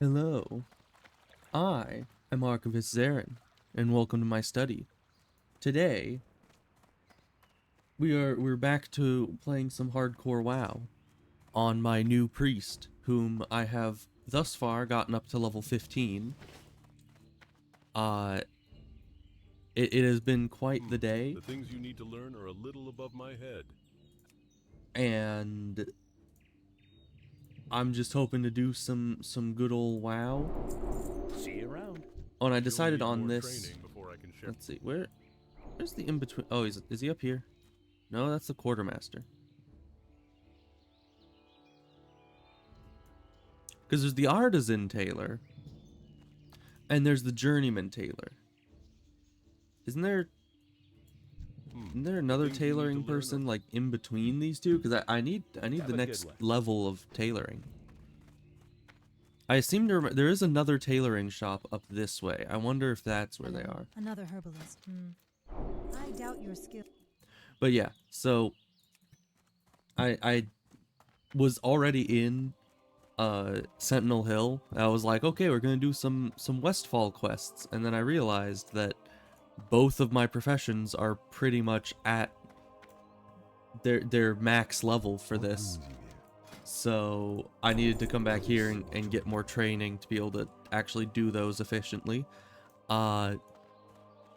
Hello, I am Archivist Zarin, and welcome to my study. Today, we're back to playing some hardcore WoW on my new priest, whom I have thus far gotten up to level 15. It has been quite the day, The things you need to learn are a little above my head. and I'm just hoping to do some good old WoW. See you around. Oh, and I You'll decided need on more this. training before I can share. Let's see, where's the in between? Oh, is he up here? No, that's the quartermaster. Because there's the artisan tailor, and there's the journeyman tailor. Isn't there another Things you need to tailoring learn person are- like in between these two? Because I need Have the a good next one. level of tailoring. I seem to remember there is another tailoring shop up this way. I wonder if that's where they are. Another herbalist. I doubt your skill. But yeah, so I was already in Sentinel Hill. I was like, okay, we're gonna do some Westfall quests, and then I realized that both of my professions are pretty much at their max level for this. So I needed to come back here and get more training to be able to actually do those efficiently. And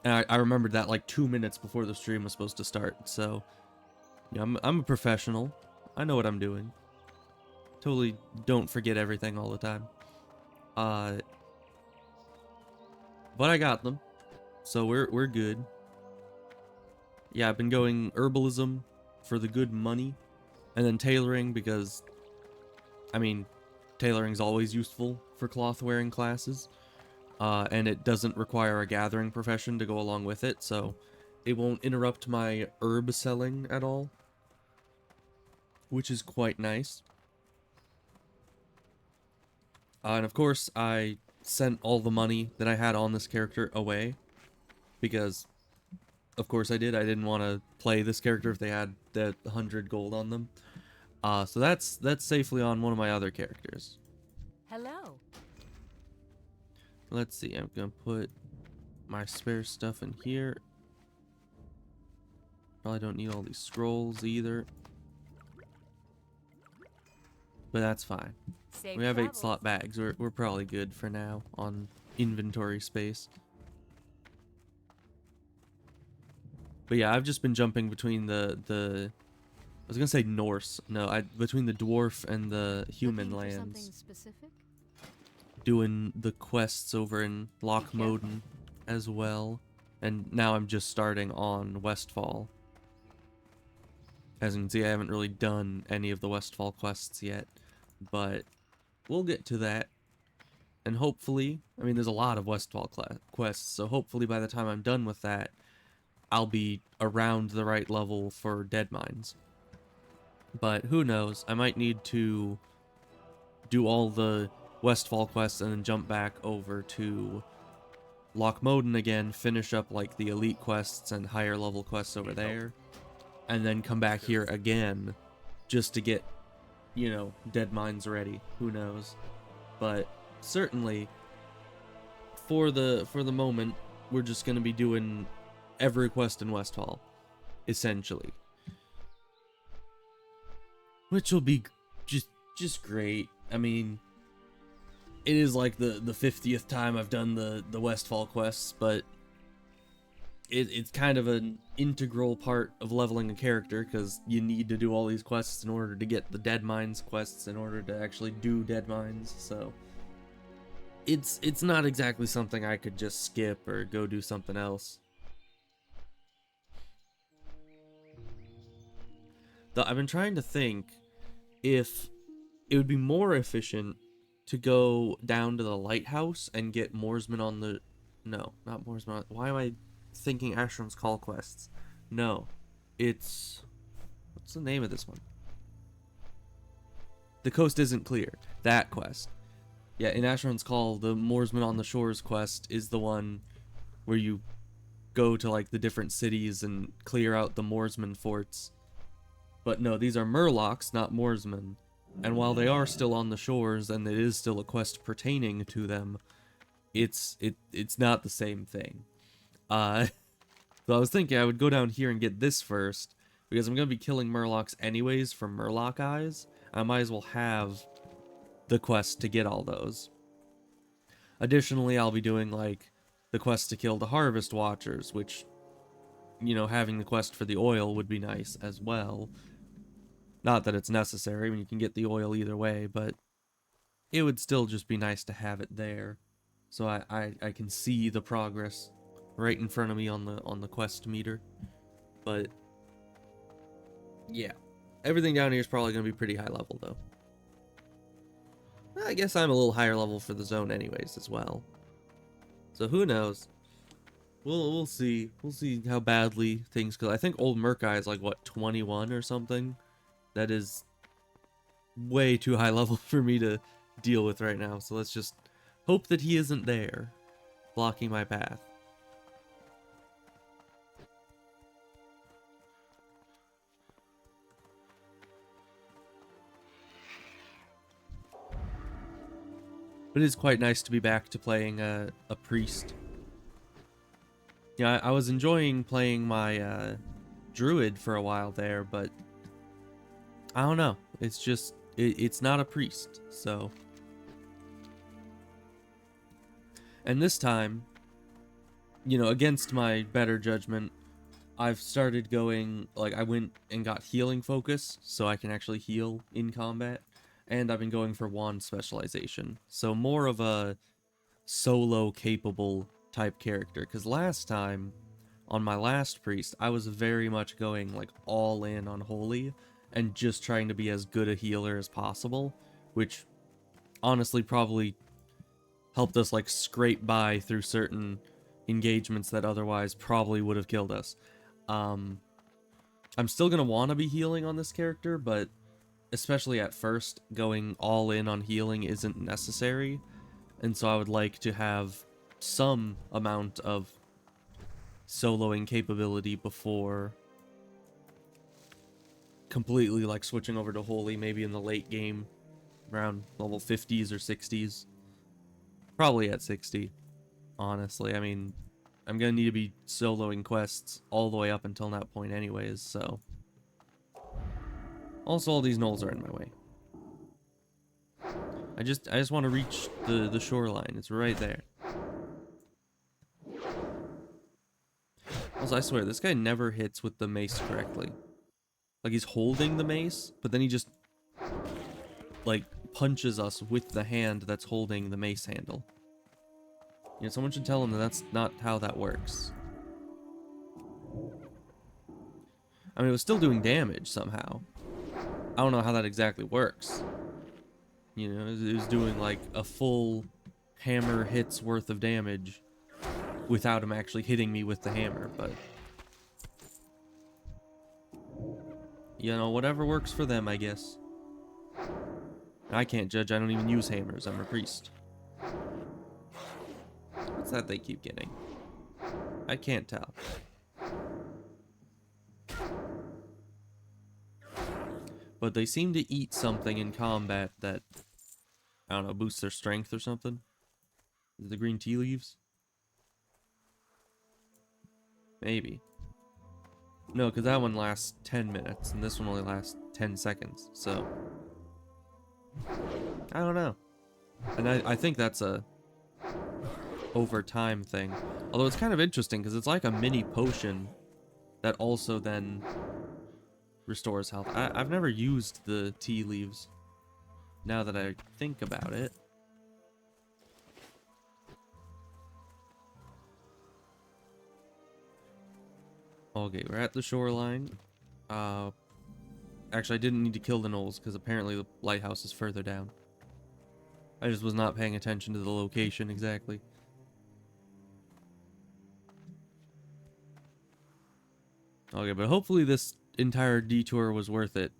I remembered that like 2 minutes before the stream was supposed to start. So yeah, I'm a professional. I know what I'm doing. Totally don't forget everything all the time. But I got them, so we're good. Yeah, I've been going herbalism for the good money, and then tailoring because, I mean, tailoring's always useful for cloth wearing classes, and it doesn't require a gathering profession to go along with it, so it won't interrupt my herb selling at all, which is quite nice. And of course, I sent all the money that I had on this character away, because of course I did. I didn't want to play this character if they had the 100 gold on them. So that's safely on one of my other characters. Hello. Let's see, I'm gonna put my spare stuff in here. Probably don't need all these scrolls either, but that's fine. Safe We have 8 travels. slot bags. We're probably good for now on inventory space. But yeah, I've just been jumping between the I was gonna say Norse. No, between the dwarf and the human Looking for lands. something specific? Doing the quests over in Lochmoden as well. And now I'm just starting on Westfall. As you can see, I haven't really done any of the Westfall quests yet, but we'll get to that. And hopefully, I mean, there's a lot of Westfall quests, so hopefully by the time I'm done with that, I'll be around the right level for Dead Mines. But who knows, I might need to do all the Westfall quests and then jump back over to Lochmoden again, finish up like the elite quests and higher level quests over there, and then come back here again just to get, you know, Dead Mines ready. Who knows? But certainly for the moment, we're just going to be doing every quest in Westfall, essentially. Which will be just great. I mean, it is like the 50th time I've done the Westfall quests, but it's kind of an integral part of leveling a character, because you need to do all these quests in order to get the Dead Mines quests in order to actually do Dead Mines, so it's not exactly something I could just skip or go do something else. Though I've been trying to think if it would be more efficient to go down to the lighthouse and get Moorsman on the... No, not Moorsman. Why am I thinking Asheron's Call quests? No, it's... What's the name of this one? The Coast Isn't Clear. That quest. Yeah, in Asheron's Call, the Moorsman on the Shores quest is the one where you go to like the different cities and clear out the Moorsman forts. But no, these are Murlocs, not Moorsmen. And while they are still on the shores and it is still a quest pertaining to them, it's not the same thing. So I was thinking I would go down here and get this first, because I'm going to be killing Murlocs anyways for Murloc Eyes. I might as well have the quest to get all those. Additionally, I'll be doing, like, the quest to kill the Harvest Watchers, which, you know, having the quest for the oil would be nice as well. Not that it's necessary, I mean, you can get the oil either way, but it would still just be nice to have it there. So I can see the progress right in front of me on the quest meter. But yeah, everything down here is probably going to be pretty high level though. I guess I'm a little higher level for the zone anyways as well. So who knows? We'll see. We'll see how badly things go. I think old Murkai is like what, 21 or something. That is way too high level for me to deal with right now. So let's just hope that he isn't there blocking my path. But it is quite nice to be back to playing a priest. Yeah, I was enjoying playing my druid for a while there, but I don't know. It's just, it's not a priest, so. And this time, you know, against my better judgment, I've started going, like, I went and got healing focus, so I can actually heal in combat. And I've been going for wand specialization, so more of a solo capable type character. Because last time, on my last priest, I was very much going like all in on holy and just trying to be as good a healer as possible, which honestly probably helped us like scrape by through certain engagements that otherwise probably would have killed us. I'm still gonna want to be healing on this character, but especially at first, going all in on healing isn't necessary, and so I would like to have some amount of soloing capability before completely like switching over to holy, maybe in the late game, around level 50s or 60s. Probably at 60, honestly. I mean, I'm gonna need to be soloing quests all the way up until that point anyways, so. Also, all these knolls are in my way. I just want to reach the shoreline. It's right there. Also, I swear, this guy never hits with the mace correctly. Like, he's holding the mace, but then he just, like, punches us with the hand that's holding the mace handle. You know, someone should tell him that that's not how that works. I mean, it was still doing damage somehow. I don't know how that exactly works. You know, it was doing like a full hammer hit's worth of damage without him actually hitting me with the hammer, but you know, whatever works for them, I guess. I can't judge, I don't even use hammers, I'm a priest. What's that they keep getting? I can't tell. But they seem to eat something in combat that, I don't know, boosts their strength or something. Is it the green tea leaves? Maybe. No, because that one lasts 10 minutes, and this one only lasts 10 seconds, so. I don't know. And I think that's a over time thing. Although it's kind of interesting, because it's like a mini potion that also then restores health. I've never used the tea leaves, now that I think about it. Okay, we're at the shoreline. Actually, I didn't need to kill the gnolls, because apparently the lighthouse is further down. I just was not paying attention to the location exactly. Okay, but hopefully this entire detour was worth it.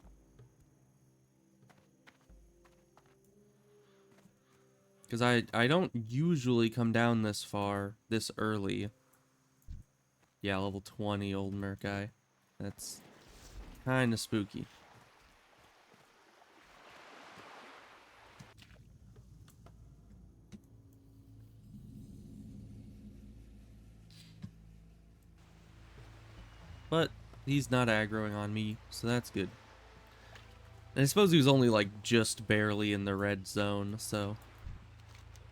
Because I don't usually come down this far, this early. Yeah, level 20 old merc guy. That's kind of spooky. But he's not aggroing on me, so that's good. And I suppose he was only like just barely in the red zone, so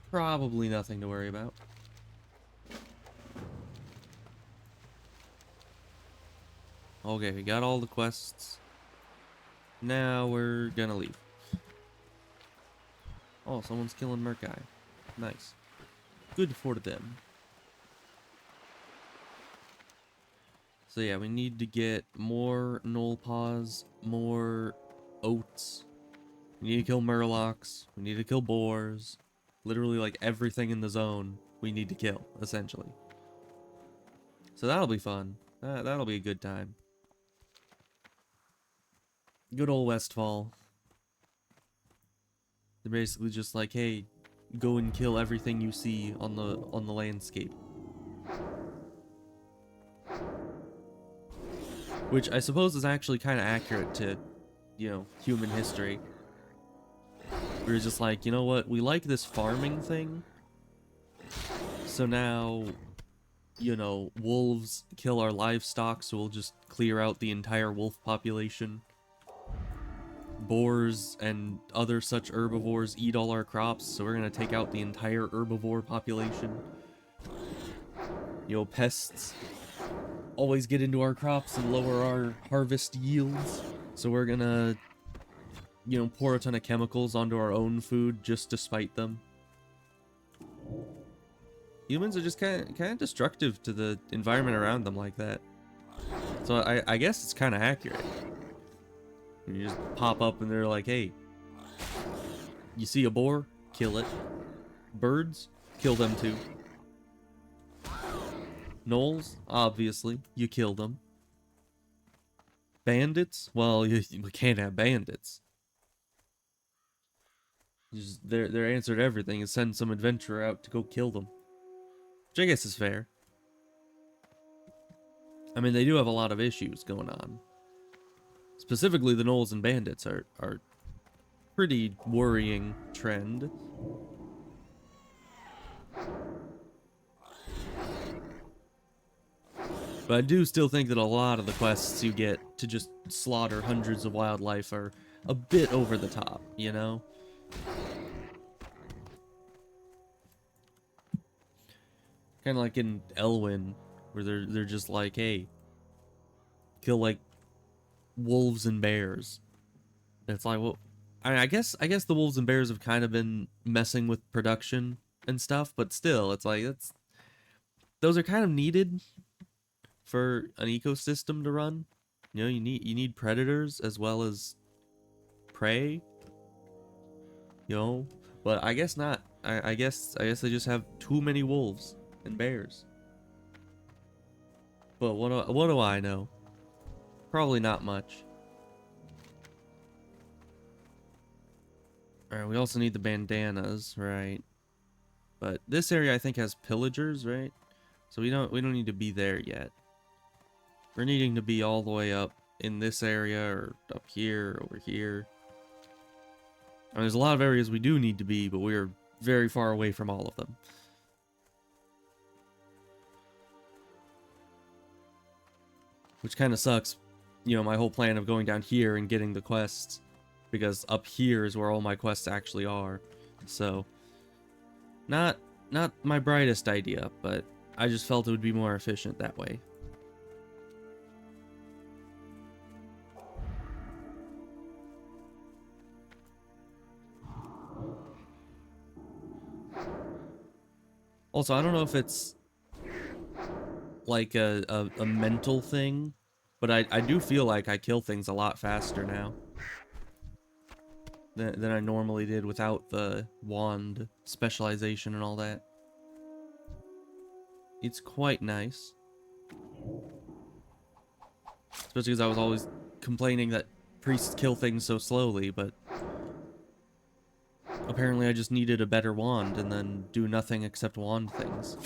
probably nothing to worry about. Okay, we got all the quests. Now we're gonna leave. Oh, someone's killing Merkai. Nice. Good for them. So yeah, we need to get more Knoll Paws, more oats. We need to kill Murlocs. We need to kill boars. Literally like everything in the zone we need to kill, essentially. So that'll be fun. That'll be a good time. Good old Westfall. They're basically just like, hey, go and kill everything you see on the landscape. Which I suppose is actually kind of accurate to, you know, human history. We're just like, you know what, we like this farming thing. So now, you know, wolves kill our livestock, so we'll just clear out the entire wolf population. Boars and other such herbivores eat all our crops, so we're gonna take out the entire herbivore population. You know, pests always get into our crops and lower our harvest yields, so we're gonna, you know, pour a ton of chemicals onto our own food just to spite them. Humans are just kind of destructive to the environment around them like that. So I guess it's kind of accurate. You just pop up and they're like, hey, you see a boar? Kill it. Birds? Kill them too. Gnolls? Obviously, you kill them. Bandits? Well, we can't have bandits. Their answer to everything is send some adventurer out to go kill them. Which I guess is fair. I mean, they do have a lot of issues going on. Specifically, the gnolls and bandits are pretty worrying trend. But I do still think that a lot of the quests you get to just slaughter hundreds of wildlife are a bit over the top, you know? Kind of like in Elwyn, where they're just like, hey, kill like wolves and bears. And it's like, well, I guess the wolves and bears have kind of been messing with production and stuff, but still, it's like those are kind of needed for an ecosystem to run. You know, you need predators as well as prey. You know, but I guess not. I guess they just have too many wolves and bears. But what do I know? Probably not much. Alright, we also need the bandanas, right? But this area I think has pillagers, right? So we don't need to be there yet. We're needing to be all the way up in this area or up here, over here. I mean, there's a lot of areas we do need to be, but we're very far away from all of them. Which kind of sucks, you know, my whole plan of going down here and getting the quests. Because up here is where all my quests actually are. So, not my brightest idea, but I just felt it would be more efficient that way. Also, I don't know if it's like a mental thing, but I do feel like I kill things a lot faster now than I normally did without the wand specialization and all that. It's quite nice. Especially because I was always complaining that priests kill things so slowly, but apparently I just needed a better wand and then do nothing except wand things.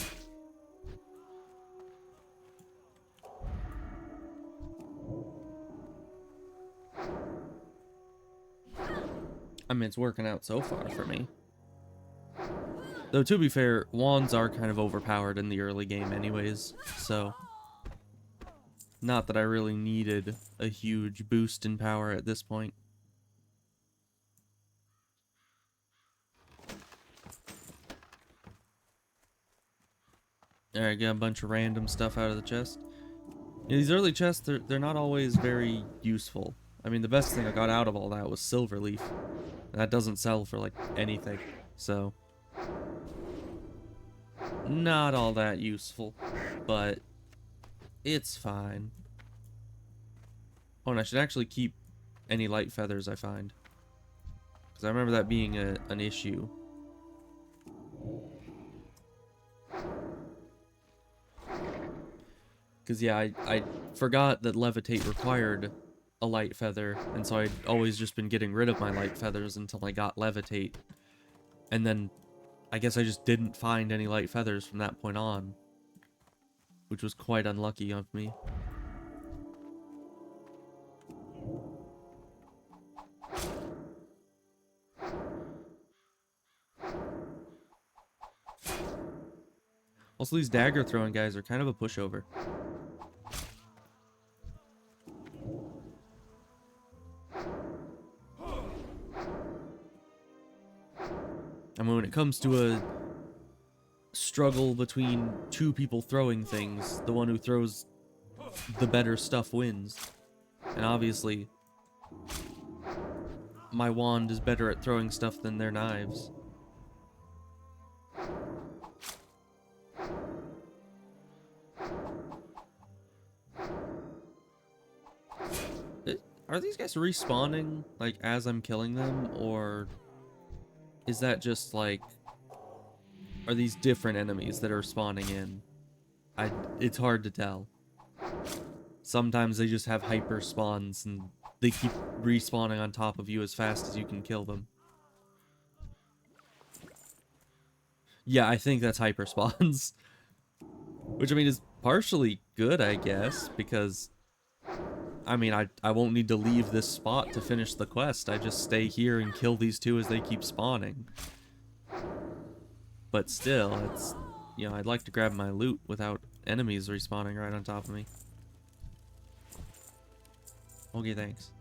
I mean, it's working out so far for me. Though, to be fair, wands are kind of overpowered in the early game anyways, so Not that I really needed a huge boost in power at this point. Alright, got a bunch of random stuff out of the chest. Yeah, these early chests, they're not always very useful. I mean, the best thing I got out of all that was silver leaf. And that doesn't sell for, like, anything. So, not all that useful. But, it's fine. Oh, and I should actually keep any light feathers I find. Because I remember that being an issue. Because, yeah, I forgot that levitate required a light feather, and so I'd always just been getting rid of my light feathers until I got levitate. And then, I guess I just didn't find any light feathers from that point on. Which was quite unlucky of me. Also, these dagger throwing guys are kind of a pushover. I mean, when it comes to a struggle between two people throwing things, the one who throws the better stuff wins. And obviously, my wand is better at throwing stuff than their knives. Are these guys respawning, like, as I'm killing them, or is that just, like, are these different enemies that are spawning in? It's hard to tell. Sometimes they just have hyper spawns, and they keep respawning on top of you as fast as you can kill them. Yeah, I think that's hyper spawns. Which, I mean, is partially good, I guess, because I mean, I won't need to leave this spot to finish the quest. I just stay here and kill these two as they keep spawning. But still, it's, you know, I'd like to grab my loot without enemies respawning right on top of me. Okay, thanks.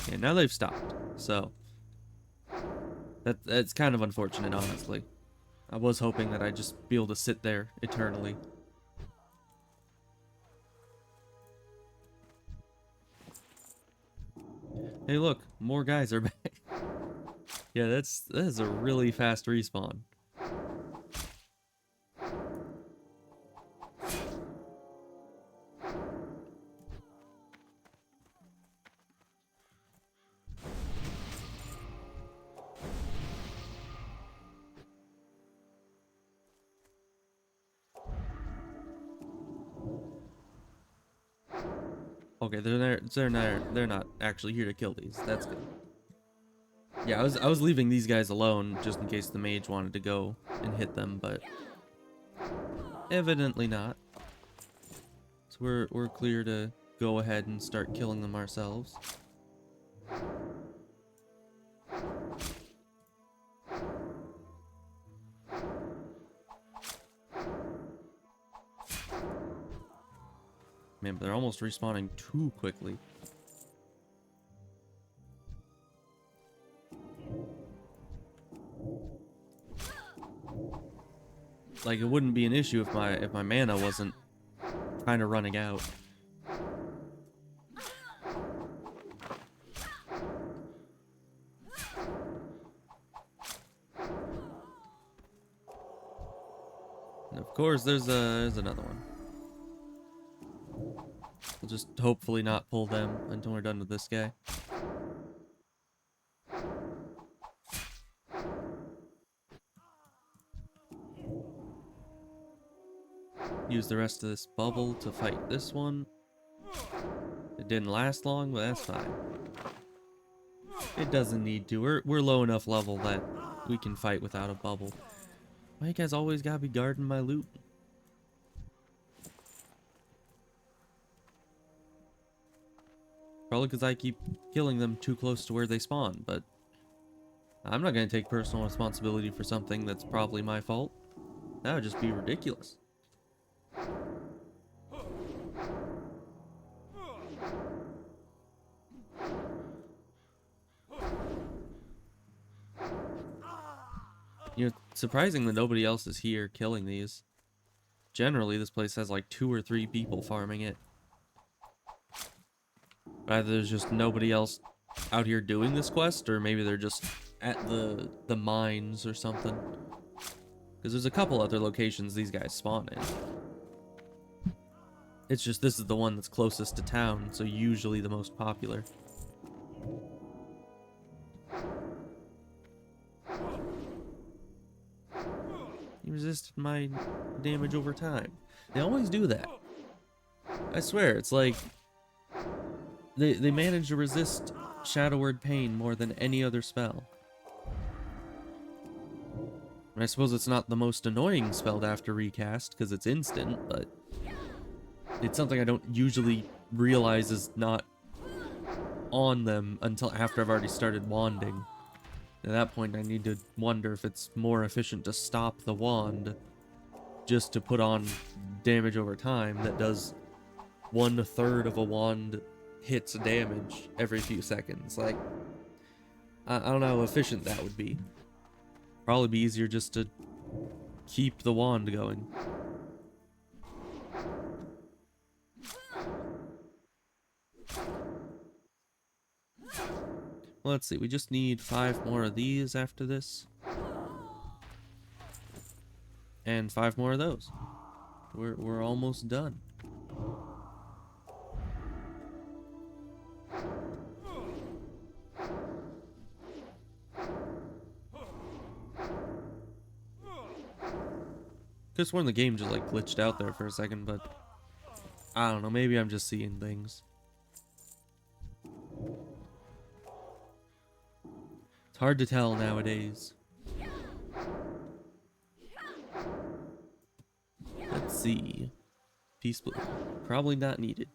Okay, now they've stopped, so that's kind of unfortunate, honestly. I was hoping that I'd just be able to sit there eternally. Hey, look, more guys are back. Yeah, that is a really fast respawn. Okay, they're not actually here to kill these. That's good. Yeah, I was leaving these guys alone just in case the mage wanted to go and hit them, but evidently not. So we're clear to go ahead and start killing them ourselves. Man, but they're almost respawning too quickly. Like, it wouldn't be an issue if my mana wasn't kind of running out. And of course, there's another one. We'll just hopefully not pull them until we're done with this guy. Use the rest of this bubble to fight this one. It didn't last long, but that's fine. It doesn't need to. We're low enough level that we can fight without a bubble. Why you guys always gotta be guarding my loot? Probably because I keep killing them too close to where they spawn, but I'm not going to take personal responsibility for something that's probably my fault. That would just be ridiculous. You know, it's surprising that nobody else is here killing these. Generally, this place has like 2 or 3 people farming it. Either there's just nobody else out here doing this quest, or maybe they're just at the mines or something. Because there's a couple other locations these guys spawn in. It's just this is the one that's closest to town, so usually the most popular. He resisted my damage over time. They always do that. I swear, it's like they manage to resist Shadow Word Pain more than any other spell. And I suppose it's not the most annoying spell after recast, because it's instant, but it's something I don't usually realize is not on them until after I've already started wanding. At that point, I need to wonder if it's more efficient to stop the wand just to put on damage over time that does 1/3 of a wand hits damage every few seconds. Like, I don't know how efficient that would be. Probably be easier just to keep the wand going. Well, let's see, we just need 5 more of these after this. And 5 more of those. We're almost done. Could have sworn the game just like glitched out there for a second, but I don't know, maybe I'm just seeing things. It's hard to tell nowadays. Let's see. Peace blue. Probably not needed.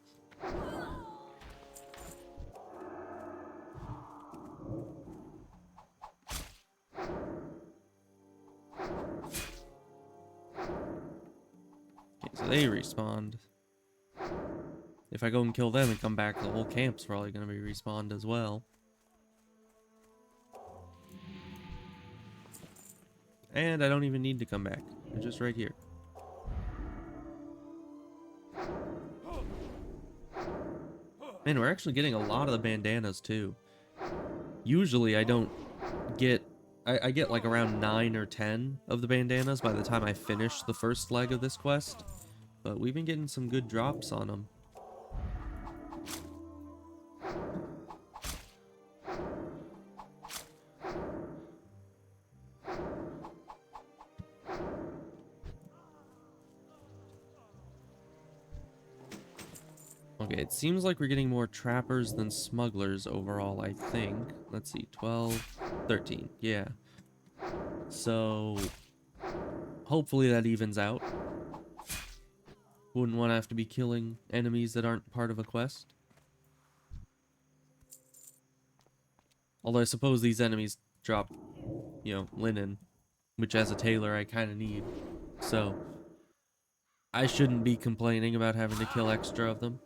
Okay, so they respawned. If I go and kill them and come back, the whole camp's probably going to be respawned as well. And I don't even need to come back. They're just right here. Man, we're actually getting a lot of the bandanas too. Usually I don't get... I get like around 9 or 10 of the bandanas by the time I finish the first leg of this quest. But we've been getting some good drops on them. Okay, it seems like we're getting more trappers than smugglers overall, I think. Let's see, 12, 13, yeah. So, hopefully that evens out. Wouldn't want to have to be killing enemies that aren't part of a quest. Although I suppose these enemies drop, you know, linen, which as a tailor I kind of need. So, I shouldn't be complaining about having to kill extra of them.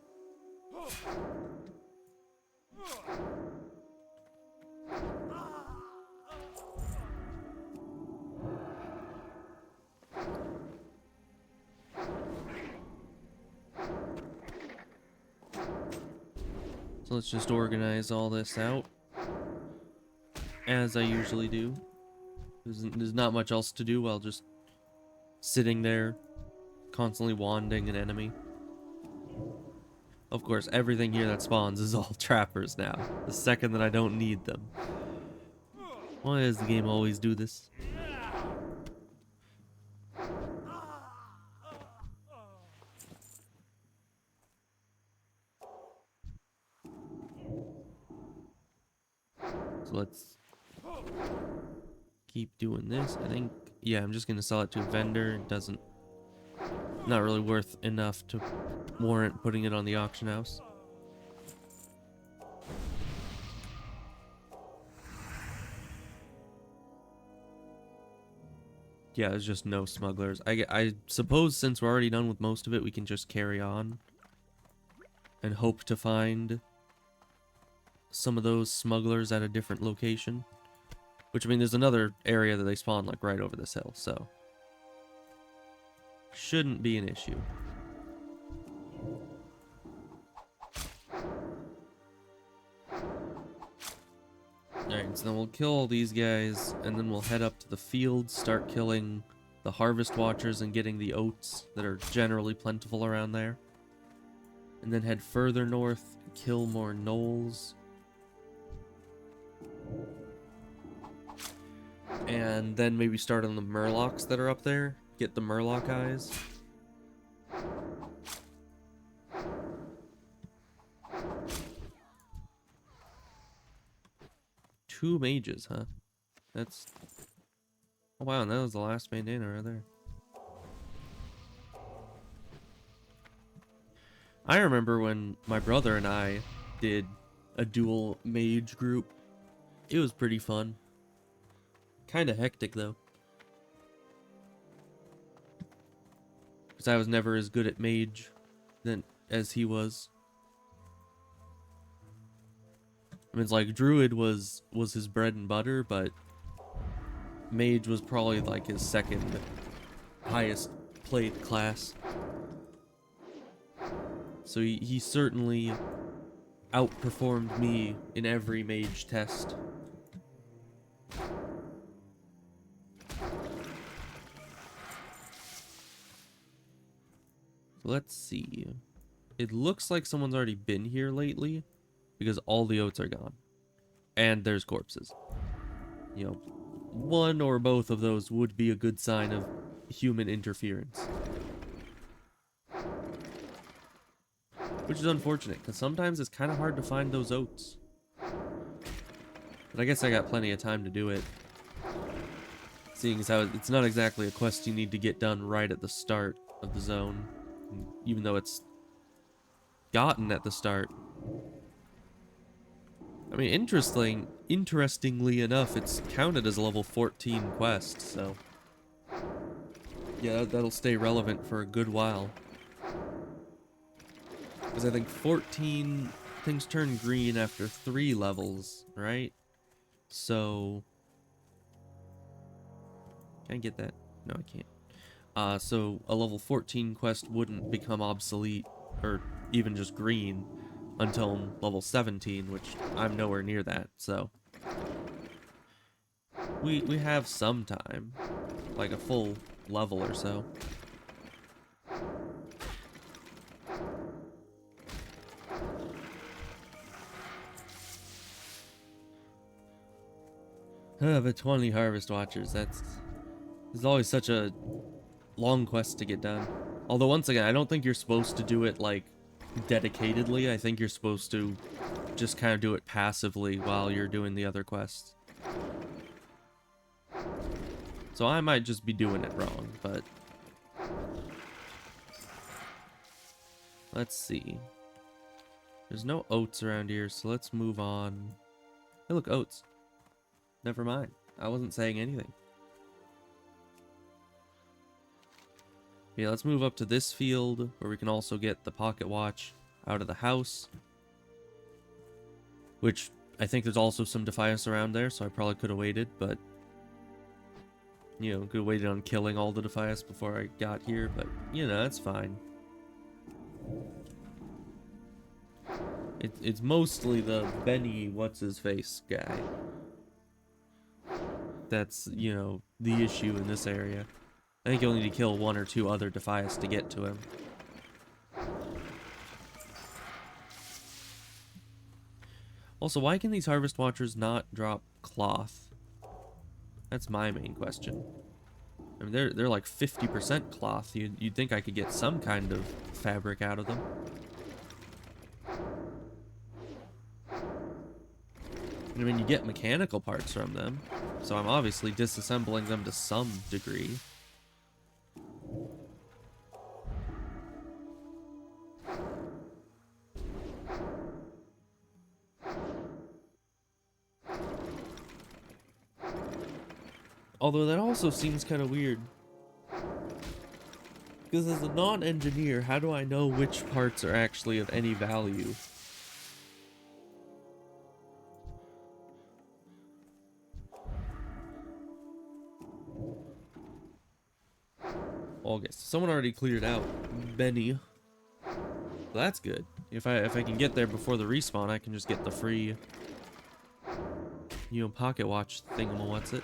So let's just organize all this out, as I usually do. There's not much else to do while just sitting there, constantly wanding an enemy. Of course, everything here that spawns is all trappers now, the second that I don't need them. Why does the game always do this? So let's keep doing this. I think, yeah, I'm just gonna sell it to a vendor. It doesn't, not really worth enough to warrant putting it on the auction house. Yeah, there's just no smugglers. I suppose since we're already done with most of it, we can just carry on and hope to find some of those smugglers at a different location. Which, I mean, there's another area that they spawn, like, right over this hill, so... shouldn't be an issue. Alright, so then we'll kill all these guys, and then we'll head up to the field, start killing the Harvest Watchers and getting the oats that are generally plentiful around there. And then head further north, kill more gnolls. And then maybe start on the murlocs that are up there. Get the murloc eyes. Two mages, huh? That's... oh wow, and that was the last bandana right there. I remember when my brother and I did a dual mage group. It was pretty fun. Kinda hectic though. Because I was never as good at mage as he was. I mean, it's like druid was his bread and butter, but mage was probably like his second highest played class. So he certainly outperformed me in every mage test. Let's see. It looks like someone's already been here lately because all the oats are gone. And there's corpses. You know, one or both of those would be a good sign of human interference. Which is unfortunate, because sometimes it's kind of hard to find those oats. But I guess I got plenty of time to do it. Seeing as how it's not exactly a quest you need to get done right at the start of the zone. Even though it's gotten at the start. I mean, interestingly enough, it's counted as a level 14 quest, so... yeah, that'll stay relevant for a good while. Because I think 14 things turn green after 3 levels, right? So... can I get that? No, I can't. So a level 14 quest wouldn't become obsolete, or even just green, until level 17, which I'm nowhere near that, so... We have some time. Like a full level or so. But 20 Harvest Watchers, there's always such a long quest to get done. Although once again, I don't think you're supposed to do it like dedicatedly. I think you're supposed to just kind of do it passively while you're doing the other quests. So I might just be doing it wrong, but let's see. There's no oats around here, so let's move on. Hey, look, oats. Never mind. I wasn't saying anything. Yeah, let's move up to this field where we can also get the pocket watch out of the house. Which I think there's also some Defias around there, so I probably could have waited, but you know, could have waited on killing all the Defias before I got here, but you know, that's fine. It's mostly the Benny what's-his-face guy. That's, you know, the issue in this area. I think you only need to kill 1 or 2 other Defias to get to him. Also, why can these Harvest Watchers not drop cloth? That's my main question. I mean, they're like 50% cloth. You'd think I could get some kind of fabric out of them. I mean, you get mechanical parts from them, so I'm obviously disassembling them to some degree. Although that also seems kind of weird. Because as a non-engineer, how do I know which parts are actually of any value? August. Someone already cleared out Benny. That's good. If I can get there before the respawn, I can just get the free, you know, pocket watch what's it?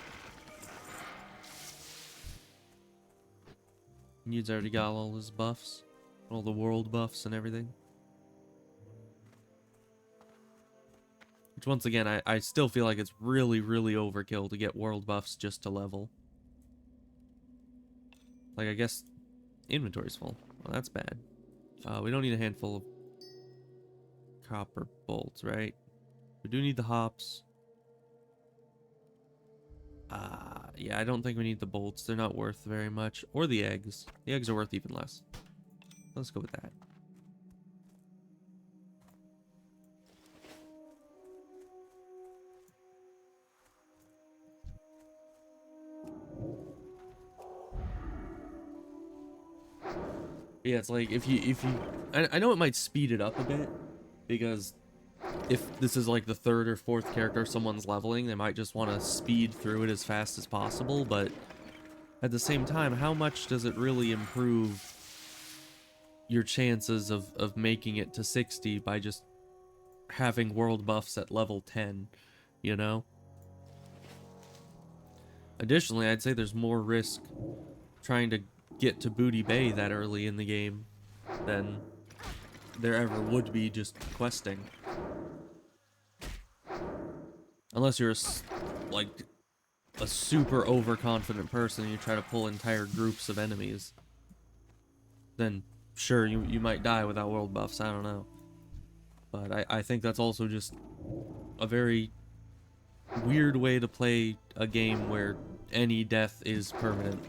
You've already got all his buffs, all the world buffs and everything. Which once again, I still feel like it's really, really overkill to get world buffs just to level. Like, I guess inventory's full. Well, that's bad. We don't need a handful of copper bolts, right? We do need the hops. Yeah, I don't think we need the bolts. They're not worth very much. Or the eggs. The eggs are worth even less. Let's go with that. Yeah, it's like if you I know it might speed it up a bit, because if this is like the third or fourth character someone's leveling, they might just want to speed through it as fast as possible, but at the same time, how much does it really improve your chances of making it to 60 by just having world buffs at level 10, you know? Additionally, I'd say there's more risk trying to get to Booty Bay that early in the game than there ever would be just questing. Unless you're like a super overconfident person and you try to pull entire groups of enemies, then sure, you might die without world buffs, I don't know. But I think that's also just a very weird way to play a game where any death is permanent.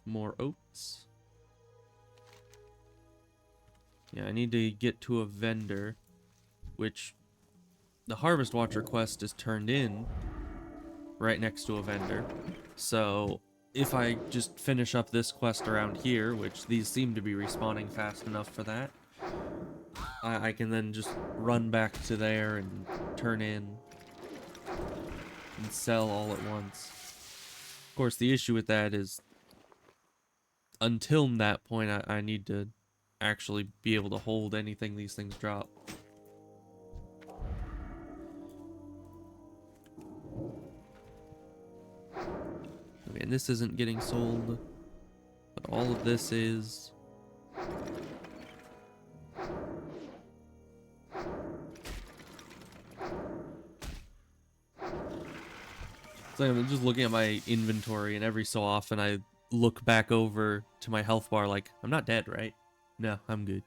More oats. Yeah, I need to get to a vendor, which the Harvest Watcher quest is turned in right next to a vendor. So if I just finish up this quest around here, which these seem to be respawning fast enough for that, I can then just run back to there and turn in and sell all at once. Of course, the issue with that is until that point, I need to actually be able to hold anything these things drop. Okay, and this isn't getting sold, but all of this is. So I'm just looking at my inventory, and every so often I look back over to my health bar like, I'm not dead, right? No, I'm good.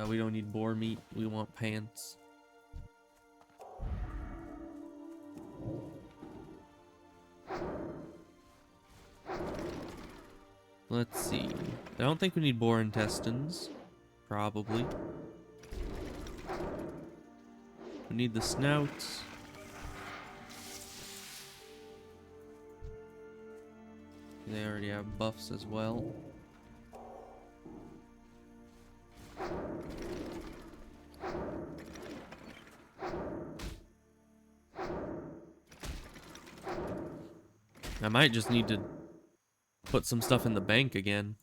We don't need boar meat. We want pants. Let's see. I don't think we need boar intestines. Probably. We need the snouts. They already have buffs as well. I might just need to put some stuff in the bank again.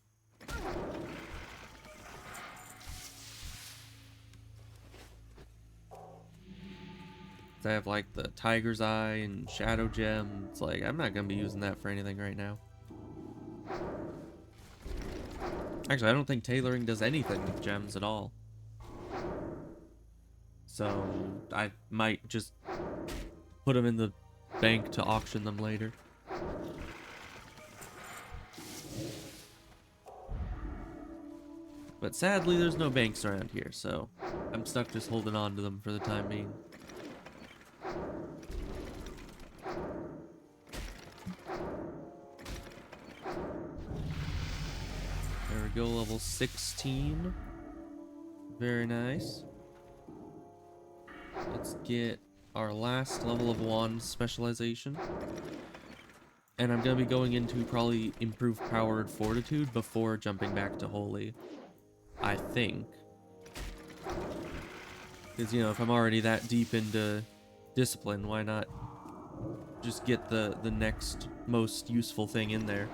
I have like the Tiger's Eye and Shadow Gem. It's like, I'm not gonna be using that for anything right now. Actually, I don't think tailoring does anything with gems at all. So I might just put them in the bank to auction them later. But sadly, there's no banks around here, so I'm stuck just holding on to them for the time being. There we go, level 16. Very nice. Let's get our last level of wand specialization. And I'm going to be going into probably improved powered fortitude before jumping back to holy. I think. Because, you know, if I'm already that deep into discipline, why not just get the next most useful thing in there?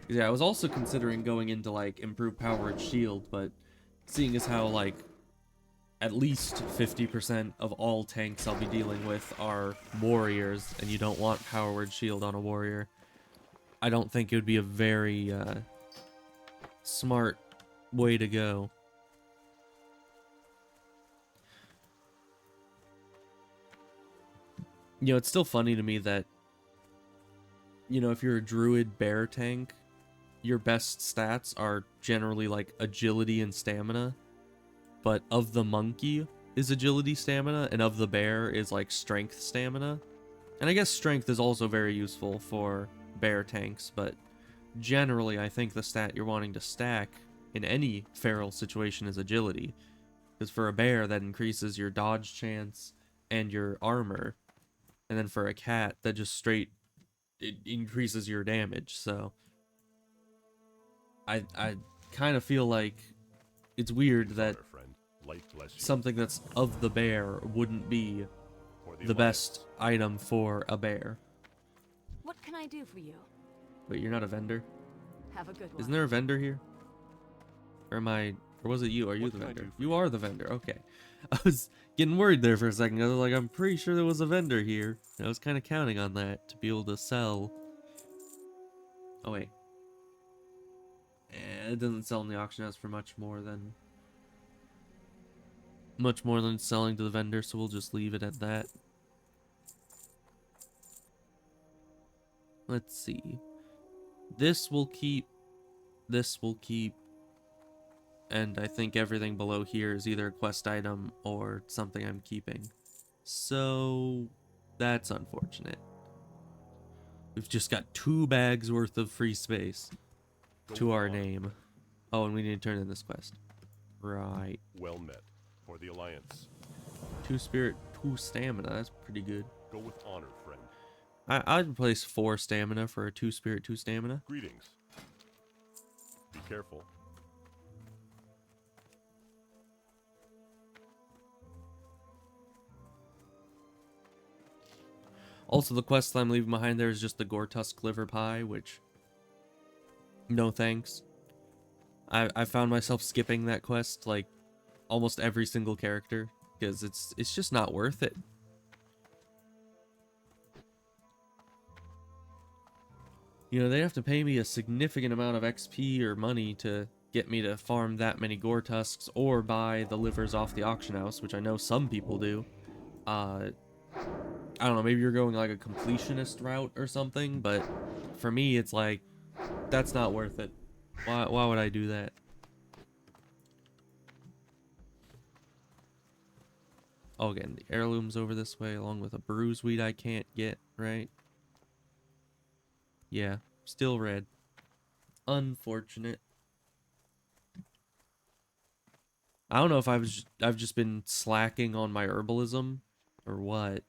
Yeah, I was also considering going into, like, improved powered shield, but seeing as how, like, at least 50% of all tanks I'll be dealing with are warriors, and you don't want powered shield on a warrior, I don't think it would be a very smart way to go. You know, it's still funny to me that, you know, if you're a druid bear tank, your best stats are generally like agility and stamina, but of the monkey is agility, stamina, and of the bear is like strength, stamina. And I guess strength is also very useful for bear tanks, but generally I think the stat you're wanting to stack in any feral situation is agility, because for a bear that increases your dodge chance and your armor, and then for a cat that just straight it increases your damage. So I kind of feel like it's weird that Honor, friend. Light bless you. something that's of the bear wouldn't be For the best item for a bear. What can I do for you? Wait, you're not a vendor? Have a good one. Isn't there a vendor here? Or am I... Or was it you? Are you What the can I vendor? do for You you? are the vendor. Okay. I was getting worried there for a second. I was like, I'm pretty sure there was a vendor here. I was kind of counting on that to be able to sell. Oh, wait. It doesn't sell in the auction house for much more than selling to the vendor, so we'll just leave it at that. Let's see. This will keep. This will keep. And I think everything below here is either a quest item or something I'm keeping. So that's unfortunate. We've just got 2 bags worth of free space to our name. Oh, and we need to turn in this quest. Right. Well met. For the Alliance. 2 spirit, 2 stamina. That's pretty good. Go with honor, friend. I'd replace 4 stamina for a 2 spirit, 2 stamina. Greetings. Be careful. Also, the quest I'm leaving behind there is just the Gortusk liver pie, which... No thanks. I found myself skipping that quest, like, almost every single character, because it's just not worth it. You know, they have to pay me a significant amount of XP or money to get me to farm that many Gortusks or buy the livers off the auction house, which I know some people do. I don't know, maybe you're going like a completionist route or something, but for me, it's like, that's not worth it. Why would I do that? Oh, again, the heirloom's over this way, along with a bruiseweed I can't get, right? Yeah, still red. Unfortunate. I don't know if I've just been slacking on my herbalism or what,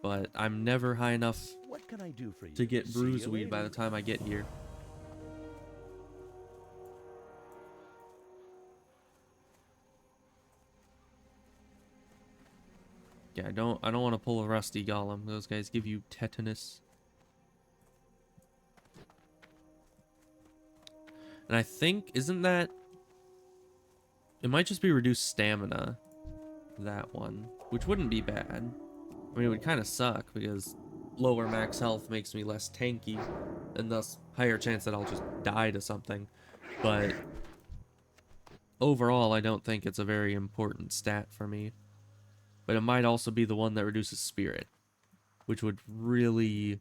but I'm never high enough What can I do for you? to get See you bruiseweed by later. the time I get here. Yeah, I don't want to pull a rusty golem. Those guys give you tetanus. And I think, isn't that... It might just be reduced stamina, that one, which wouldn't be bad. I mean, it would kind of suck, because lower max health makes me less tanky, and thus higher chance that I'll just die to something. But overall, I don't think it's a very important stat for me. But it might also be the one that reduces spirit, which would really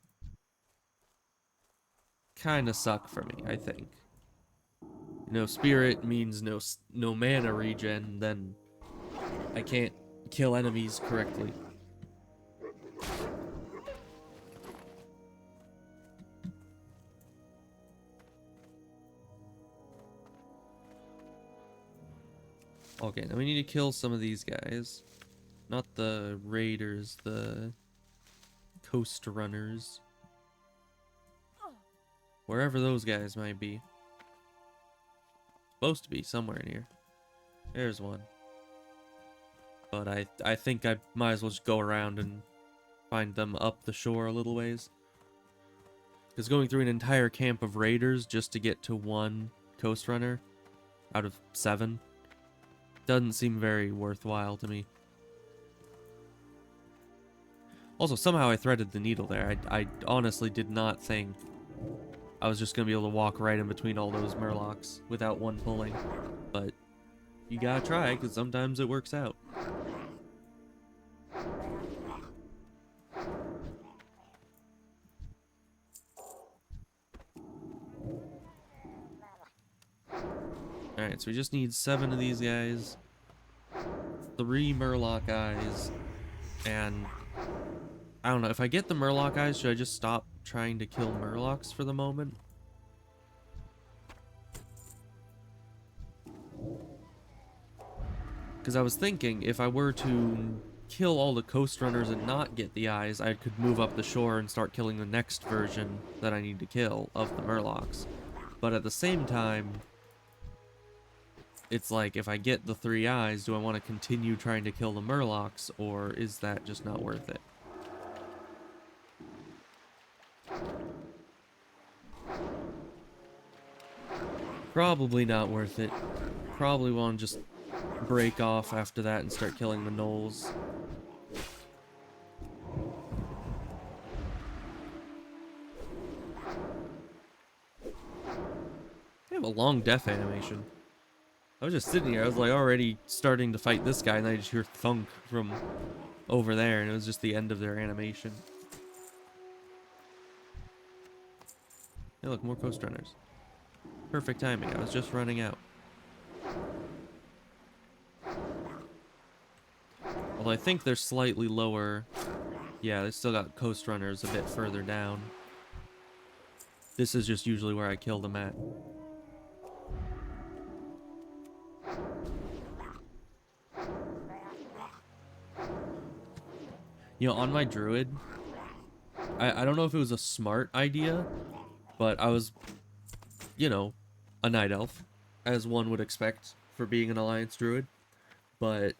kind of suck for me, I think. You know, spirit means no mana regen, then I can't kill enemies correctly. Okay, now we need to kill some of these guys. Not the raiders, the coast runners. Wherever those guys might be. Supposed to be somewhere in here. There's one. But I think I might as well just go around and find them up the shore a little ways. Because going through an entire camp of raiders just to get to one coast runner out of 7 doesn't seem very worthwhile to me. Also, somehow I threaded the needle there. I honestly did not think I was just going to be able to walk right in between all those murlocs without one pulling. But you gotta try, because sometimes it works out. Alright, so we just need 7 of these guys, 3 murloc eyes, and I don't know, if I get the murloc eyes, should I just stop trying to kill murlocs for the moment? Because I was thinking, if I were to kill all the coast runners and not get the eyes, I could move up the shore and start killing the next version that I need to kill of the murlocs. But at the same time, it's like, if I get the 3 eyes, do I want to continue trying to kill the murlocs, or is that just not worth it? Probably not worth it. Probably want to just break off after that and start killing the gnolls. They have a long death animation. I was just sitting here, I was like already starting to fight this guy, and I just hear thunk from over there, and it was just the end of their animation. Hey look, more coast runners. Perfect timing, I was just running out. Although I think they're slightly lower. Yeah, they still got coast runners a bit further down. This is just usually where I kill them at. You know, on my druid, I don't know if it was a smart idea, but I was, you know, a night elf, as one would expect for being an alliance druid, but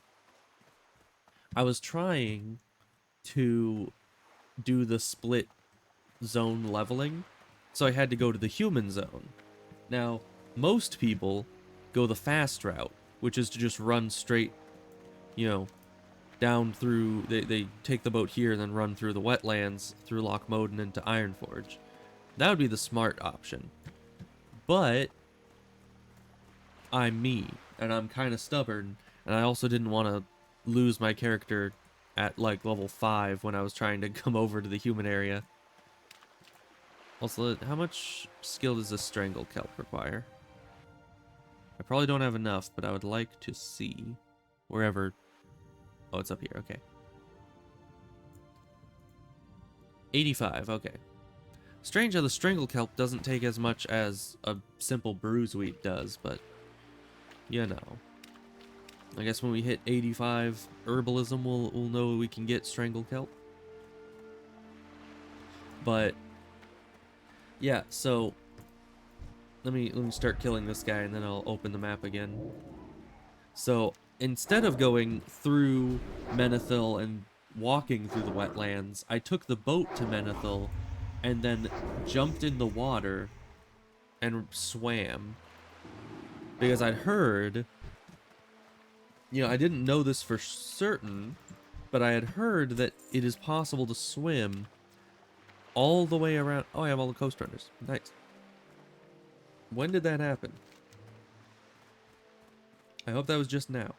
I was trying to do the split zone leveling, so I had to go to the human zone. Now, most people go the fast route, which is to just run straight, you know, down through, they take the boat here and then run through the wetlands, through Lochmoden into Ironforge. That would be the smart option. But I'm me, and I'm kind of stubborn, and I also didn't want to lose my character at like level 5 when I was trying to come over to the human area. Also, how much skill does this Strangle Kelp require? I probably don't have enough, but I would like to see wherever. Oh, it's up here, okay. 85, okay. Strange how the Strangle Kelp doesn't take as much as a simple Bruise Wheat does, but you know. I guess when we hit 85 herbalism, we'll know we can get Strangle Kelp. But yeah, so let me start killing this guy and then I'll open the map again. So instead of going through Menethil and walking through the wetlands, I took the boat to Menethil and then jumped in the water and swam. Because I'd heard, you know, I didn't know this for certain, but I had heard that it is possible to swim all the way around. Oh, I have all the coast runners. Nice. When did that happen? I hope that was just now.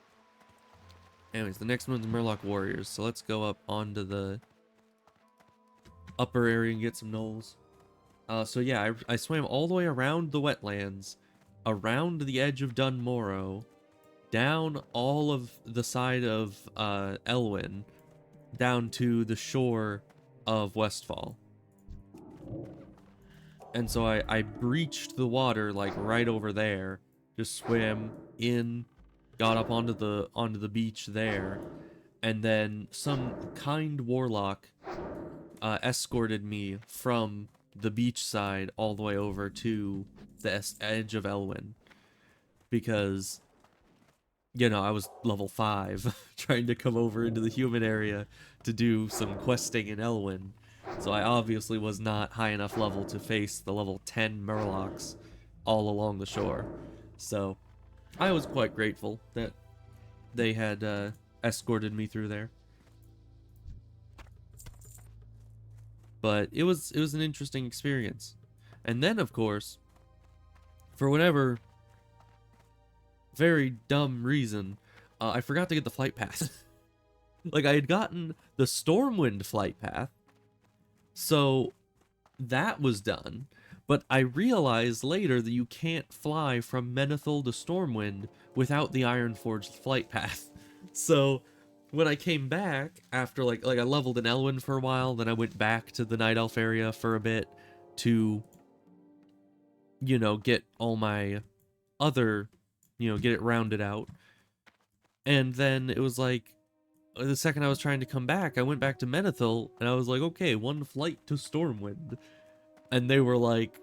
Anyways, the next one's Murloc Warriors, so let's go up onto the upper area and get some gnolls. So yeah, I swam all the way around the wetlands, around the edge of Dunmorrow, down all of the side of Elwyn, down to the shore of Westfall. And so I breached the water like right over there, just swam in, got up onto the beach there, and then some kind warlock escorted me from the beach side all the way over to the edge of Elwyn, because, you know, I was level 5 trying to come over into the human area to do some questing in Elwyn, so I obviously was not high enough level to face the level 10 Murlocs all along the shore. So I was quite grateful that they had escorted me through there. But it was an interesting experience. And then, of course, for whatever very dumb reason, I forgot to get the flight path. Like, I had gotten the Stormwind flight path, so that was done. But I realized later that you can't fly from Menethil to Stormwind without the Ironforged flight path. So when I came back after like I leveled in Elwyn for a while, then I went back to the Night Elf area for a bit to, you know, get all my other, you know, get it rounded out. And then it was like, the second I was trying to come back, I went back to Menethil, and I was like, okay, one flight to Stormwind. And they were like,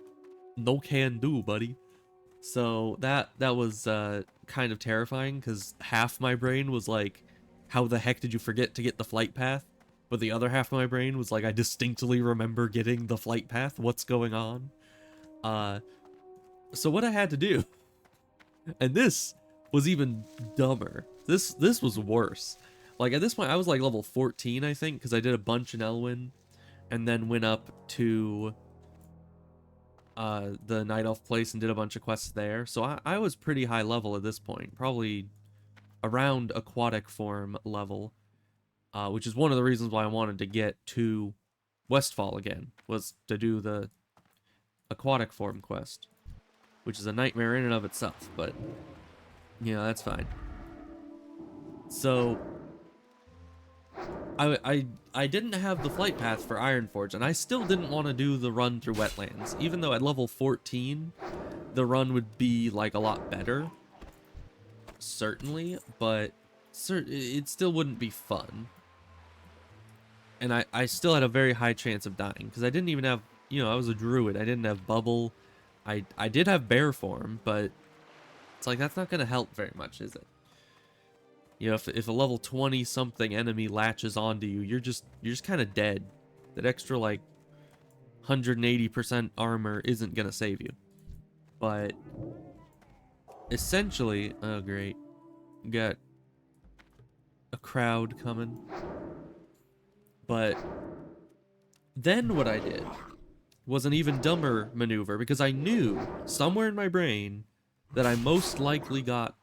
no can do, buddy. So that was kind of terrifying, because half my brain was like, how the heck did you forget to get the flight path? But the other half of my brain was like, I distinctly remember getting the flight path. What's going on? So what I had to do, and this was even dumber. This was worse. Like, at this point, I was like level 14, I think, because I did a bunch in Elwyn, and then went up to the Night Elf place and did a bunch of quests there. So I was pretty high level at this point, probably around aquatic form level, which is one of the reasons why I wanted to get to Westfall again, was to do the aquatic form quest, which is a nightmare in and of itself, but, you know, that's fine. So I didn't have the flight path for Ironforge, and I still didn't want to do the run through wetlands, even though at level 14 the run would be like a lot better, certainly, but it still wouldn't be fun. And I still had a very high chance of dying, because I didn't even have, you know, I was a druid, I didn't have bubble, I did have bear form, but it's like, that's not going to help very much, is it? You know, if a level 20 something enemy latches onto you, you're just kind of dead. That extra like 180% armor isn't gonna save you. But essentially, oh great, we got a crowd coming. But then what I did was an even dumber maneuver, because I knew somewhere in my brain that I most likely got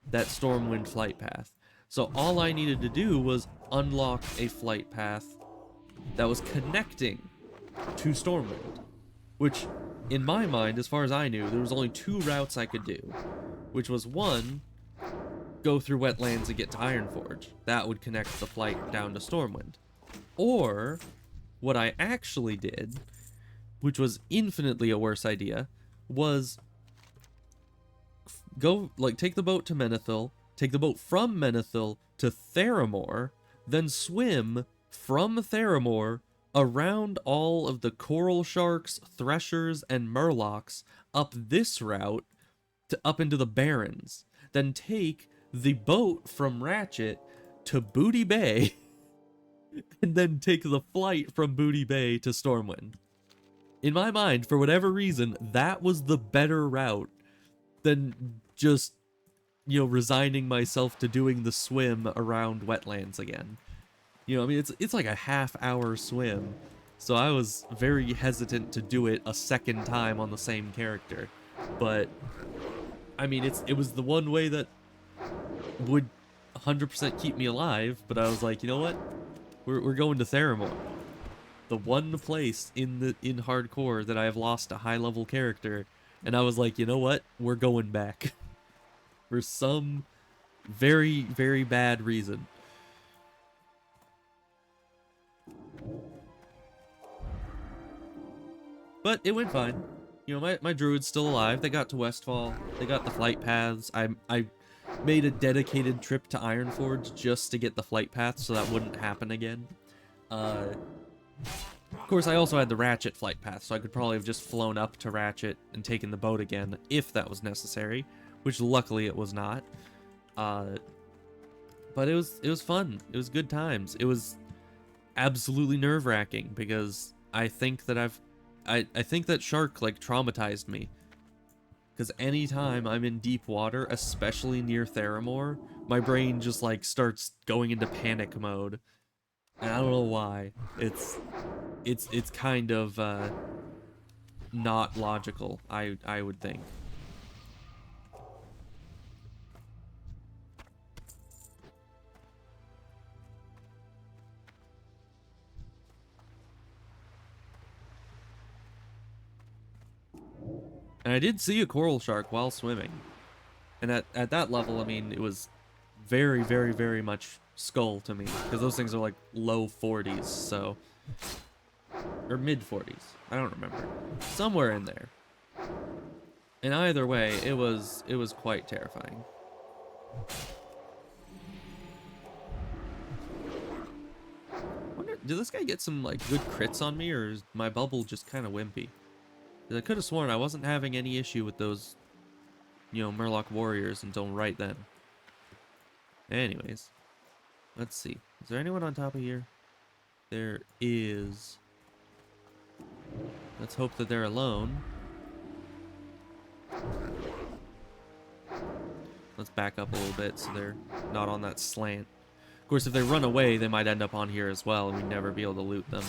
that Stormwind flight path. So all I needed to do was unlock a flight path that was connecting to Stormwind, which, in my mind, as far as I knew, there was only 2 routes I could do, which was 1, go through wetlands and get to Ironforge. That would connect the flight down to Stormwind. Or, what I actually did, which was infinitely a worse idea, was go, like, take the boat to Menethil, take the boat from Menethil to Theramore, then swim from Theramore around all of the coral sharks, threshers, and murlocs up this route to up into the Barrens. Then take the boat from Ratchet to Booty Bay, and then take the flight from Booty Bay to Stormwind. In my mind, for whatever reason, that was the better route than just, you know, resigning myself to doing the swim around wetlands again. You know, I mean, it's like a half-hour swim, so I was very hesitant to do it a second time on the same character. But, I mean, it was the one way that would 100% keep me alive, but I was like, you know what? We're going to Theramore. The one place in hardcore that I have lost a high-level character, and I was like, you know what? We're going back. For some very, very bad reason. But it went fine. You know, my druid's still alive. They got to Westfall. They got the flight paths. I made a dedicated trip to Ironforge just to get the flight path so that wouldn't happen again. Of course, I also had the Ratchet flight path, so I could probably have just flown up to Ratchet and taken the boat again if that was necessary, which luckily it was not. But it was fun. It was good times. It was absolutely nerve-wracking because I think that I think that shark like traumatized me. Because anytime I'm in deep water, especially near Theramore, my brain just like starts going into panic mode. And I don't know why. It's kind of not logical, I would think. And I did see a coral shark while swimming. And at that level, I mean, it was very, very, very much skull to me. Because those things are like low 40s, so... Or mid 40s. I don't remember. Somewhere in there. And either way, it was quite terrifying. Wonder, did this guy get some like good crits on me, or is my bubble just kind of wimpy? 'Cause I could have sworn I wasn't having any issue with those, you know, Murloc warriors until right then. Anyways, let's see. Is there anyone on top of here? There is. Let's hope that they're alone. Let's back up a little bit so they're not on that slant. Of course, if they run away, they might end up on here as well, and we'd never be able to loot them.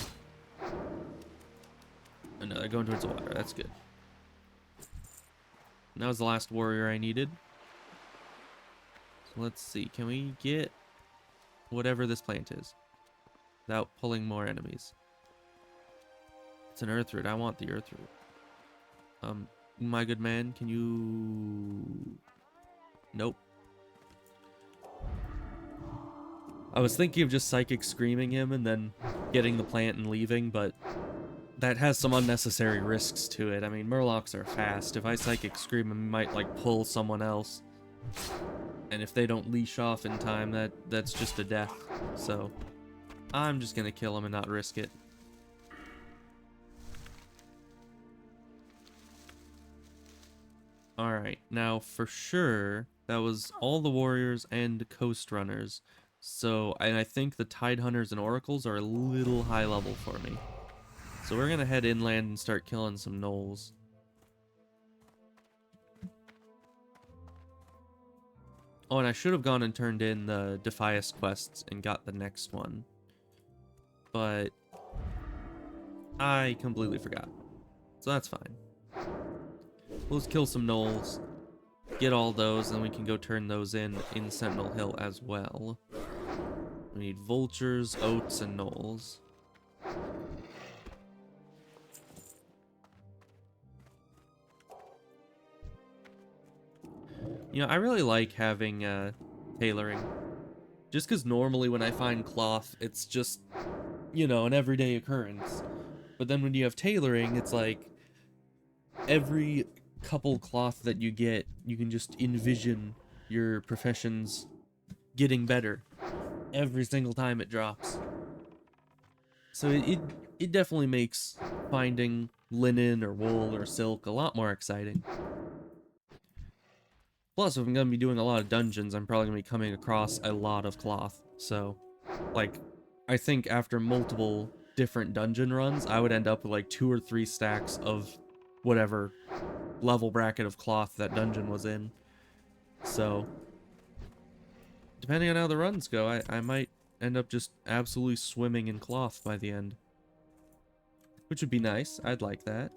Oh, no, they're going towards the water. That's good. And that was the last warrior I needed. So let's see. Can we get whatever this plant is without pulling more enemies? It's an earth root. I want the earth root. My good man, can you... Nope. I was thinking of just psychic screaming him and then getting the plant and leaving, but that has some unnecessary risks to it. I mean, Murlocs are fast. If I psychic scream him, he might like pull someone else. And if they don't leash off in time, that's just a death. So I'm just gonna kill him and not risk it. Alright, now for sure, that was all the warriors and coast runners. So, and I think the tide hunters and oracles are a little high level for me. So we're gonna head inland and start killing some gnolls. Oh, and I should have gone and turned in the Defias quests and got the next one. But I completely forgot. So that's fine. Let's kill some gnolls, get all those, and we can go turn those in Sentinel Hill as well. We need vultures, oats, and gnolls. You know, I really like having tailoring. Just because normally when I find cloth, it's just, you know, an everyday occurrence. But then when you have tailoring, it's like every couple cloth that you get, you can just envision your professions getting better every single time it drops. So it definitely makes finding linen or wool or silk a lot more exciting. Plus, if I'm going to be doing a lot of dungeons, I'm probably going to be coming across a lot of cloth. So, like, I think after multiple different dungeon runs, I would end up with like 2 or 3 stacks of whatever level bracket of cloth that dungeon was in. So, depending on how the runs go, I might end up just absolutely swimming in cloth by the end. Which would be nice. I'd like that.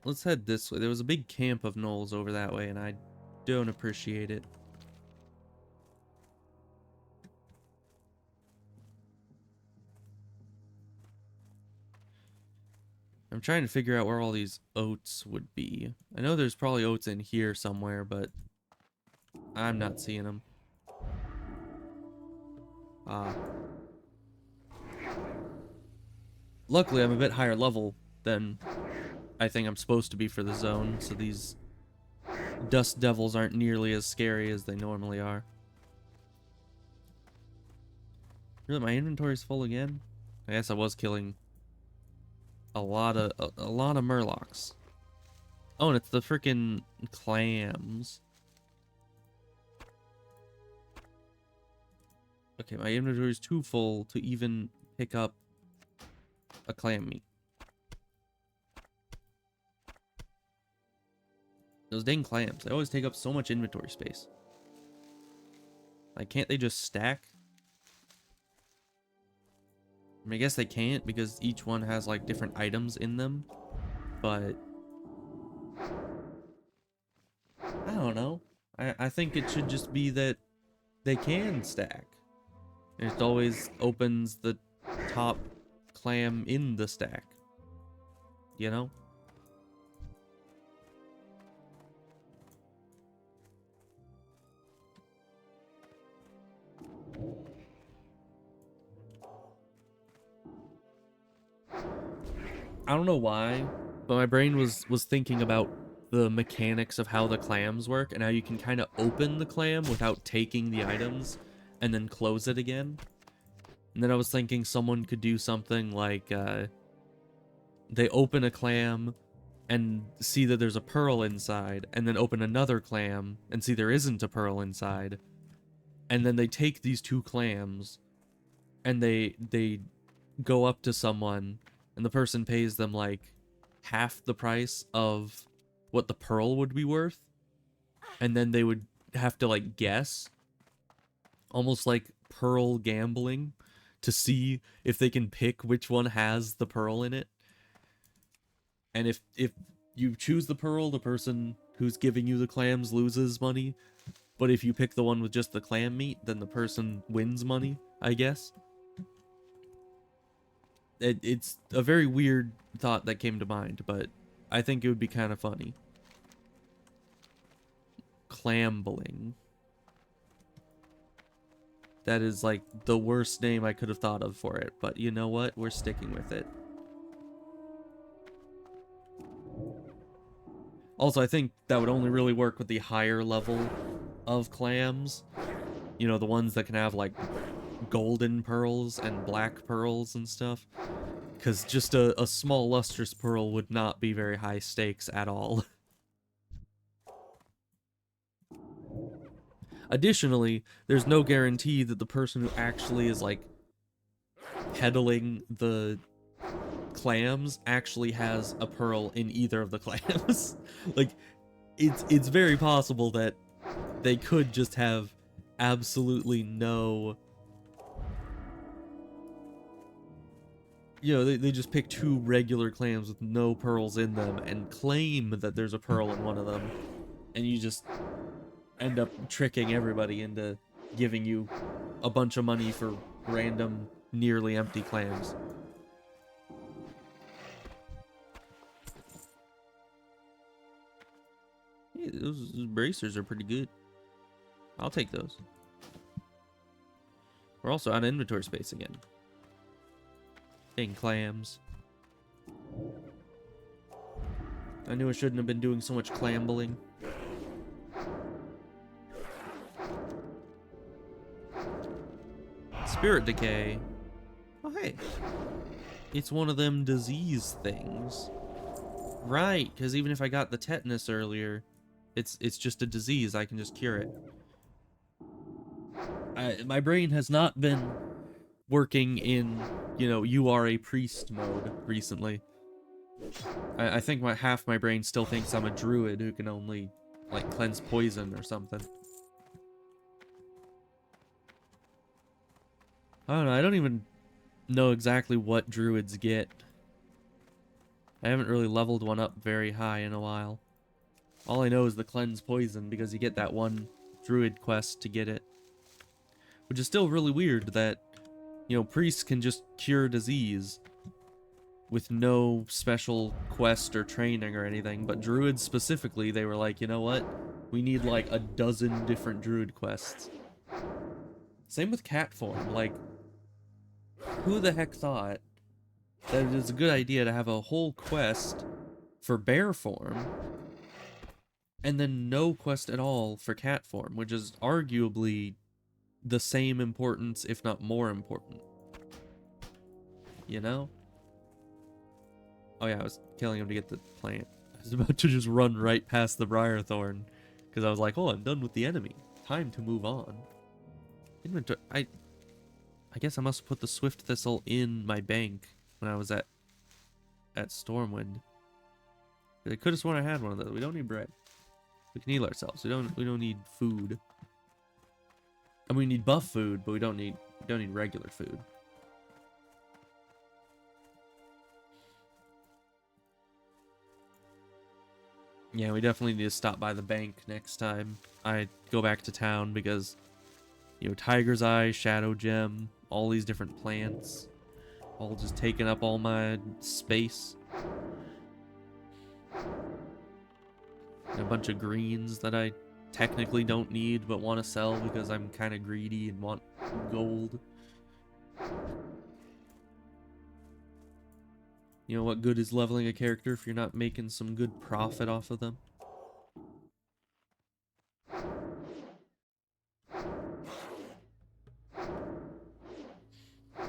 Let's head this way. There was a big camp of gnolls over that way, and I don't appreciate it. I'm trying to figure out where all these oats would be. I know there's probably oats in here somewhere, but I'm not seeing them. Luckily, I'm a bit higher level than I think I'm supposed to be for the zone, so these dust devils aren't nearly as scary as they normally are. Really, my inventory's full again? I guess I was killing a lot of murlocs. Oh, and it's the freaking clams. Okay, my inventory is too full to even pick up a clam meat. Those dang clams, they always take up so much inventory space. Like, can't they just stack? I mean, I guess they can't because each one has like different items in them, but I don't know. I think it should just be that they can stack. It always opens the top clam in the stack, you know? I don't know why, but my brain was thinking about the mechanics of how the clams work and how you can kind of open the clam without taking the items and then close it again. And then I was thinking someone could do something like they open a clam and see that there's a pearl inside, and then open another clam and see there isn't a pearl inside, and then they take these two clams and they go up to someone and the person pays them like half the price of what the pearl would be worth, and then they would have to like guess, almost like pearl gambling, to see if they can pick which one has the pearl in it. And if you choose the pearl, the person who's giving you the clams loses money, but if you pick the one with just the clam meat, then the person wins money, I guess. It's a very weird thought that came to mind, but I think it would be kind of funny. Clambling. That is like the worst name I could have thought of for it, but you know what? We're sticking with it. Also, I think that would only really work with the higher level of clams. You know, the ones that can have like golden pearls and black pearls and stuff. Because just a small lustrous pearl would not be very high stakes at all. Additionally, there's no guarantee that the person who actually is like peddling the clams actually has a pearl in either of the clams. Like, it's very possible that they could just have absolutely no, you know, they just pick two regular clams with no pearls in them and claim that there's a pearl in one of them, and you just end up tricking everybody into giving you a bunch of money for random, nearly empty clams. Hey, those bracers are pretty good. I'll take those. We're also out of inventory space again. Dang clams. I knew I shouldn't have been doing so much clambling. Spirit decay. Oh, hey. It's one of them disease things. Right, because even if I got the tetanus earlier, it's just a disease. I can just cure it. My brain has not been working in, you know, you are a priest mode recently. I think half my brain still thinks I'm a druid who can only, like, cleanse poison or something. I don't know, I don't even know exactly what druids get. I haven't really leveled one up very high in a while. All I know is the cleanse poison, because you get that one druid quest to get it. Which is still really weird that, you know, priests can just cure disease with no special quest or training or anything, but druids specifically, they were like, you know what? We need like a dozen different druid quests. Same with cat form. Like, who the heck thought that it is a good idea to have a whole quest for bear form and then no quest at all for cat form, which is arguably the same importance, if not more important. You know? Oh yeah, I was killing him to get the plant. I was about to just run right past the Briar Thorn, because I was like, oh, I'm done with the enemy. Time to move on. Inventory. I guess I must put the Swift Thistle in my bank when I was at Stormwind. I could have sworn I had one of those. We don't need bread. We can heal ourselves. We don't need food. And we need buff food, but we don't need regular food. Yeah, we definitely need to stop by the bank next time I go back to town, because, you know, Tiger's Eye, Shadow Gem, all these different plants, all just taking up all my space. And a bunch of greens that I technically don't need but want to sell because I'm kind of greedy and want gold. You know what good is leveling a character if you're not making some good profit off of them?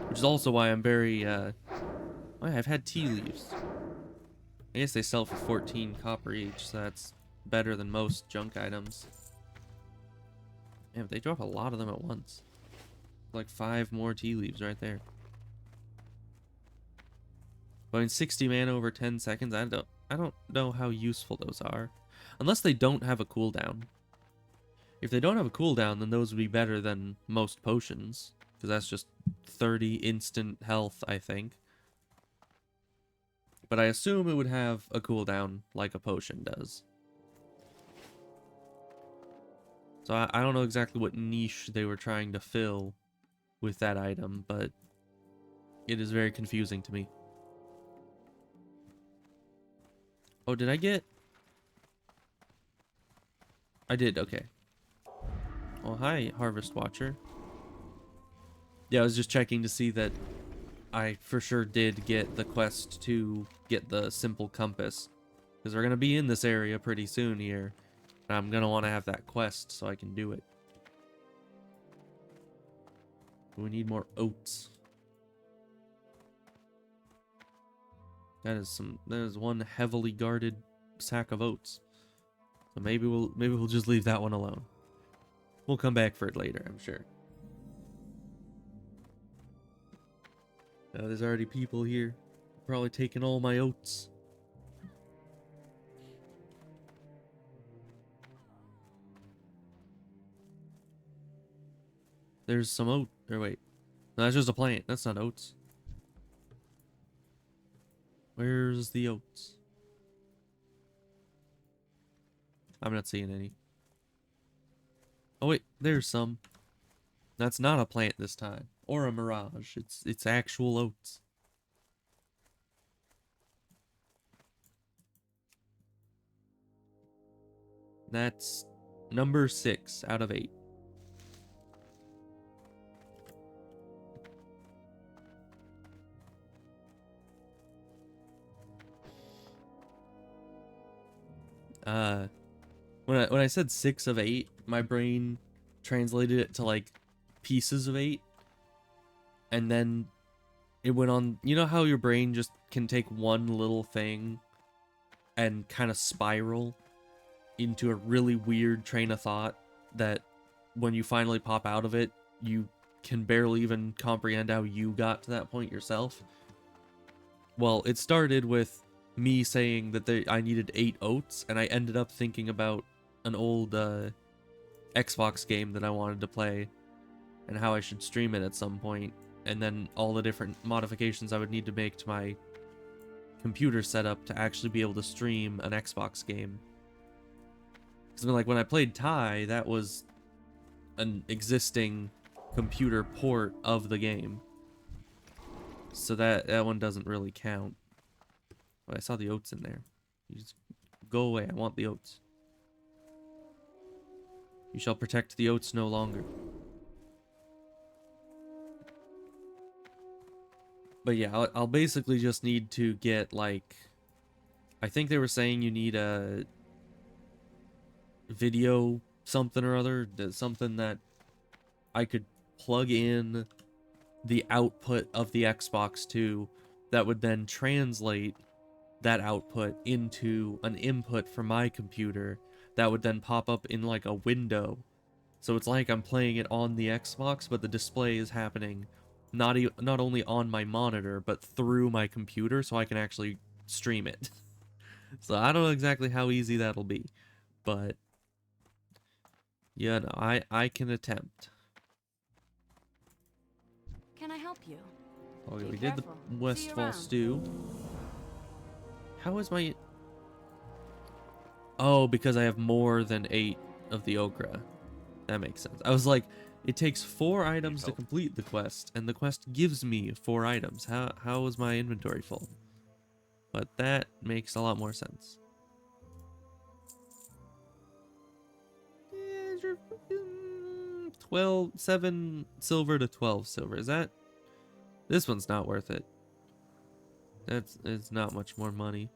Which is also why I'm very, I've had tea leaves. I guess they sell for 14 copper each, so that's better than most junk items. Yeah, but they drop a lot of them at once. Like 5 more tea leaves right there. But in 60 mana over 10 seconds, I don't know how useful those are. Unless they don't have a cooldown. If they don't have a cooldown, then those would be better than most potions. Because that's just 30 instant health, I think. But I assume it would have a cooldown like a potion does. So I don't know exactly what niche they were trying to fill with that item, but it is very confusing to me. Oh, did I get... I did, okay. Oh, hi, Harvest Watcher. Yeah, I was just checking to see that I for sure did get the quest to get the simple compass. Because we're going to be in this area pretty soon here. And I'm going to want to have that quest so I can do it. We need more oats. That is one heavily guarded sack of oats. So maybe we'll just leave that one alone. We'll come back for it later, I'm sure. There's already people here. Probably taking all my oats. There's some oat. Or wait. No, that's just a plant. That's not oats. Where's the oats? I'm not seeing any. Oh wait, there's some. That's not a plant this time. Or a mirage. It's actual oats. That's number 6 out of 8. When I said 6 of 8, my brain translated it to like pieces of 8, and then it went on. You know how your brain just can take one little thing and kind of spiral into a really weird train of thought that when you finally pop out of it, you can barely even comprehend how you got to that point yourself. Well, it started with me saying that I needed 8 oats, and I ended up thinking about an old Xbox game that I wanted to play and how I should stream it at some point, and then all the different modifications I would need to make to my computer setup to actually be able to stream an Xbox game. Because like when I played Tai, that was an existing computer port of the game, so that one doesn't really count. Oh, I saw the oats in there. You just go away. I want the oats. You shall protect the oats no longer. But yeah, I'll basically just need to get, like... I think they were saying you need a video something or other, something that I could plug in the output of the Xbox to, that would then translate that output into an input for my computer that would then pop up in like a window. So it's like I'm playing it on the Xbox, but the display is happening not only on my monitor, but through my computer, so I can actually stream it. So I don't know exactly how easy that'll be, but yeah, no, I can attempt. Can I help you? Okay, Be we did the careful. See you Westfall around. stew. How is my... Oh, because I have more than 8 of the okra. That makes sense. I was like, it takes 4 items to help? complete the quest, and the quest gives me 4 items. How is my inventory full? But that makes a lot more sense. 7 silver to 12 silver. Is that... This one's not worth it. It's not much more money.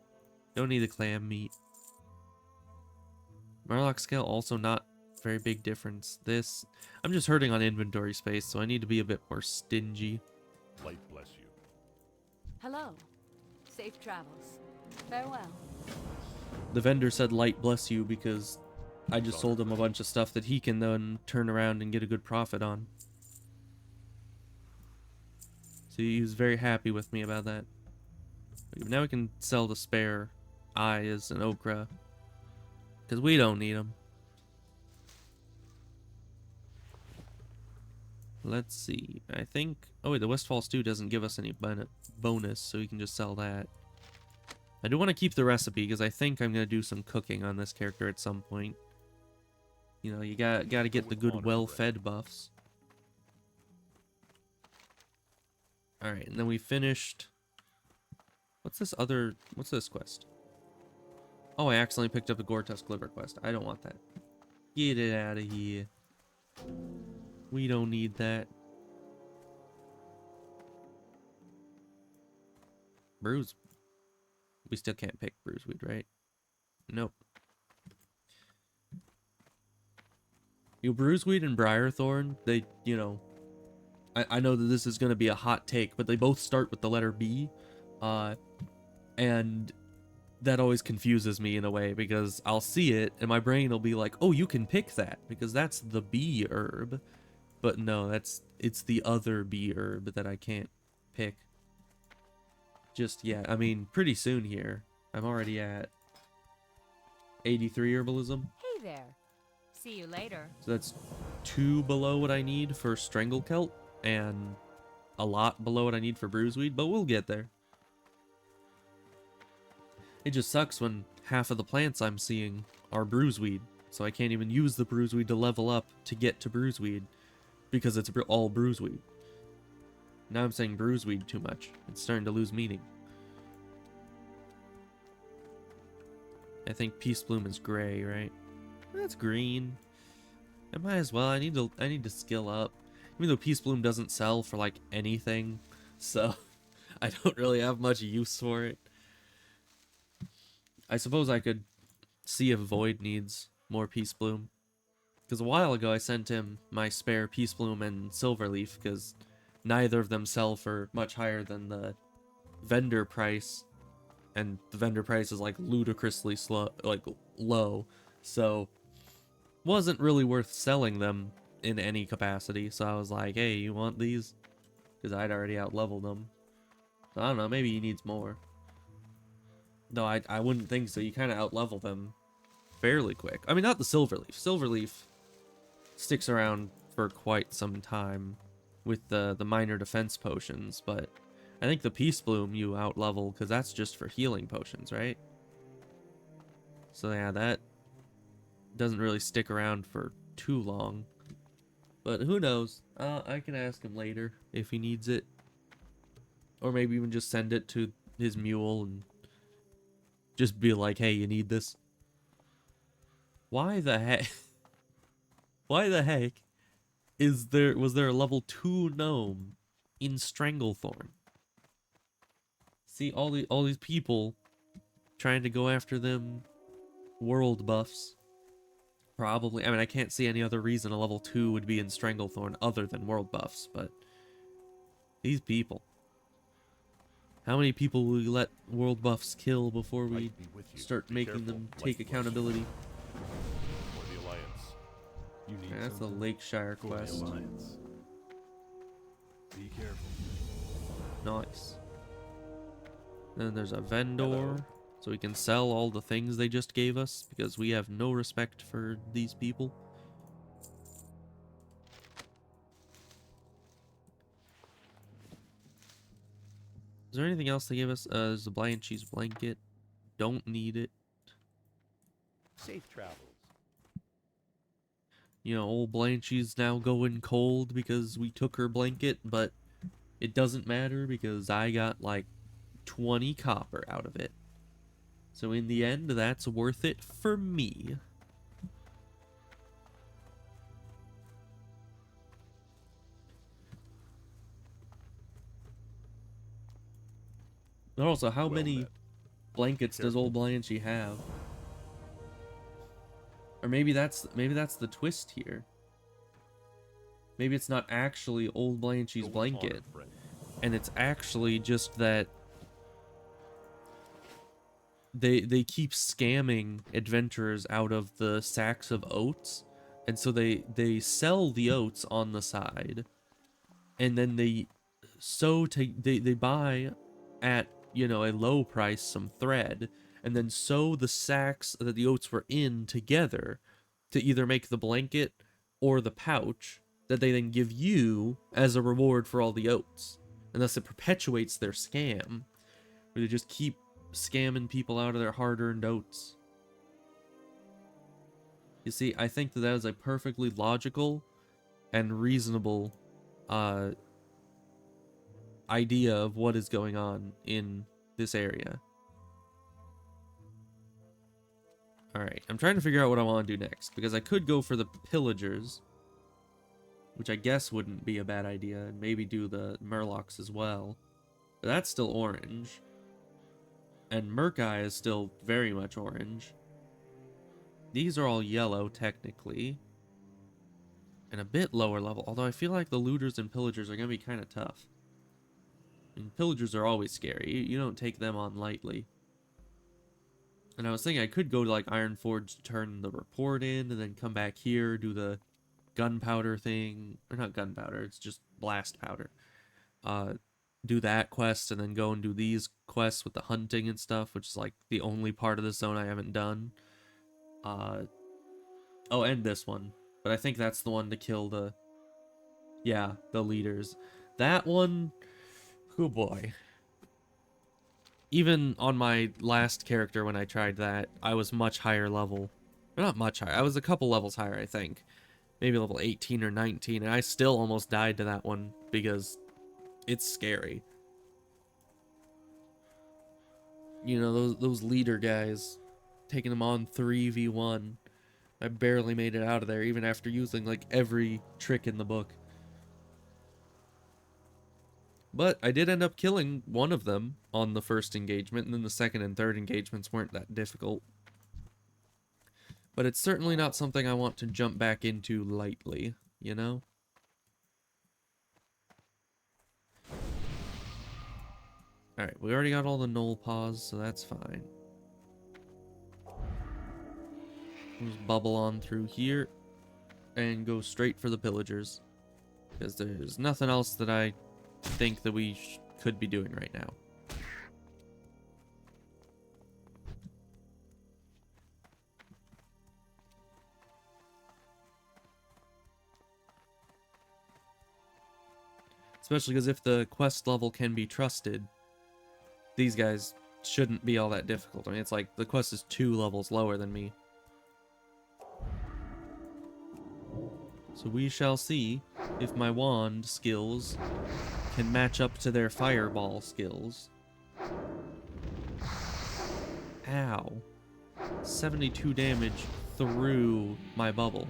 Don't need the clam meat. Murloc scale, also not very big difference. This... I'm just hurting on inventory space, so I need to be a bit more stingy. Light bless you. Hello. Safe travels. Farewell. The vendor said light bless you because I just sold him a bunch of stuff that he can then turn around and get a good profit on. So he was very happy with me about that. Now we can sell the spare eyes and okra, because we don't need them. Let's see. I think... Oh wait, the Westfall stew doesn't give us any bonus, so we can just sell that. I do want to keep the recipe, because I think I'm going to do some cooking on this character at some point. You know, you got to get the good, well-fed buffs. Alright, and then we finished... What's this quest? Oh, I accidentally picked up the Gortusk liver quest. I don't want that. Get it out of here. We don't need that. Bruise. We still can't pick bruiseweed, right? Nope. Bruiseweed and Briarthorn, they, you know... I know that this is going to be a hot take, but they both start with the letter B. And that always confuses me in a way, because I'll see it and my brain will be like, oh, you can pick that because that's the bee herb. But no, it's the other bee herb that I can't pick just yet. I mean, pretty soon here. I'm already at 83 herbalism. Hey there. See you later. So that's 2 below what I need for Stranglecelt and a lot below what I need for Bruiseweed, but we'll get there. It just sucks when half of the plants I'm seeing are Bruiseweed, so I can't even use the Bruiseweed to level up to get to Bruiseweed, because it's all Bruiseweed. Now I'm saying Bruiseweed too much. It's starting to lose meaning. I think Peace Bloom is gray, right? That's green. I might as well. I need to skill up. Even though Peace Bloom doesn't sell for like anything, so I don't really have much use for it. I suppose I could see if Void needs more Peace Bloom. Because a while ago I sent him my spare Peace Bloom and Silverleaf, because neither of them sell for much higher than the vendor price. And the vendor price is like ludicrously low. So wasn't really worth selling them in any capacity. So I was like, hey, you want these? Because I'd already out-leveled them. So I don't know, maybe he needs more. No, I wouldn't think so. You kind of out-level them fairly quick. I mean, not the Silverleaf. Silverleaf sticks around for quite some time with the minor defense potions, but I think the Peace Bloom you out-level, because that's just for healing potions, right? So yeah, that doesn't really stick around for too long. But who knows? I can ask him later if he needs it. Or maybe even just send it to his mule and just be like, hey, you need this. Why the heck? Why the heck was there a level 2 gnome in Stranglethorn? See, all these people trying to go after them world buffs. probably... I mean, I can't see any other reason a level 2 would be in Stranglethorn other than world buffs, but... These people. How many people will we let world buffs kill before we Light be with you. start Be making careful. them Light take bless you. accountability? For the Alliance. You need Okay, that's the something? Lakeshire For the quest. Alliance. Be careful. Nice. Then there's a vendor, Hello. so we can sell all the things they just gave us, because we have no respect for these people. Is there anything else they gave us? There's the Blanchie's blanket. Don't need it. Safe travels. You know, old Blanchie's now going cold because we took her blanket, but it doesn't matter because I got like 20 copper out of it. So in the end, that's worth it for me. But also, how Well many met. blankets does old Blanchie have? Or maybe that's the twist here. Maybe it's not actually old Blanchie's Go with blanket, honor, friend. and it's actually just that they keep scamming adventurers out of the sacks of oats, and so they sell the oats on the side, and then they buy at, you know, a low price some thread, and then sew the sacks that the oats were in together to either make the blanket or the pouch that they then give you as a reward for all the oats. And thus it perpetuates their scam, where they just keep scamming people out of their hard-earned oats. You see, I think that is a perfectly logical and reasonable idea of what is going on in this area. Alright, I'm trying to figure out what I want to do next, because I could go for the pillagers, which I guess wouldn't be a bad idea, and maybe do the murlocs as well. But that's still orange. And Murkai is still very much orange. These are all yellow, technically. And a bit lower level, although I feel like the looters and pillagers are going to be kind of tough. And pillagers are always scary. You don't take them on lightly. And I was thinking I could go to like Ironforge to turn the report in, and then come back here, do the gunpowder thing. Or not gunpowder, it's just blast powder. Do that quest, and then go and do these quests with the hunting and stuff, which is like the only part of the zone I haven't done. Oh, and this one. But I think that's the one to kill the... Yeah, the leaders. That one... Oh boy. Even on my last character when I tried that, I was much higher level. Or not much higher, I was a couple levels higher, I think. Maybe level 18 or 19, and I still almost died to that one, because it's scary. You know, those leader guys, taking them on 3v1. I barely made it out of there, even after using, like, every trick in the book. But I did end up killing one of them on the first engagement, and then the second and third engagements weren't that difficult. But it's certainly not something I want to jump back into lightly, you know? Alright, we already got all the knoll paws, so that's fine. Just bubble on through here, and go straight for the pillagers. Because there's nothing else that I think that we could be doing right now. Especially because if the quest level can be trusted, these guys shouldn't be all that difficult. I mean, it's like the quest is 2 levels lower than me. So we shall see if my wand skills can match up to their fireball skills. Ow. 72 damage through my bubble.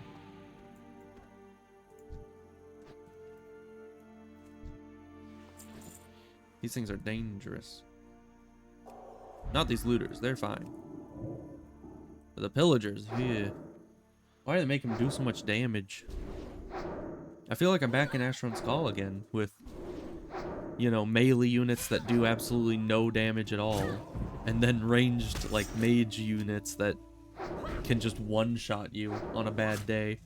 These things are dangerous. Not these looters, they're fine. But the pillagers, yeah. Why do they make him do so much damage? I feel like I'm back in Asheron's Call again with, you know, melee units that do absolutely no damage at all, and then ranged, like, mage units that can just one-shot you on a bad day.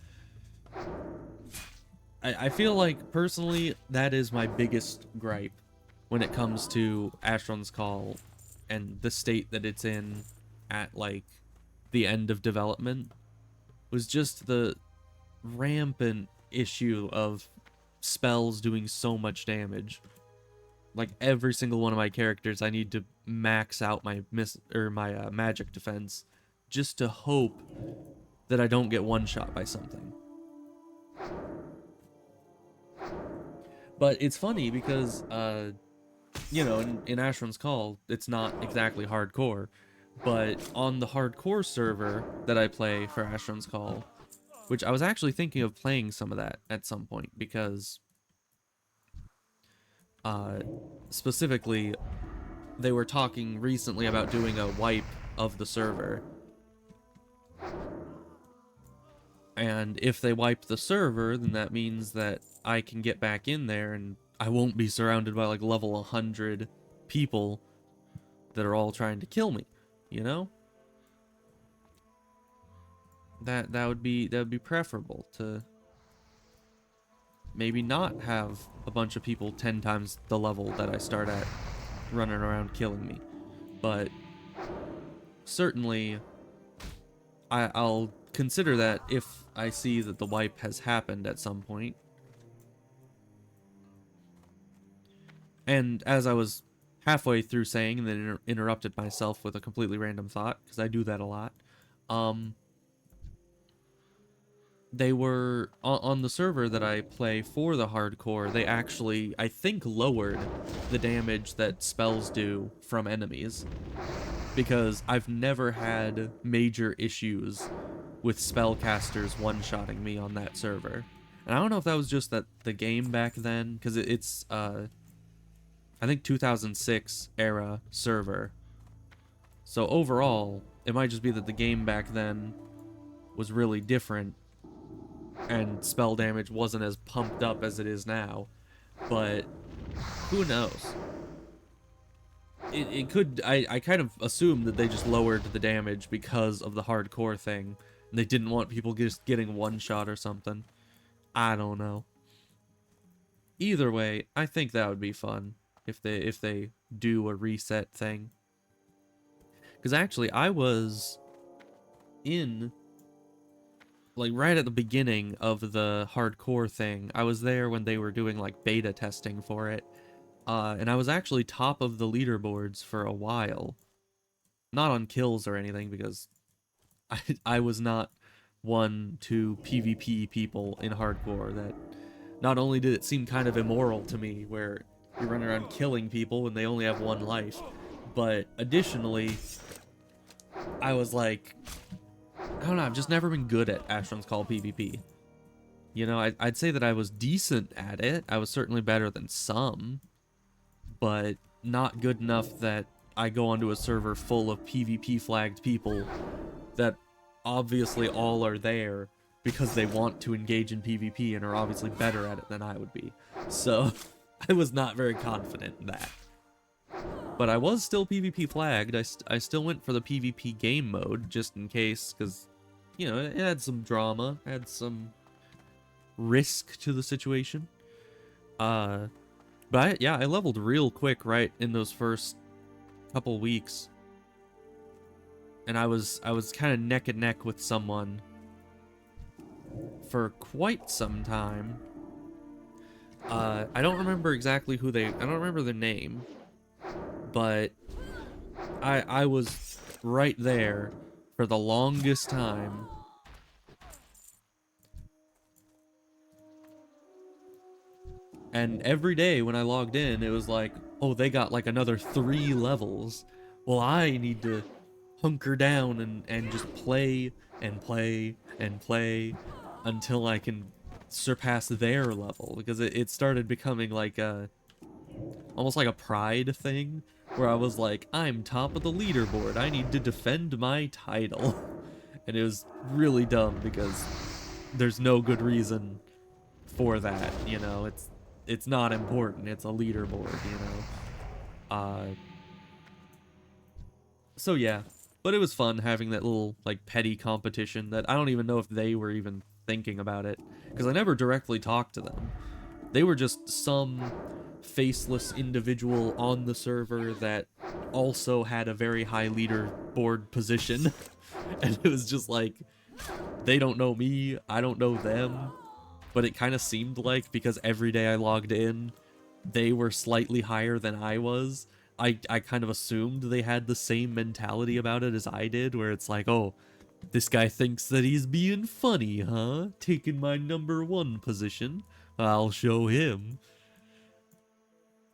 I feel like, personally, that is my biggest gripe when it comes to Asheron's Call and the state that it's in at, like, the end of development, was just the rampant issue of spells doing so much damage. Like, every single one of my characters, I need to max out my magic defense just to hope that I don't get one-shot by something. But it's funny because, you know, in Asheron's Call, it's not exactly hardcore, but on the hardcore server that I play for Asheron's Call, which I was actually thinking of playing some of that at some point, because specifically, they were talking recently about doing a wipe of the server. And if they wipe the server, then that means that I can get back in there and I won't be surrounded by like level 100 people that are all trying to kill me, you know? That would be preferable to maybe not have a bunch of people 10 times the level that I start at running around killing me. But certainly I'll consider that if I see that the wipe has happened at some point. And as I was halfway through saying, and then interrupted myself with a completely random thought, because I do that a lot, they were, on the server that I play for the hardcore, they actually, I think, lowered the damage that spells do from enemies. Because I've never had major issues with spellcasters one-shotting me on that server. And I don't know if that was just that the game back then, because it's, I think 2006 era server. So overall, it might just be that the game back then was really different, and spell damage wasn't as pumped up as it is now. But who knows? It could, I kind of assumed that they just lowered the damage because of the hardcore thing. And they didn't want people just getting one shot or something. I don't know. Either way, I think that would be fun if they do a reset thing. Because actually, I was in, like, right at the beginning of the hardcore thing. I was there when they were doing, like, beta testing for it. And I was actually top of the leaderboards for a while. Not on kills or anything, because I was not one to PvP people in hardcore. That not only did it seem kind of immoral to me, where you're running around killing people when they only have one life, but additionally, I was like, I don't know, I've just never been good at Asheron's Call PvP. You know, I'd say that I was decent at it. I was certainly better than some, but not good enough that I go onto a server full of PvP flagged people that obviously all are there because they want to engage in PvP and are obviously better at it than I would be. So I was not very confident in that. But I was still PvP flagged. I still went for the PvP game mode just in case, because, you know, it had some drama, had some risk to the situation. But yeah, I leveled real quick right in those first couple weeks. And I was kind of neck and neck with someone for quite some time. I don't remember exactly I don't remember their name, but I was right there for the longest time. And every day when I logged in, it was like, oh, they got like another 3 levels. Well, I need to hunker down and just play and play and play until I can surpass their level. Because it started becoming like almost like a pride thing, where I was like, I'm top of the leaderboard, I need to defend my title. And it was really dumb because there's no good reason for that, you know. It's not important. It's a leaderboard, you know. So yeah, but it was fun having that little like petty competition that I don't even know if they were even thinking about it, because I never directly talked to them. They were just some faceless individual on the server that also had a very high leaderboard position. And it was just like, they don't know me, I don't know them. But it kind of seemed like, because every day I logged in, they were slightly higher than I was. I kind of assumed they had the same mentality about it as I did, where it's like, oh, this guy thinks that he's being funny, huh? Taking my #1 position. I'll show him.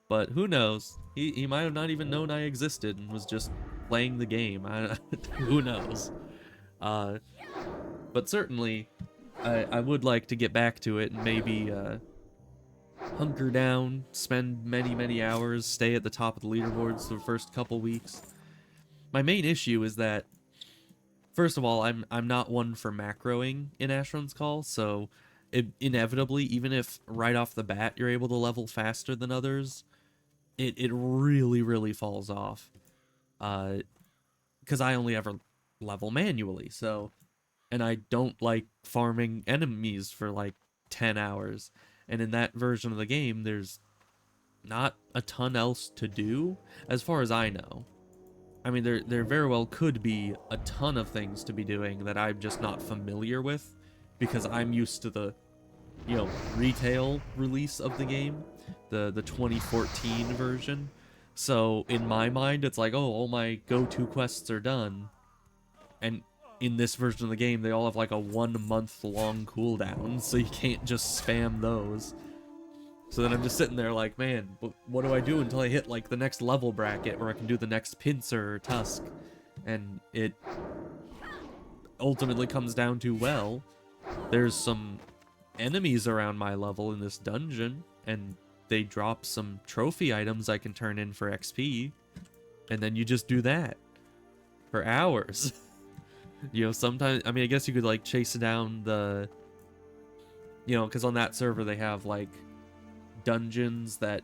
But who knows? He might have not even known I existed and was just playing the game. Who knows? But certainly, I would like to get back to it and maybe hunker down, spend many hours, stay at the top of the leaderboards for the first couple weeks. My main issue is that, first of all, I'm not one for macroing in Asheron's Call, so inevitably, even if right off the bat you're able to level faster than others, it really falls off. Because I only ever level manually, so, and I don't like farming enemies for like 10 hours. And in that version of the game, there's not a ton else to do, as far as I know. I mean, there very well could be a ton of things to be doing that I'm just not familiar with, because I'm used to the, you know, retail release of the game, the 2014 version. So in my mind, it's like, oh, all my go-to quests are done. And in this version of the game, they all have like a 1 month long cooldown, so you can't just spam those. So then I'm just sitting there like, man, what do I do until I hit like the next level bracket where I can do the next pincer or tusk? And it ultimately comes down to, well, there's some enemies around my level in this dungeon, and they drop some trophy items I can turn in for XP, and then you just do that for hours. You know, sometimes, I mean, I guess you could like chase down the, you know, because on that server they have like dungeons that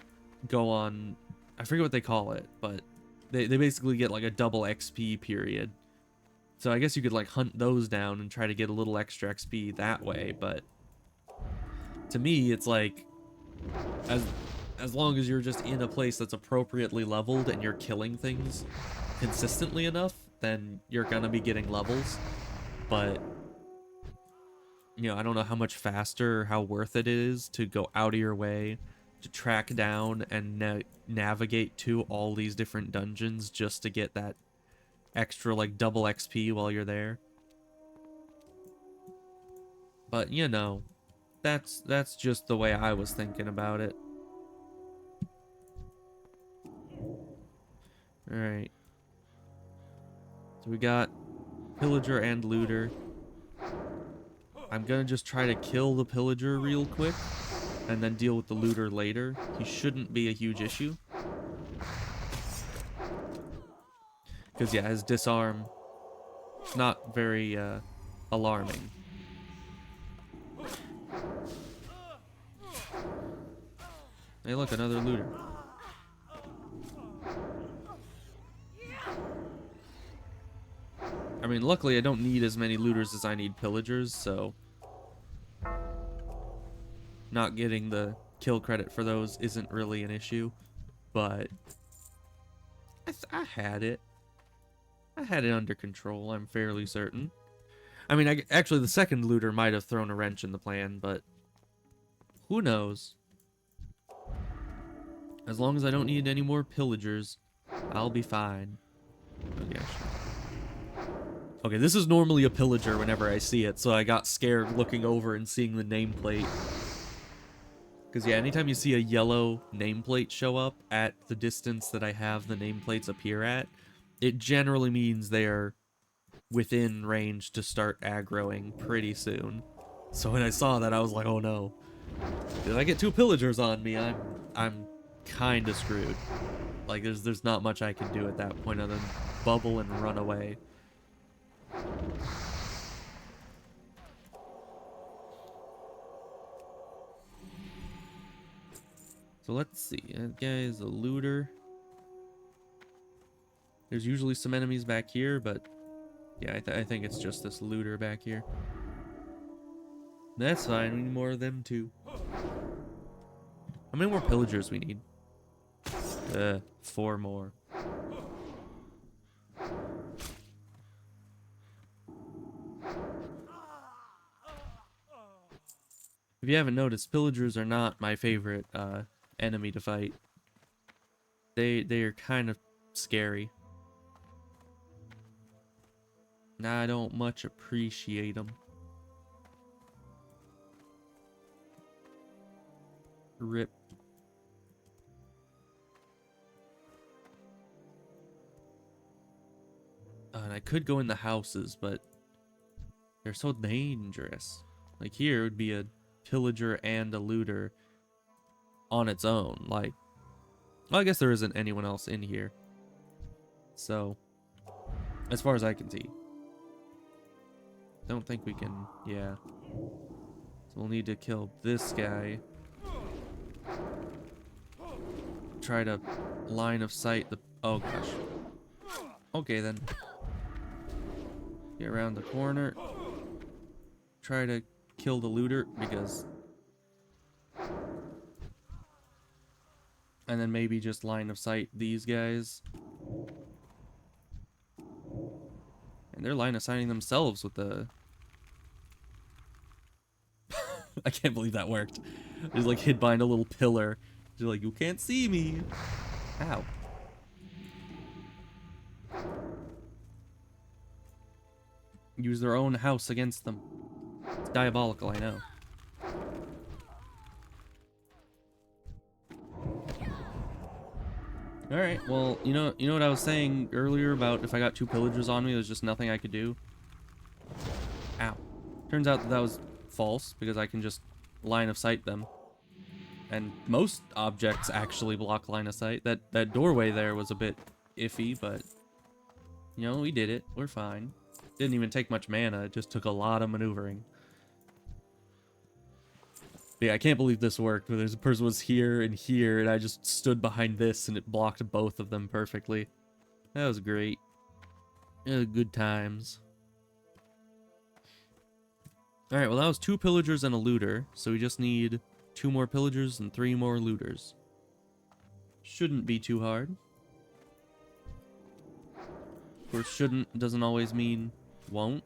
go on, I forget what they call it, but they basically get like a double XP period. So I guess you could like hunt those down and try to get a little extra XP that way, but to me it's like, as long as you're just in a place that's appropriately leveled and you're killing things consistently enough, then you're gonna be getting levels. But, you know, I don't know how much faster or how worth it is to go out of your way to track down and navigate to all these different dungeons just to get that extra like double XP while you're there. But, you know, that's just the way I was thinking about it. Alright. So we got Pillager and Looter. I'm gonna just try to kill the Pillager real quick, and then deal with the Looter later. He shouldn't be a huge issue. Because, yeah, his disarm is not very alarming. Hey, look, another Looter. I mean, luckily I don't need as many looters as I need pillagers, so not getting the kill credit for those isn't really an issue. But I had it. I had it under control, I'm fairly certain. I mean, actually the second looter might have thrown a wrench in the plan, but who knows? As long as I don't need any more pillagers, I'll be fine. Oh, yeah, sure. Okay, this is normally a pillager whenever I see it, so I got scared looking over and seeing the nameplate. Because, yeah, anytime you see a yellow nameplate show up at the distance that I have the nameplates appear at, it generally means they're within range to start aggroing pretty soon. So when I saw that, I was like, oh no. If I get 2 pillagers on me, I'm kinda screwed. Like, there's not much I can do at that point other than bubble and run away. So let's see. That guy is a looter. There's usually some enemies back here, but yeah, I think it's just this looter back here. That's fine. We need more of them too. How many more pillagers we need? 4 more. If you haven't noticed, pillagers are not my favorite enemy to fight. They are kind of scary. I don't much appreciate them. Rip. And I could go in the houses, but they're so dangerous. Like here would be a pillager and a looter on its own. Like, well, I guess there isn't anyone else in here. So, as far as I can see. Don't think we can, yeah. So we'll need to kill this guy. Try to line of sight the, oh gosh. Okay then. Get around the corner. Try to kill the looter because... And then maybe just line of sight these guys. And they're line of sighting themselves with the... I can't believe that worked. Just like hid behind a little pillar. They're like, you can't see me. Ow. Use their own house against them. It's diabolical, I know. Alright, well, you know what I was saying earlier about if I got 2 pillagers on me, there's just nothing I could do? Ow. Turns out that was false, because I can just line of sight them. And most objects actually block line of sight. That doorway there was a bit iffy, but... You know, we did it. We're fine. Didn't even take much mana, it just took a lot of maneuvering. Yeah, I can't believe this worked. There's a person was here, and I just stood behind this, and it blocked both of them perfectly. That was great. Good times. Alright, well that was 2 pillagers and a looter, so we just need 2 more pillagers and 3 more looters. Shouldn't be too hard. Of course, shouldn't doesn't always mean won't.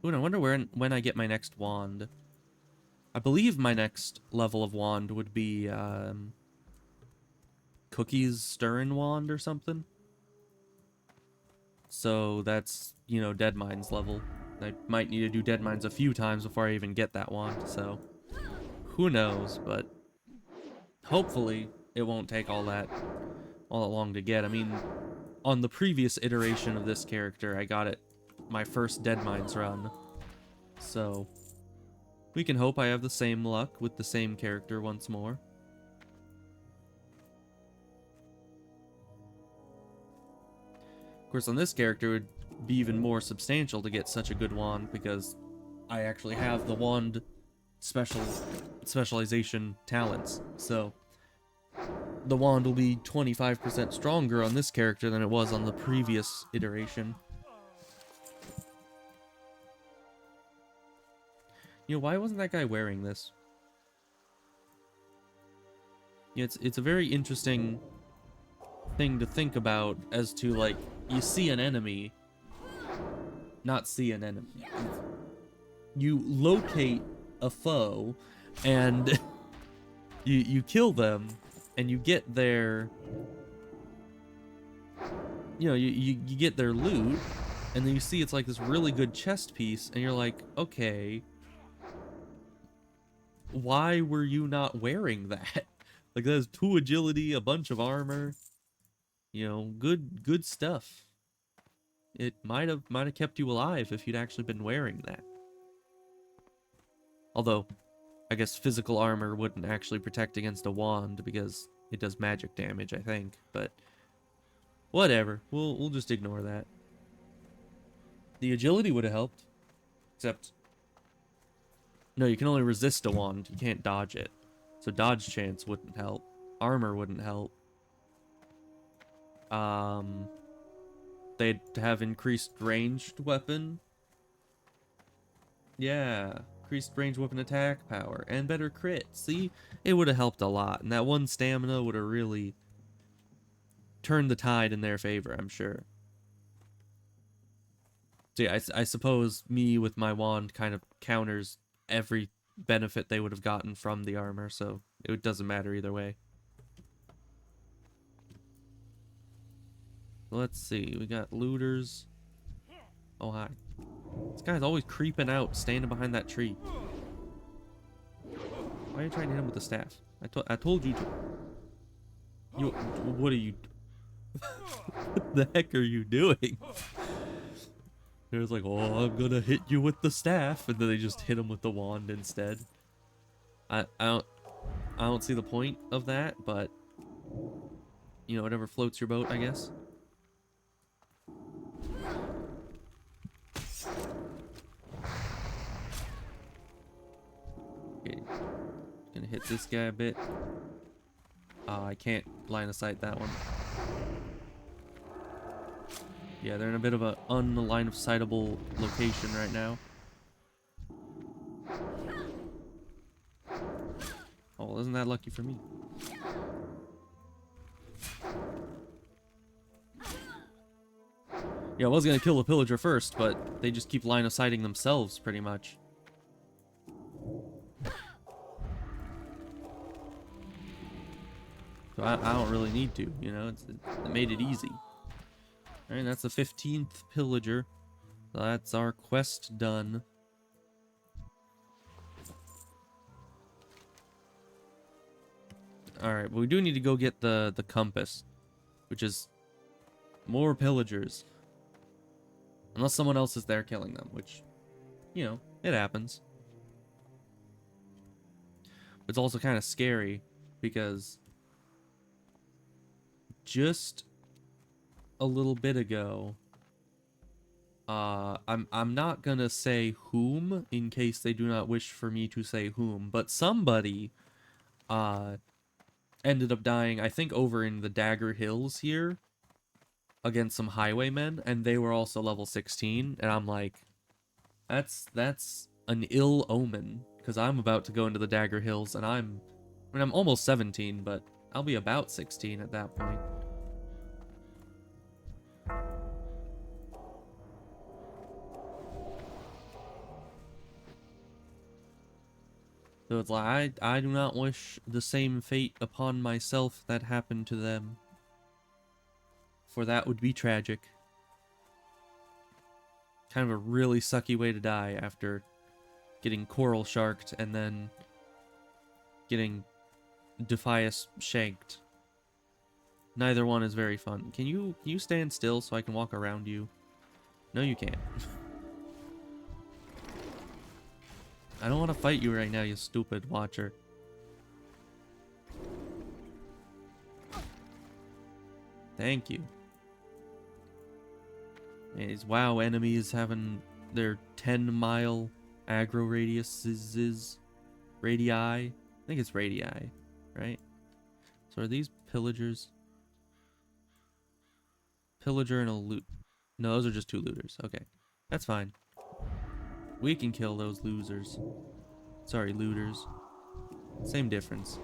Ooh, and I wonder when I get my next wand. I believe my next level of wand would be Cookie's Stirring Wand or something. So that's, you know, Dead Mines level. I might need to do Dead Mines a few times before I even get that wand, so who knows, but hopefully it won't take all that long to get. I mean, on the previous iteration of this character, I got it my first Dead Mines run. So we can hope I have the same luck with the same character once more. Of course, on this character, it would be even more substantial to get such a good wand because I actually have the wand specialization talents. So the wand will be 25% stronger on this character than it was on the previous iteration. You know, why wasn't that guy wearing this? Yeah, it's a very interesting thing to think about as to, like, you see an enemy, not see an enemy. You locate a foe, and you kill them, and you get their, you know, you get their loot, and then you see it's like this really good chest piece, and you're like, okay, why were you not wearing that? Like, that has 2 agility, a bunch of armor, you know, good stuff. It might have kept you alive if you'd actually been wearing that. Although, I guess physical armor wouldn't actually protect against a wand because it does magic damage, I think. But whatever, we'll just ignore that. The agility would have helped, except No, you can only resist a wand. You can't dodge it. So dodge chance wouldn't help. Armor wouldn't help. They'd have increased ranged weapon. Yeah, increased ranged weapon attack power and better crit. See, it would have helped a lot, and that one stamina would have really turned the tide in their favor, I'm sure. So yeah, I suppose me with my wand kind of counters every benefit they would have gotten from the armor, so it doesn't matter either way. Let's see, we got looters. Oh, hi. This guy's always creeping out, standing behind that tree. Why are you trying to hit him with the staff? I told you to. You, what are you... what the heck are you doing? It was like, oh, I'm gonna hit you with the staff, and then they just hit him with the wand instead. I don't see the point of that, but you know, whatever floats your boat, I guess. Okay, gonna hit this guy a bit. I can't line of sight that one. Yeah, they're in a bit of a unline of sightable location right now. Oh, well, isn't that lucky for me? Yeah, I was gonna kill the pillager first, but they just keep line of sighting themselves pretty much. So I don't really need to, you know, it made it easy. Alright, that's the 15th pillager. So that's our quest done. Alright, but we do need to go get the compass, which is more pillagers. Unless someone else is there killing them, which, you know, it happens. It's also kind of scary because just a little bit ago, I'm not gonna say whom in case they do not wish for me to say whom, but somebody ended up dying, I think over in the Dagger Hills here against some highwaymen, and they were also level 16, and I'm like, that's an ill omen, because I'm about to go into the Dagger Hills, and I'm almost 17, but I'll be about 16 at that point. So it's like, I do not wish the same fate upon myself that happened to them. For that would be tragic. Kind of a really sucky way to die after getting coral sharked and then getting Defias shanked. Neither one is very fun. Can you stand still so I can walk around you? No, you can't. I don't want to fight you right now, you stupid watcher. Thank you. These WoW enemies having their 10-mile aggro radiuses. Radii? I think it's radii, right? So are these pillagers? Pillager and a loot. No, those are just two looters. Okay. That's fine. We can kill those losers. Sorry, looters. Same difference.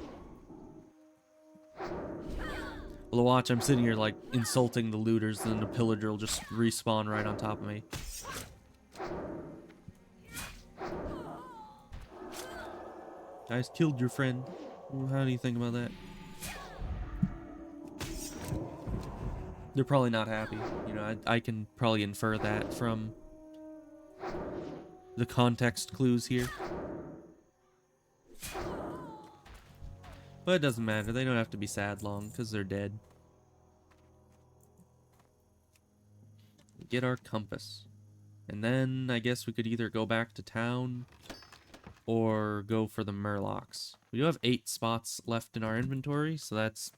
Well, watch, I'm sitting here like insulting the looters, and then the pillager will just respawn right on top of me. I just killed your friend. How do you think about that? They're probably not happy. You know, I can probably infer that from the context clues here. But it doesn't matter. They don't have to be sad long because they're dead. Get our compass. And then I guess we could either go back to town or go for the Murlocs. We do have 8 spots left in our inventory, so that's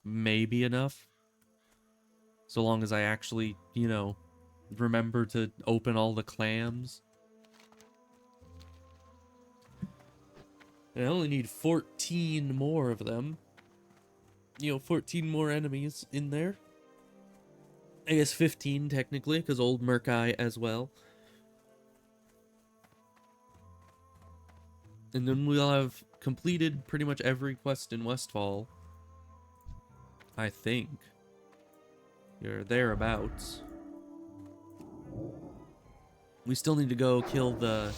maybe enough. So long as I actually, you know, remember to open all the clams. And I only need 14 more of them. You know, 14 more enemies in there. I guess 15 technically, because old Murkai as well. And then we'll have completed pretty much every quest in Westfall. I think. You're thereabouts. We still need to go kill the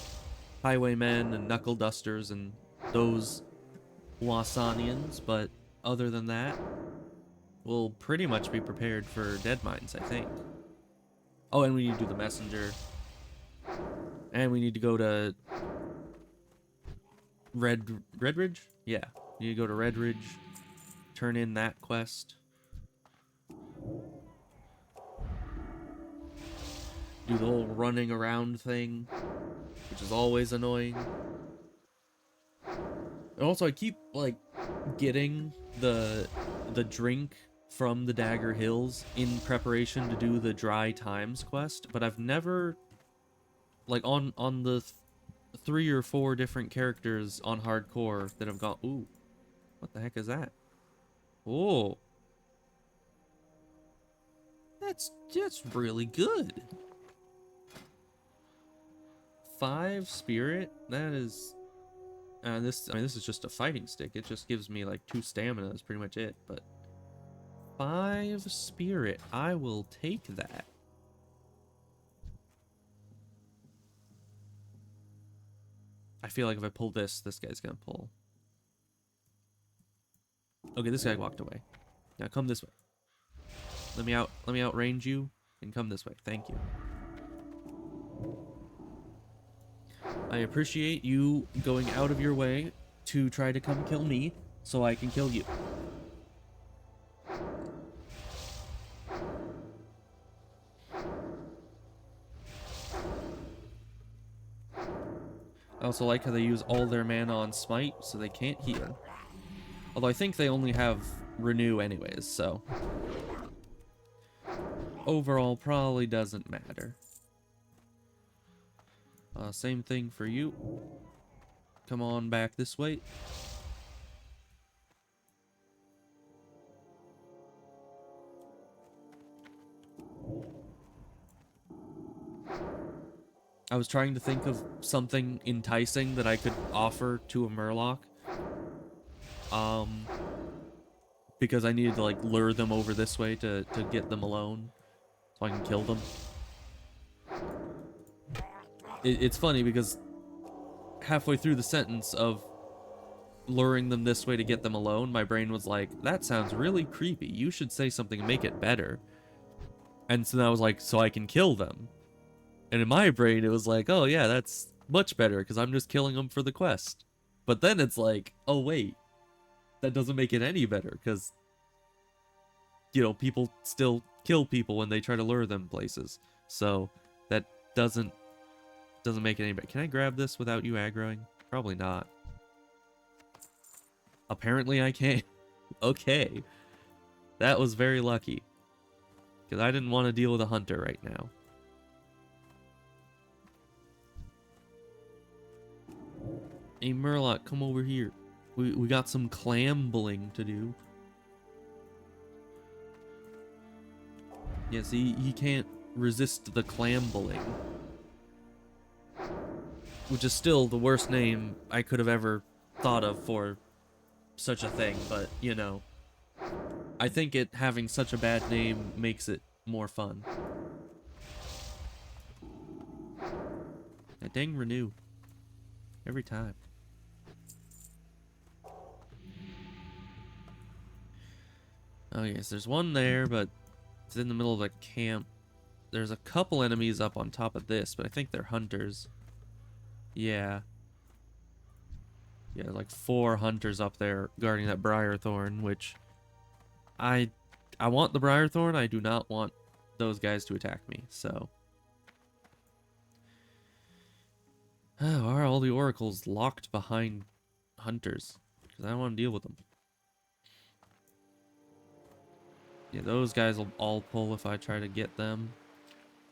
highwaymen and knuckle dusters and those Wasanians, but other than that, we'll pretty much be prepared for Dead Mines, I think. Oh, and we need to do the messenger. And we need to go to Redridge? Yeah. We need to go to Redridge, turn in that quest. Do the whole running around thing, which is always annoying. And also I keep like getting the drink from the Dagger Hills in preparation to do the Dry Times quest, but I've never, like, on the 3 or 4 different characters on hardcore that have gone, ooh, what the heck is that? Oh, that's really good. 5 spirit, that is, this is just a fighting stick. It just gives me like 2 stamina, that's pretty much it, but 5 spirit, I will take that. I feel like if I pull this guy's gonna pull. Okay, this guy walked away. Now come this way. Let me outrange you and come this way. Thank you. I appreciate you going out of your way to try to come kill me so I can kill you. I also like how they use all their mana on smite, so they can't heal. Although I think they only have renew anyways, so overall probably doesn't matter. Same thing for you. Come on back this way. I was trying to think of something enticing that I could offer to a Murloc. Because I needed to like lure them over this way to get them alone so I can kill them. It's funny because halfway through the sentence of luring them this way to get them alone, my brain was like, that sounds really creepy. You should say something and make it better. And so then I was like, so I can kill them. And in my brain, it was like, oh yeah, that's much better because I'm just killing them for the quest. But then it's like, oh wait, that doesn't make it any better because, you know, people still kill people when they try to lure them places. So that doesn't make it any better. Can I grab this without you aggroing? Probably not. Apparently I can. Okay. That was very lucky. Because I didn't want to deal with a hunter right now. Hey Murloc, come over here. We got some clambling to do. Yeah, see, he can't resist the clambling. Which is still the worst name I could have ever thought of for such a thing, but, you know. I think it having such a bad name makes it more fun. That dang renew. Every time. Oh yes, there's one there, but it's in the middle of the camp. There's a couple enemies up on top of this, but I think they're hunters. Yeah. Yeah, like 4 hunters up there guarding that Briarthorn, which I want the Briarthorn. I do not want those guys to attack me, so. Oh, are all the oracles locked behind hunters? Because I don't want to deal with them. Yeah, those guys will all pull if I try to get them.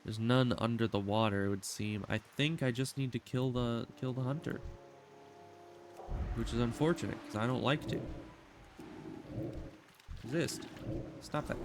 There's none under the water, it would seem. I think I just need to kill the hunter. which is unfortunate because I don't like to. Resist. Stop that.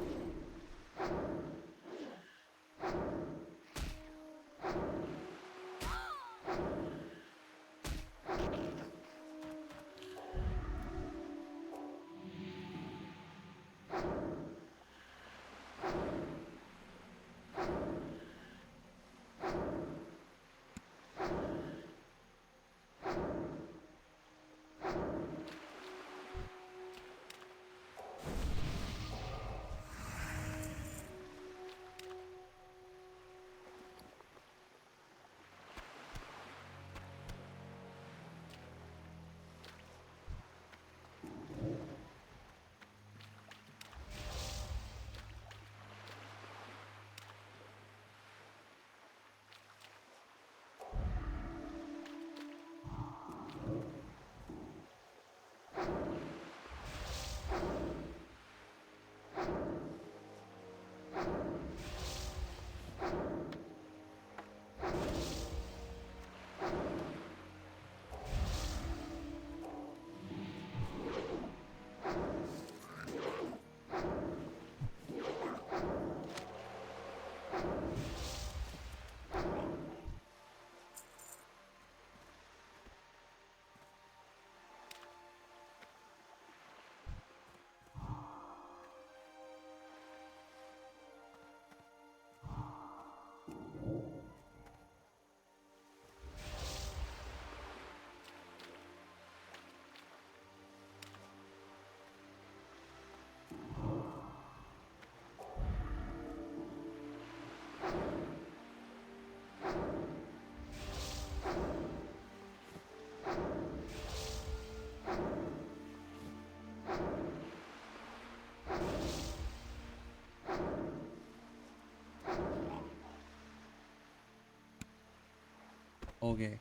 Okay.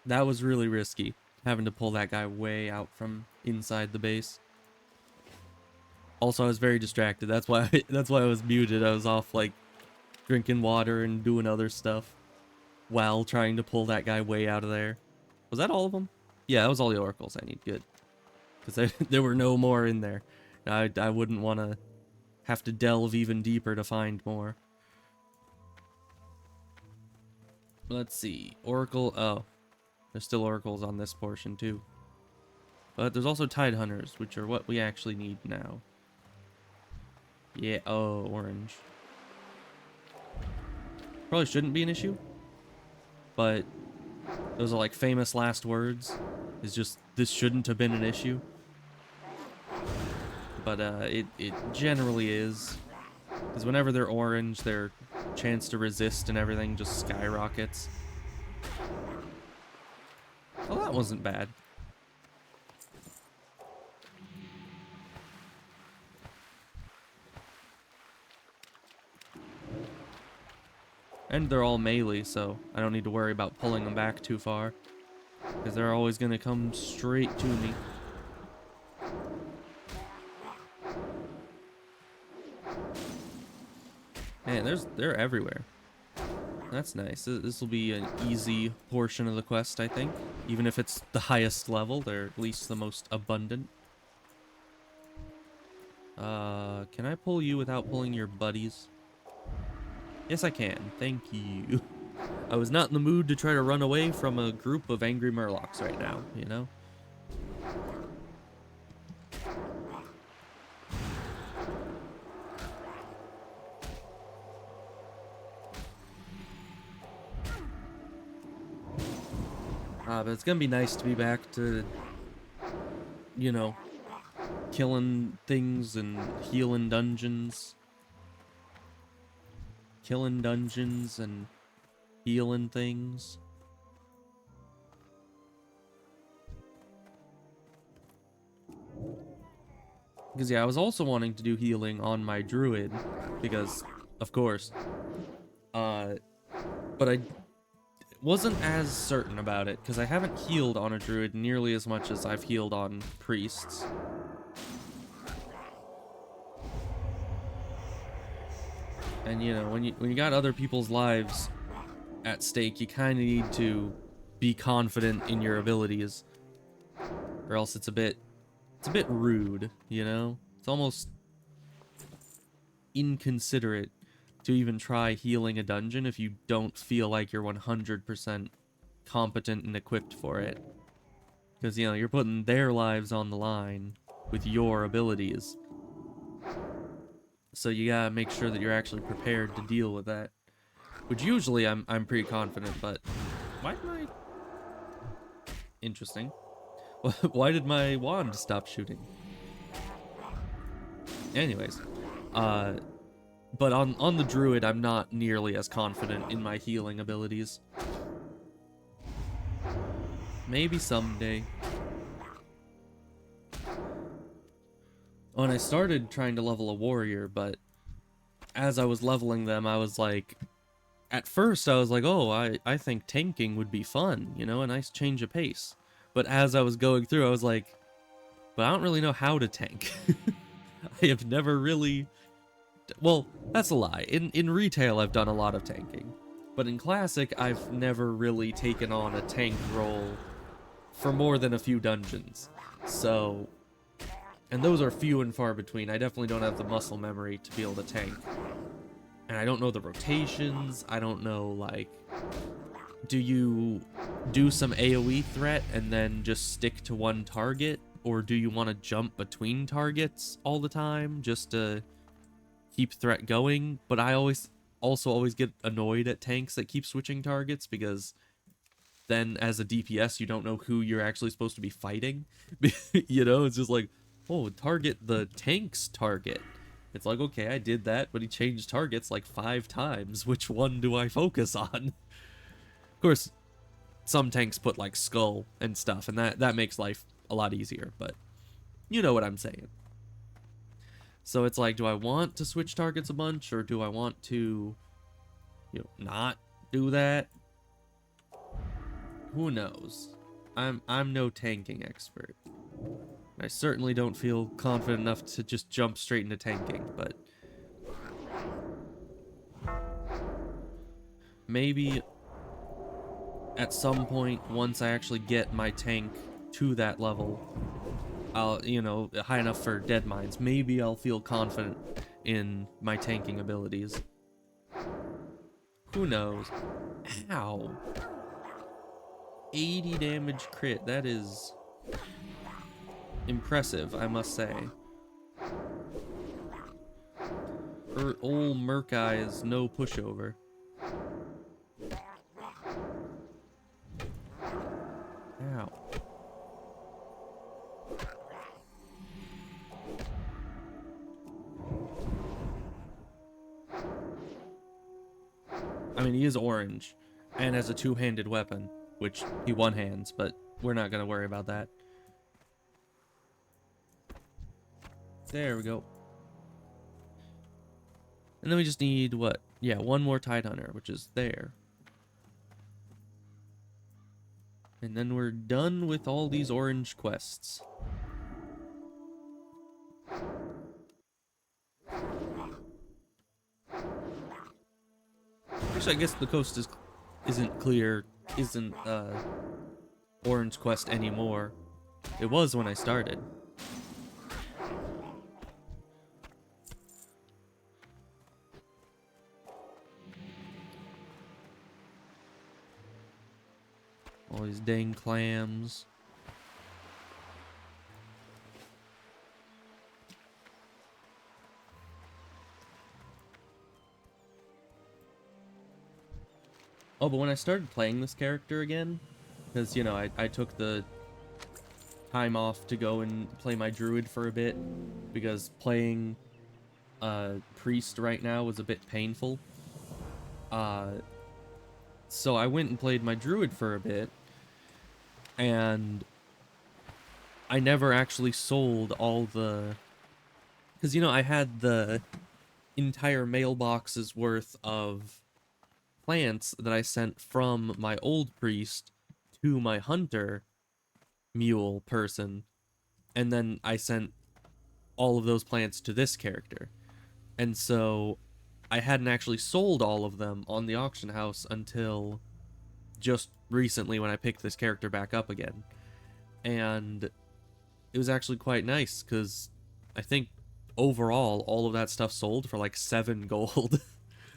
That was really risky, having to pull that guy way out from inside the base. Also, I was very distracted. That's why I was muted. I was off like drinking water and doing other stuff while trying to pull that guy way out of there. Was that all of them? Yeah, that was all the oracles I need. Good. Because there were no more in there. I wouldn't want to have to delve even deeper to find more. Let's see. Oracle. Oh. There's still oracles on this portion too. But there's also tide hunters, which are what we actually need now. Yeah, oh, orange. Probably shouldn't be an issue. But those are like famous last words. It's just, this shouldn't have been an issue. But it generally is. Because whenever they're orange, their chance to resist and everything just skyrockets. Well, that wasn't bad. And they're all melee, so I don't need to worry about pulling them back too far. Because they're always going to come straight to me. Man, they're everywhere. That's nice. This will be an easy portion of the quest, I think. Even if it's the highest level, they're at least the most abundant. Can I pull you without pulling your buddies? Yes, I can. Thank you. I was not in the mood to try to run away from a group of angry murlocs right now, you know? But it's gonna be nice to be back to, you know, killing things and healing dungeons. Killing dungeons and healing things. Because, yeah, I was also wanting to do healing on my druid. Because, of course. But I wasn't as certain about it. Because I haven't healed on a druid nearly as much as I've healed on priests. And, you know, when you got other people's lives at stake, you kind of need to be confident in your abilities, or else it's a bit rude, you know? It's almost inconsiderate to even try healing a dungeon if you don't feel like you're 100% competent and equipped for it. Because, you know, you're putting their lives on the line with your abilities. So you gotta make sure that you're actually prepared to deal with that. Which usually I'm pretty confident, but why did my... Interesting. Why did my wand stop shooting? Anyways, but on the druid, I'm not nearly as confident in my healing abilities. Maybe someday. When I started trying to level a warrior, but as I was leveling them, I was like, at first I was like, oh, I think tanking would be fun, you know, a nice change of pace. But as I was going through, I was like, but I don't really know how to tank. I have never really... Well, that's a lie. In retail, I've done a lot of tanking. But in Classic, I've never really taken on a tank role for more than a few dungeons. So... And those are few and far between. I definitely don't have the muscle memory to be able to tank. And I don't know the rotations. I don't know, like... Do you do some AoE threat and then just stick to one target? Or do you want to jump between targets all the time just to keep threat going? But I always get annoyed at tanks that keep switching targets, because then as a DPS you don't know who you're actually supposed to be fighting. You know, it's just like, oh, target the tank's target. It's like, okay, I did that, but he changed targets like 5 times. Which one do I focus on? Of course, some tanks put like skull and stuff, and that makes life a lot easier, but you know what I'm saying. So it's like, do I want to switch targets a bunch, or do I want to, you know, not do that? Who knows? I'm no tanking expert. I certainly don't feel confident enough to just jump straight into tanking, but maybe at some point, once I actually get my tank to that level, I'll, you know, high enough for dead mines, maybe I'll feel confident in my tanking abilities. Who knows? Ow. 80 damage crit, that is impressive, I must say. Old Merkai is no pushover. Ow. I mean, he is orange, and has a two-handed weapon, which he one-hands, but we're not gonna worry about that. There we go. And then we just need, what? Yeah, one more Tidehunter, which is there. And then we're done with all these orange quests. Actually, I guess the coast isn't clear, isn't orange quest anymore. It was when I started. All these dang clams. Oh, but when I started playing this character again, because, you know, I took the time off to go and play my druid for a bit, because playing priest right now was a bit painful. So I went and played my druid for a bit, and I never actually sold all the... Because, you know, I had the entire mailbox's worth of plants that I sent from my old priest to my hunter mule person, and then I sent all of those plants to this character. And so I hadn't actually sold all of them on the auction house until just recently when I picked this character back up again. And it was actually quite nice, because I think overall all of that stuff sold for like 7 gold.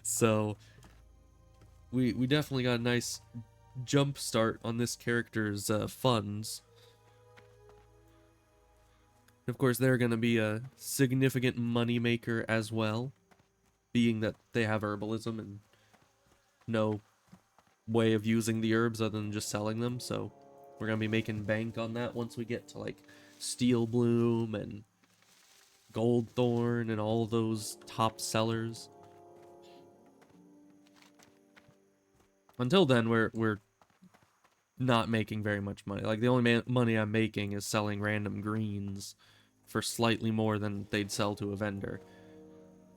So we definitely got a nice jump start on this character's funds. Of course, they're going to be a significant money maker as well, being that they have herbalism and no way of using the herbs other than just selling them. So we're going to be making bank on that once we get to like Steel Bloom and Gold Thorn and all those top sellers. Until then, we're not making very much money. Like, the only money I'm making is selling random greens for slightly more than they'd sell to a vendor.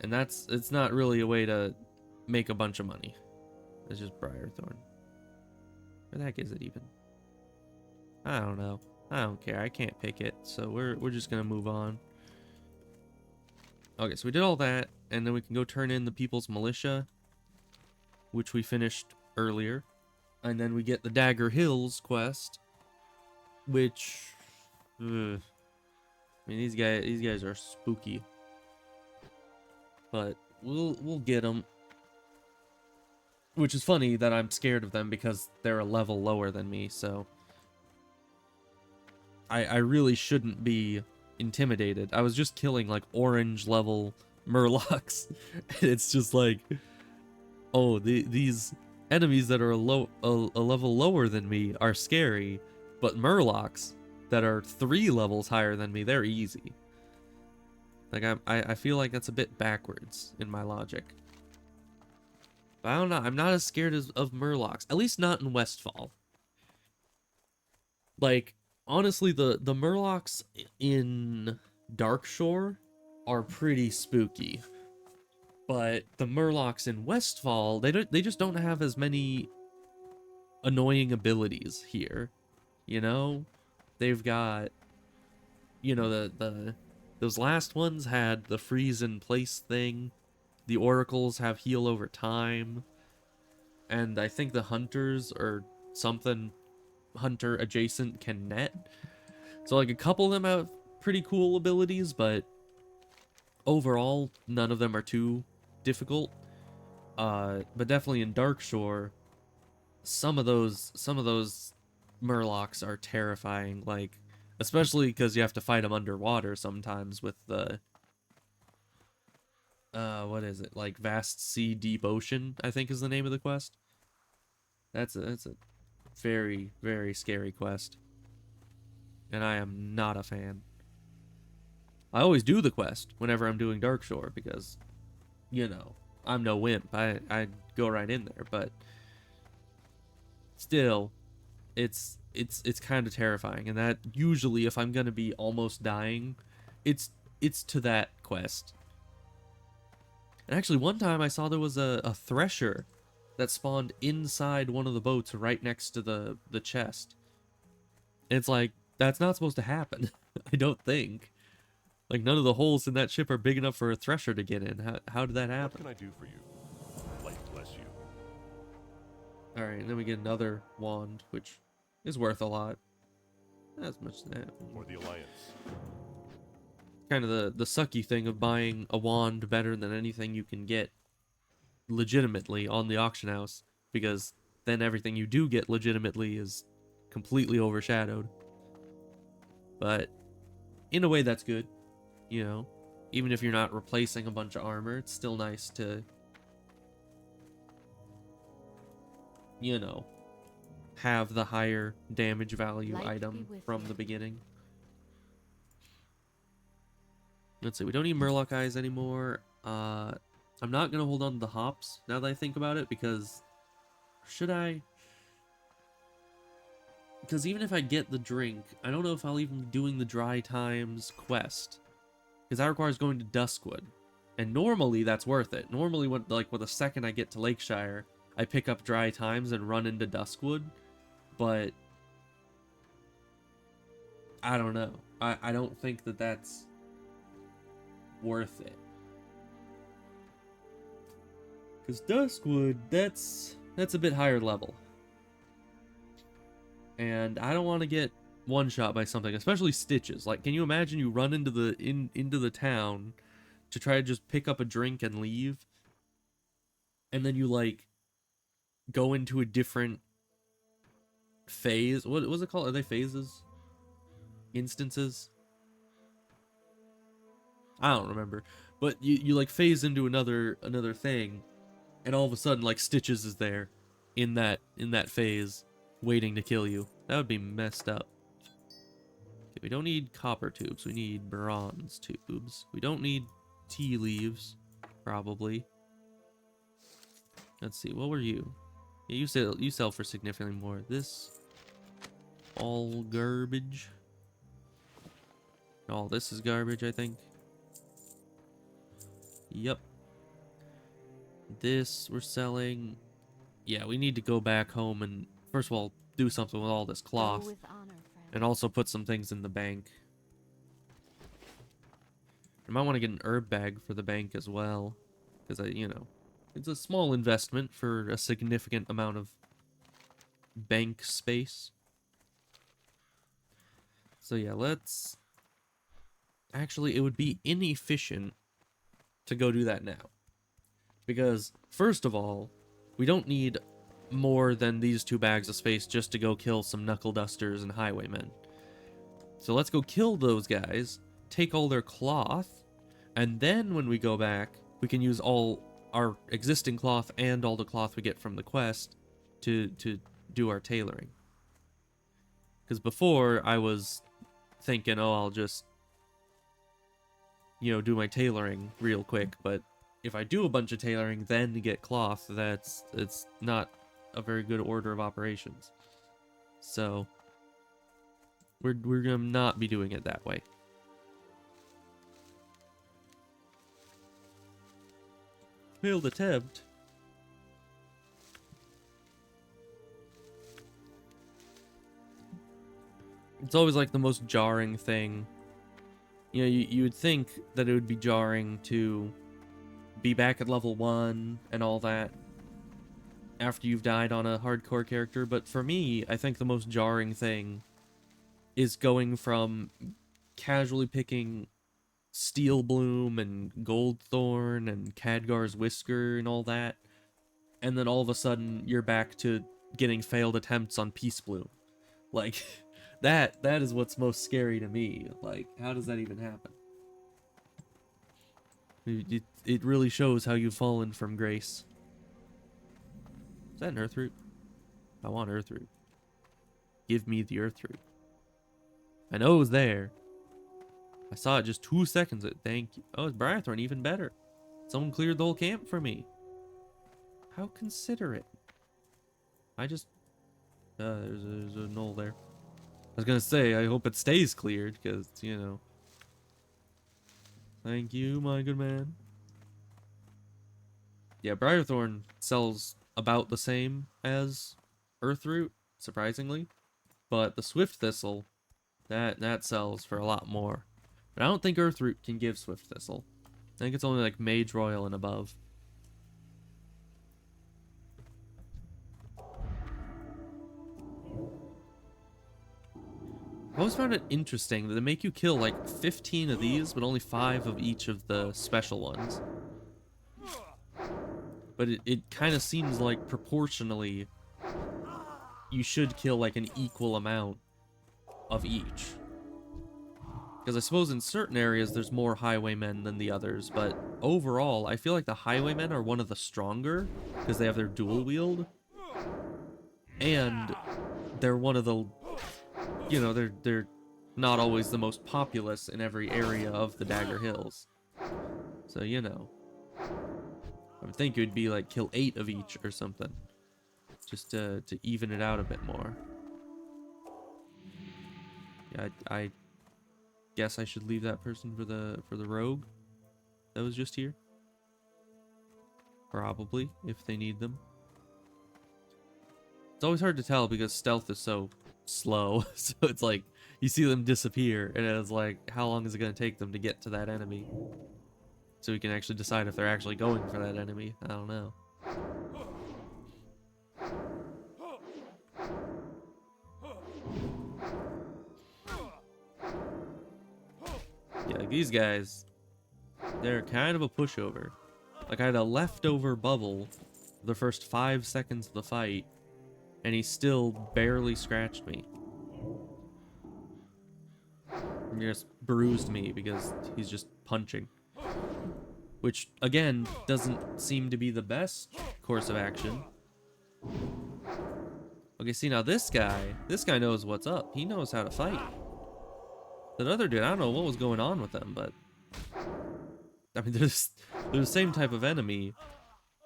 And it's not really a way to make a bunch of money. It's just Briarthorn. Where the heck is it even? I don't know. I don't care. I can't pick it. So we're just gonna move on. Okay, so we did all that, and then we can go turn in the People's Militia, which we finished earlier. And then we get the Dagger Hills quest, which I mean, these guys are spooky. But we'll get them. Which is funny that I'm scared of them because they're a level lower than me, so I really shouldn't be intimidated. I was just killing like orange level Murlocs. And it's just like, oh, these enemies that are a level lower than me are scary, but Murlocs that are 3 levels higher than me, they're easy. Like, I feel like that's a bit backwards in my logic. But I don't know, I'm not as scared of Murlocs, at least not in Westfall. Like, honestly, the Murlocs in Darkshore are pretty spooky. But the Murlocs in Westfall, they just don't have as many annoying abilities here. You know? They've got, you know, those last ones had the freeze in place thing. The oracles have heal over time. And I think the hunters or something hunter adjacent can net. So like a couple of them have pretty cool abilities, but overall none of them are too difficult. But definitely in Darkshore, some of those Murlocs are terrifying, like especially because you have to fight them underwater sometimes with the what is it, like Vast Sea Deep Ocean, I think is the name of the quest. That's a very, very scary quest, and I am not a fan. I always do the quest whenever I'm doing Darkshore because, you know, I'm no wimp. I go right in there, but still, it's kind of terrifying. And that usually, if I'm gonna be almost dying, it's to that quest. And actually, one time I saw there was a thresher that spawned inside one of the boats right next to the chest. And it's like, that's not supposed to happen. I don't think. Like, none of the holes in that ship are big enough for a thresher to get in. How did that happen? What can I do for you? Light bless you. Alright, and then we get another wand, which is worth a lot. Not as much as that. For the Alliance. Kind of the sucky thing of buying a wand better than anything you can get legitimately on the auction house, because then everything you do get legitimately is completely overshadowed. But in a way, that's good. You know, even if you're not replacing a bunch of armor, it's still nice to, you know, have the higher damage value Light item be with from you. the beginning. Let's see, we don't need Murloc Eyes anymore. I'm not going to hold on to the hops now that I think about it, because should I? Because even if I get the drink, I don't know if I'll even be doing the Dry Times quest. Because that requires going to Duskwood. And normally that's worth it. Normally, with the second I get to Lakeshire, I pick up Dry Times and run into Duskwood. But I don't know. I don't think that that's worth it. Because Duskwood, that's a bit higher level. And I don't want to get one shot by something, especially stitches. Like, can you imagine you run into the town to try to just pick up a drink and leave, and then you like go into a different phase? What was it called? Are they phases? Instances? I don't remember. But you like phase into another thing, and all of a sudden like Stitches is there in that phase waiting to kill you. That would be messed up. Okay, we don't need copper tubes, we need bronze tubes. We don't need tea leaves, probably. Let's see, what were you? Yeah, you sell for significantly more. This all garbage. All this is garbage, I think. Yep. This we're selling. Yeah, we need to go back home and first of all do something with all this cloth. Go with honor, friend. And also put some things in the bank. I might want to get an herb bag for the bank as well. Because, it's a small investment for a significant amount of bank space. So yeah, let's... Actually, it would be inefficient to go do that now. Because, first of all, we don't need more than these 2 bags of space just to go kill some knuckle dusters and highwaymen. So let's go kill those guys, take all their cloth, and then when we go back, we can use all our existing cloth and all the cloth we get from the quest to do our tailoring. Because before, I was thinking, oh, I'll just, do my tailoring real quick, but if I do a bunch of tailoring, then get cloth, it's not a very good order of operations. So we're gonna not be doing it that way. Failed attempt. It's always like the most jarring thing. You would think that it would be jarring to be back at level 1 and all that after you've died on a hardcore character, but for me, I think the most jarring thing is going from casually picking Steel Bloom and Goldthorn and Khadgar's Whisker and all that, and then all of a sudden you're back to getting failed attempts on Peace Bloom. Like, that is what's most scary to me. Like, how does that even happen? It really shows how you've fallen from grace. Is that an earth root? I want earth root. Give me the earth root. I know it was there. I saw it just 2 seconds ago. Thank you. Oh, it's Briarthorn, even better. Someone cleared the whole camp for me. How considerate. I just... there's a knoll there. I was gonna say, I hope it stays cleared, because, Thank you, my good man. Yeah, Briarthorn sells about the same as Earthroot, surprisingly. But the Swift Thistle, that sells for a lot more. But I don't think Earthroot can give Swift Thistle. I think it's only like Mage Royal and above. I always found it interesting that they make you kill like 15 of these, but only 5 of each of the special ones. But it kind of seems like proportionally you should kill like an equal amount of each. Because I suppose in certain areas there's more highwaymen than the others, but overall I feel like the highwaymen are one of the stronger because they have their dual wield. And they're one of the... they're not always the most populous in every area of the Dagger Hills. So, I would think it would be like kill 8 of each or something. Just to even it out a bit more. Yeah, I guess I should leave that person for the rogue that was just here. Probably, if they need them. It's always hard to tell because stealth is so slow, so it's like you see them disappear and it's like how long is it going to take them to get to that enemy so we can actually decide if they're actually going for that enemy. I don't know. these guys, they're kind of a pushover. Like, I had a leftover bubble the first 5 seconds of the fight, and he still barely scratched me. He just bruised me because he's just punching. Which, again, doesn't seem to be the best course of action. Okay, see, now this guy knows what's up. He knows how to fight. That other dude, I don't know what was going on with them, but... I mean, they're the same type of enemy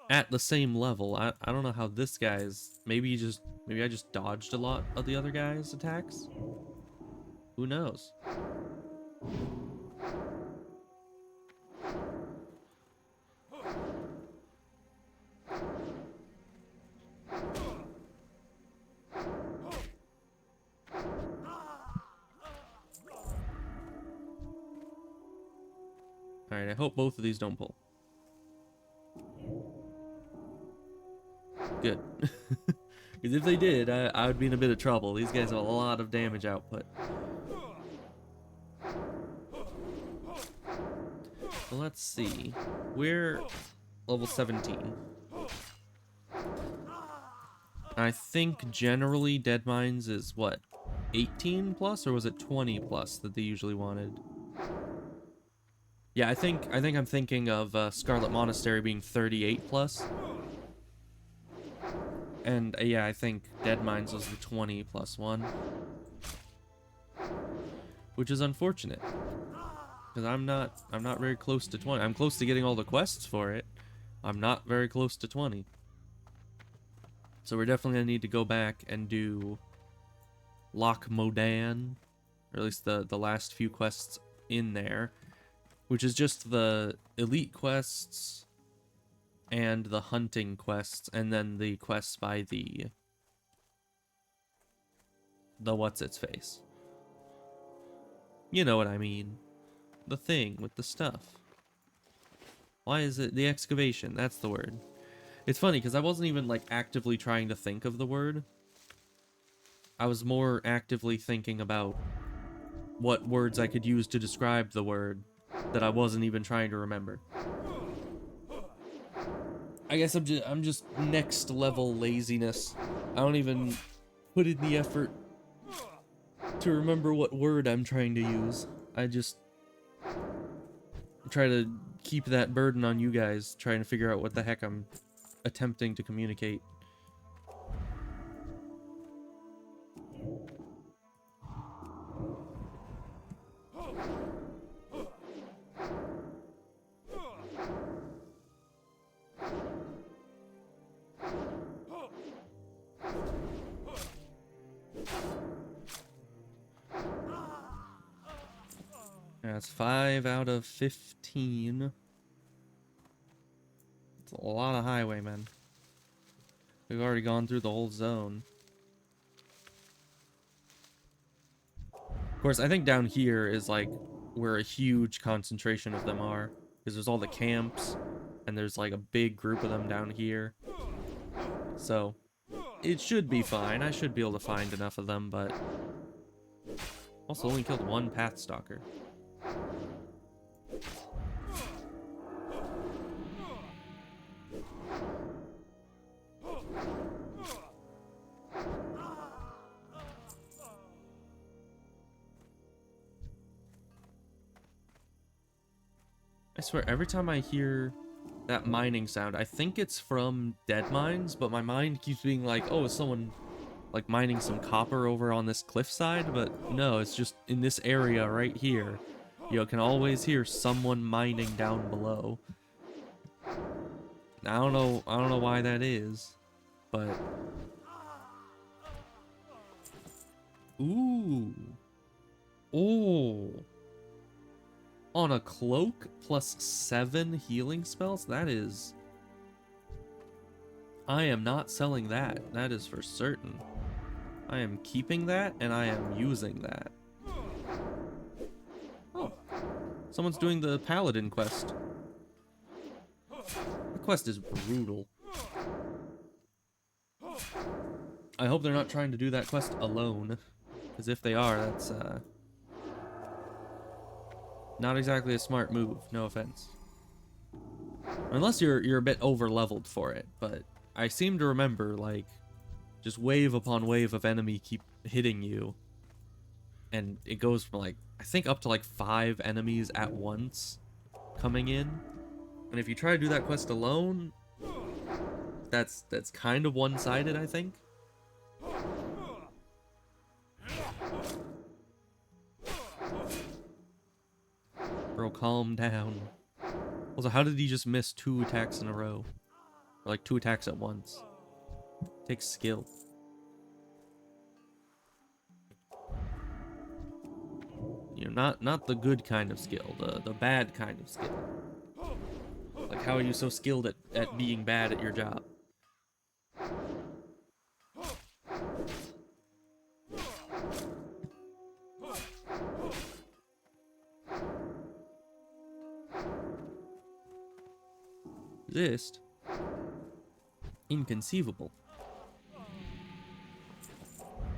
at the same level. I don't know how this guy's... Maybe I just dodged a lot of the other guy's attacks? Who knows? Alright, I hope both of these don't pull. Good. Because if they did, I would be in a bit of trouble. These guys have a lot of damage output. So let's see. We're level 17. I think generally Dead Mines is what? 18 plus, or was it 20 plus that they usually wanted? Yeah, I think I'm thinking of Scarlet Monastery being 38 plus. And yeah, I think Dead Mines was the 20 plus one. Which is unfortunate. Because I'm not very close to 20. I'm close to getting all the quests for it. I'm not very close to 20. So we're definitely gonna need to go back and do Loch Modan, or at least the last few quests in there, which is just the elite quests and the hunting quests, and then the quests by the what's its face. You know what I mean. The thing with the stuff. Why is it the excavation? That's the word. It's funny because I wasn't even like actively trying to think of the word. I was more actively thinking about what words I could use to describe the word that I wasn't even trying to remember. I guess I'm just next level laziness. I don't even put in the effort to remember what word I'm trying to use. I just try to keep that burden on you guys, trying to figure out what the heck I'm attempting to communicate. That's 5 out of 15. It's a lot of highwaymen. We've already gone through the whole zone. Of course, I think down here is like where a huge concentration of them are, because there's all the camps, and there's like a big group of them down here. So it should be fine. I should be able to find enough of them, but also only killed one Pathstalker. I swear, every time I hear that mining sound, I think it's from Dead Mines, but my mind keeps being like, oh, is someone like mining some copper over on this cliffside? But no, it's just in this area right here. You can always hear someone mining down below. I don't know why that is, but ooh. Oh. On a cloak plus 7 healing spells? That is... I am not selling that. That is for certain. I am keeping that, and I am using that. Oh. Someone's doing the Paladin quest. The quest is brutal. I hope they're not trying to do that quest alone. Because if they are, that's, not exactly a smart move, no offense. Unless you're a bit over leveled for it, but I seem to remember like just wave upon wave of enemy keep hitting you. And it goes from like I think up to like 5 enemies at once coming in. And if you try to do that quest alone, that's kind of one-sided, I think. Bro, calm down. Also, how did he just miss 2 attacks in a row? Or like 2 attacks at once? Takes skill. You know, not the good kind of skill, the bad kind of skill. Like, how are you so skilled at being bad at your job? Resist? Inconceivable.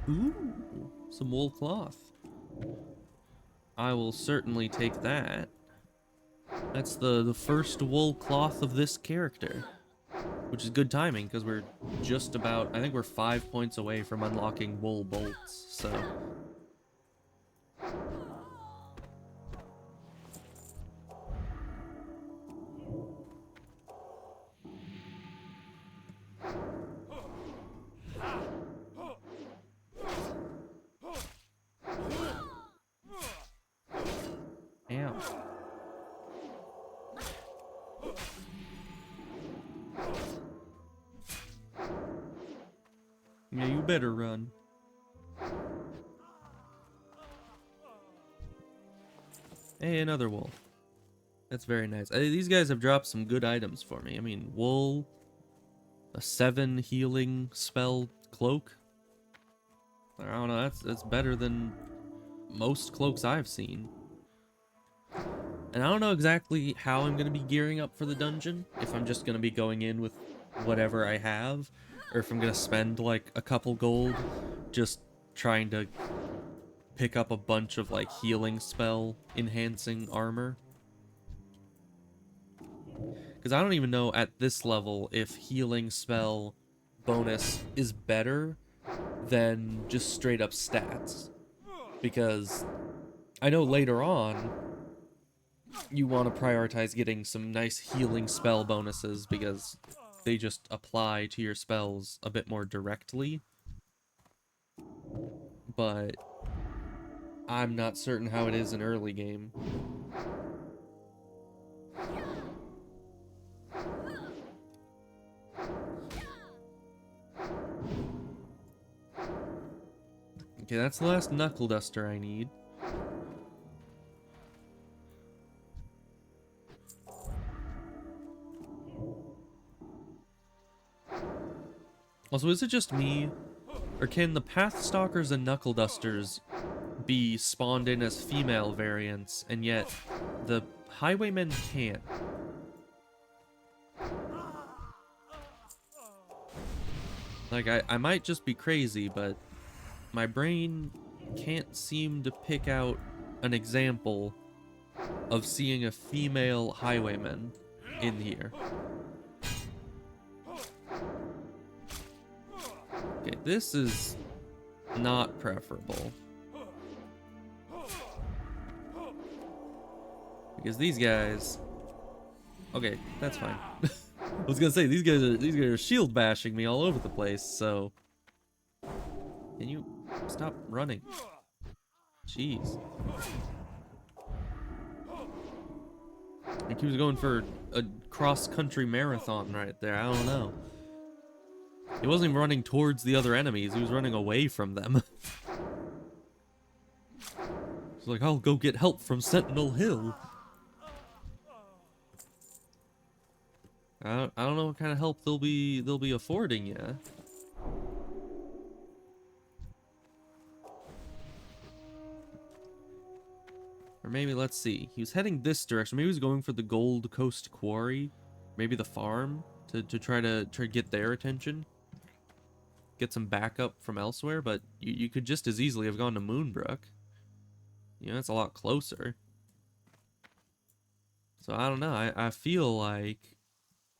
Ooh, some wool cloth. I will certainly take that. That's the first wool cloth of this character. Which is good timing, because we're just about... I think we're 5 points away from unlocking wool bolts, so... Ow. Yeah, you better run. Hey, another wool. That's very nice. These guys have dropped some good items for me. I mean, wool, a 7 healing spell cloak. I don't know, that's better than most cloaks I've seen. And I don't know exactly how I'm going to be gearing up for the dungeon. If I'm just going to be going in with whatever I have, or if I'm going to spend like a couple gold just trying to pick up a bunch of like healing spell enhancing armor. Because I don't even know at this level if healing spell bonus is better than just straight up stats. Because I know later on you want to prioritize getting some nice healing spell bonuses because they just apply to your spells a bit more directly. But I'm not certain how it is in early game. Okay, that's the last knuckle duster I need. Also, is it just me, or can the Pathstalkers and Knuckle Dusters be spawned in as female variants, and yet the Highwaymen can't? Like, I might just be crazy, but my brain can't seem to pick out an example of seeing a female Highwayman in here. Okay, this is not preferable. Because these guys... Okay, that's fine. I was gonna say, these guys are shield bashing me all over the place, so... Can you stop running? Jeez. I think he was going for a cross-country marathon right there, I don't know. He wasn't even running towards the other enemies, he was running away from them. He's like, I'll go get help from Sentinel Hill. I don't know what kind of help they'll be affording you. Or maybe, let's see. He was heading this direction. Maybe he was going for the Gold Coast Quarry. Maybe the farm to try to get their attention. Get some backup from elsewhere, but you could just as easily have gone to Moonbrook. You know, that's a lot closer. So I don't know. I feel like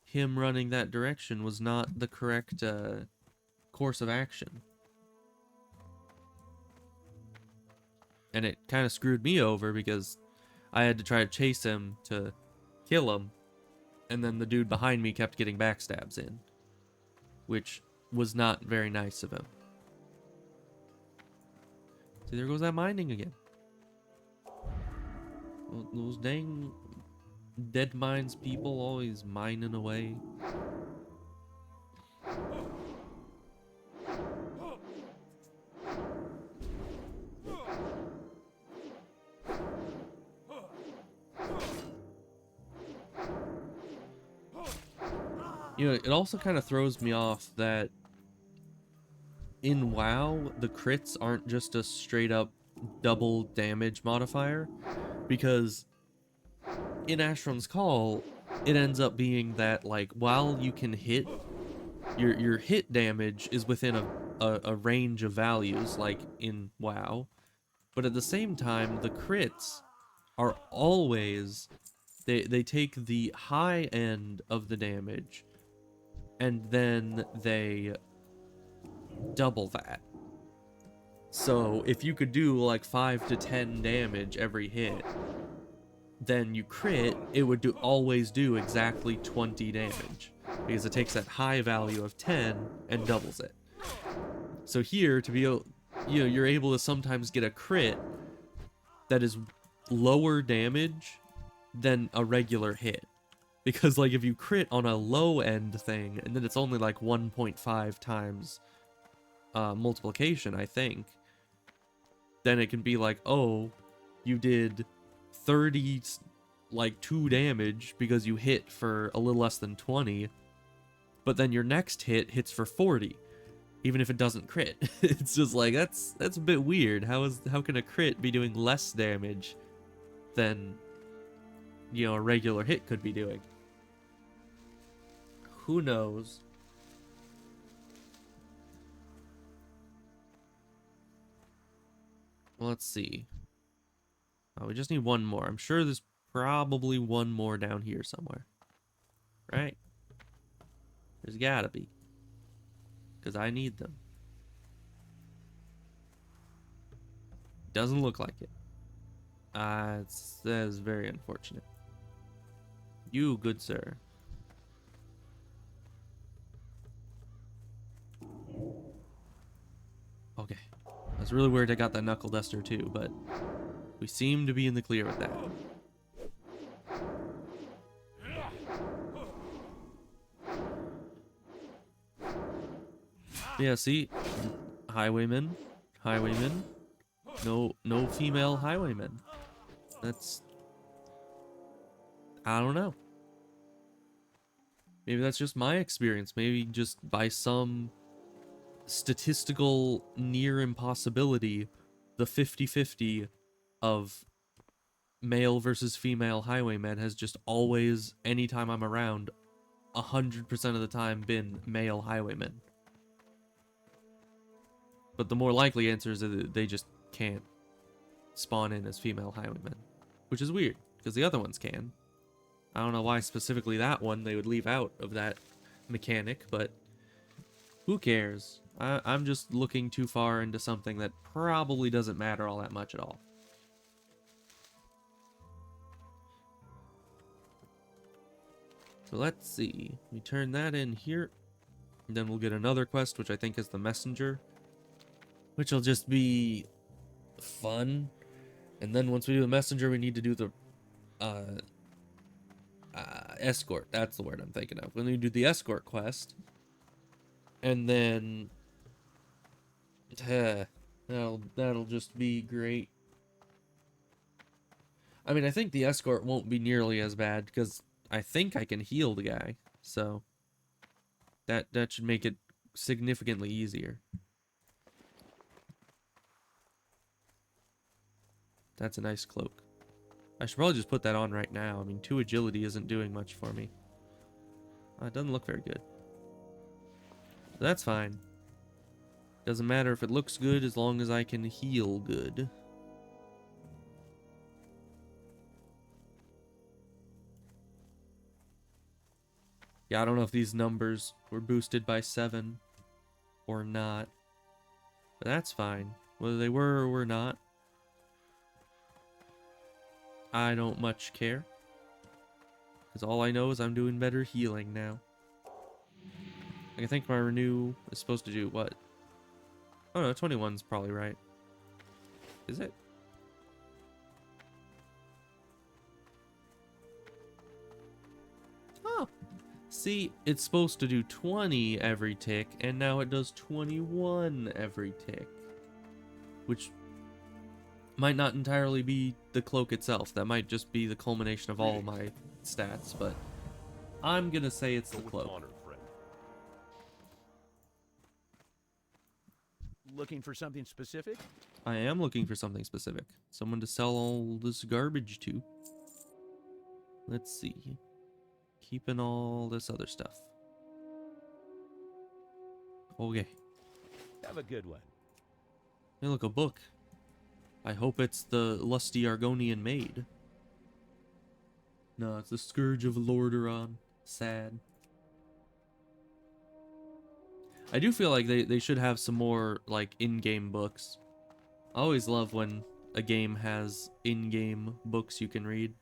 him running that direction was not the correct course of action. And it kind of screwed me over because I had to try to chase him to kill him, and then the dude behind me kept getting backstabs in, which was not very nice of him. See, there goes that mining again. Those dang dead mines people always mining away. You know, it also kind of throws me off that in WoW, the crits aren't just a straight up double damage modifier, because in Ashrum's Call, it ends up being that, like, while you can hit, your hit damage is within a range of values, like in WoW, but at the same time, the crits are always, they take the high end of the damage, and then they double that. So if you could do like 5 to 10 damage every hit, then you crit, it would always do exactly 20 damage, because it takes that high value of 10 and doubles it. So here, to be able, you're able to sometimes get a crit that is lower damage than a regular hit. Because, like, if you crit on a low end thing, and then it's only like 1.5 times multiplication, I think, then it can be like, oh, you did 2 damage because you hit for a little less than 20, but then your next hit hits for 40, even if it doesn't crit. It's just like, that's a bit weird. How can a crit be doing less damage than, a regular hit could be doing? Who knows? Well, let's see. Oh, we just need one more. I'm sure there's probably one more down here somewhere. Right? There's gotta be. Because I need them. Doesn't look like it. That is very unfortunate. You, good sir. Okay. That's really weird I got that knuckle duster too, but we seem to be in the clear with that. Yeah, see? Highwaymen. No female highwaymen. That's... I don't know. Maybe that's just my experience. Maybe just by some statistical near impossibility, the 50-50 of male versus female highwaymen has just always, anytime I'm around, 100% of the time been male highwaymen. But the more likely answer is that they just can't spawn in as female highwaymen, which is weird, because the other ones can. I don't know why specifically that one they would leave out of that mechanic, but who cares? I'm just looking too far into something that probably doesn't matter all that much at all. So let's see. We turn that in here, and then we'll get another quest, which I think is the messenger, which will just be fun. And then once we do the messenger, we need to do the escort. That's the word I'm thinking of. When we do the escort quest, and then that'll just be great. I mean, I think the escort won't be nearly as bad because I think I can heal the guy, so that should make it significantly easier. That's a nice cloak. I should probably just put that on right now. I mean, 2 agility isn't doing much for me. It doesn't look very good. That's fine. Doesn't matter if it looks good as long as I can heal good. Yeah, I don't know if these numbers were boosted by 7 or not. But that's fine. Whether they were or were not, I don't much care. Because all I know is I'm doing better healing now. Like, I think my renew is supposed to do what? Oh no, 21's probably right. Is it? Oh. See, it's supposed to do 20 every tick, and now it does 21 every tick. Which might not entirely be the cloak itself. That might just be the culmination of all my stats, but I'm gonna say it's Go the with cloak. honor, friend. Looking for something specific? I am looking for something specific. Someone to sell all this garbage to. Let's see. Keeping all this other stuff. Okay. Have a good one. Hey, look, a book. I hope it's the Lusty Argonian Maid. No, it's the Scourge of Lordaeron. Sad. I do feel like they should have some more, like, in-game books. I always love when a game has in-game books you can read.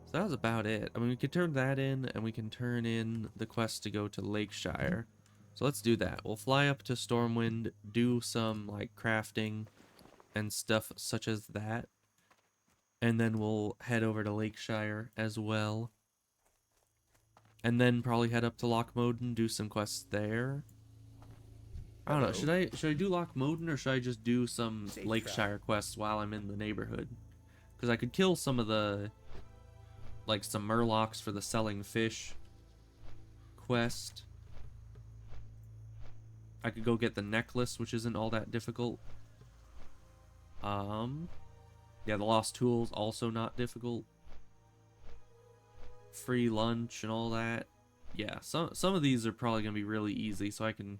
So that was about it. I mean, we could turn that in, and we can turn in the quest to go to Lakeshire. So let's do that. We'll fly up to Stormwind, do some, like, crafting and stuff such as that. And then we'll head over to Lakeshire as well. And then probably head up to Lochmoden, do some quests there. I don't know. Should I do Lochmoden, or should I just do some Safe Lakeshire quests while I'm in the neighborhood? Because I could kill some of the, like, some Murlocs for the selling fish quest. I could go get the necklace, which isn't all that difficult. Yeah, the lost tools, also not difficult. Free lunch and all that. Yeah, some of these are probably gonna be really easy, so I can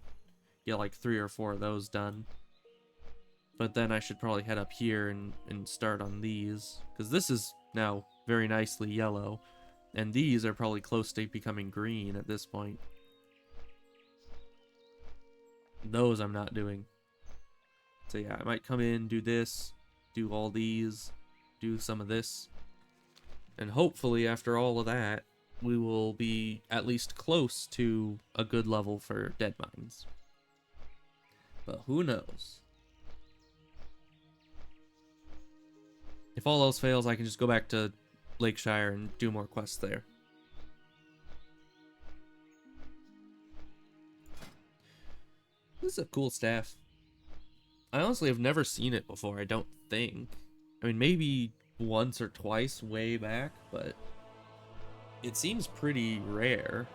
get like 3 or 4 of those done. But then I should probably head up here and start on these, because this is now very nicely yellow, and these are probably close to becoming green at this point. Those I'm not doing. So yeah, I might come in, do this, do all these, do some of this. And hopefully after all of that, we will be at least close to a good level for Dead Mines. But who knows? If all else fails, I can just go back to Lakeshire and do more quests there. This is a cool staff. I honestly have never seen it before, I don't think. I mean, maybe once or twice way back, but it seems pretty rare.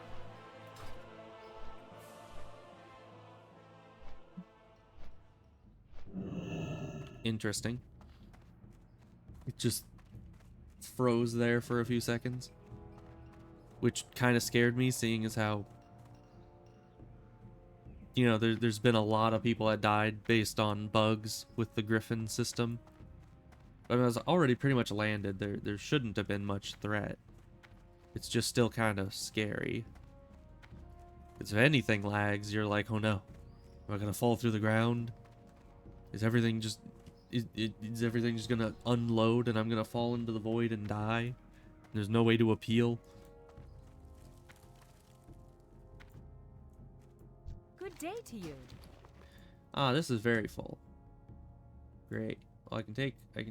Interesting. It just froze there for a few seconds, which kind of scared me, seeing as how, you know, there's been a lot of people that died based on bugs with the Griffin system. But I was already pretty much landed. There shouldn't have been much threat. It's just still kind of scary. Because if anything lags, you're like, oh no, am I gonna fall through the ground? Is everything just is everything just gonna unload and I'm gonna fall into the void and die? There's no way to appeal. Good day to you. Ah, this is very full. Great. Well, I can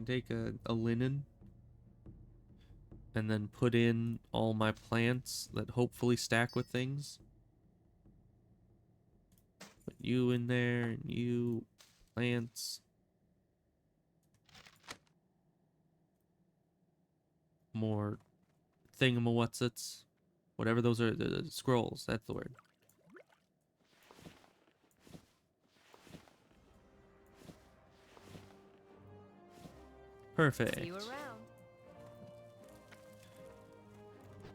take a linen and then put in all my plants that hopefully stack with things. Put you in there, and you plants. More thingamawhatsits. Whatever those are, the scrolls, that's the word. Perfect. See you around.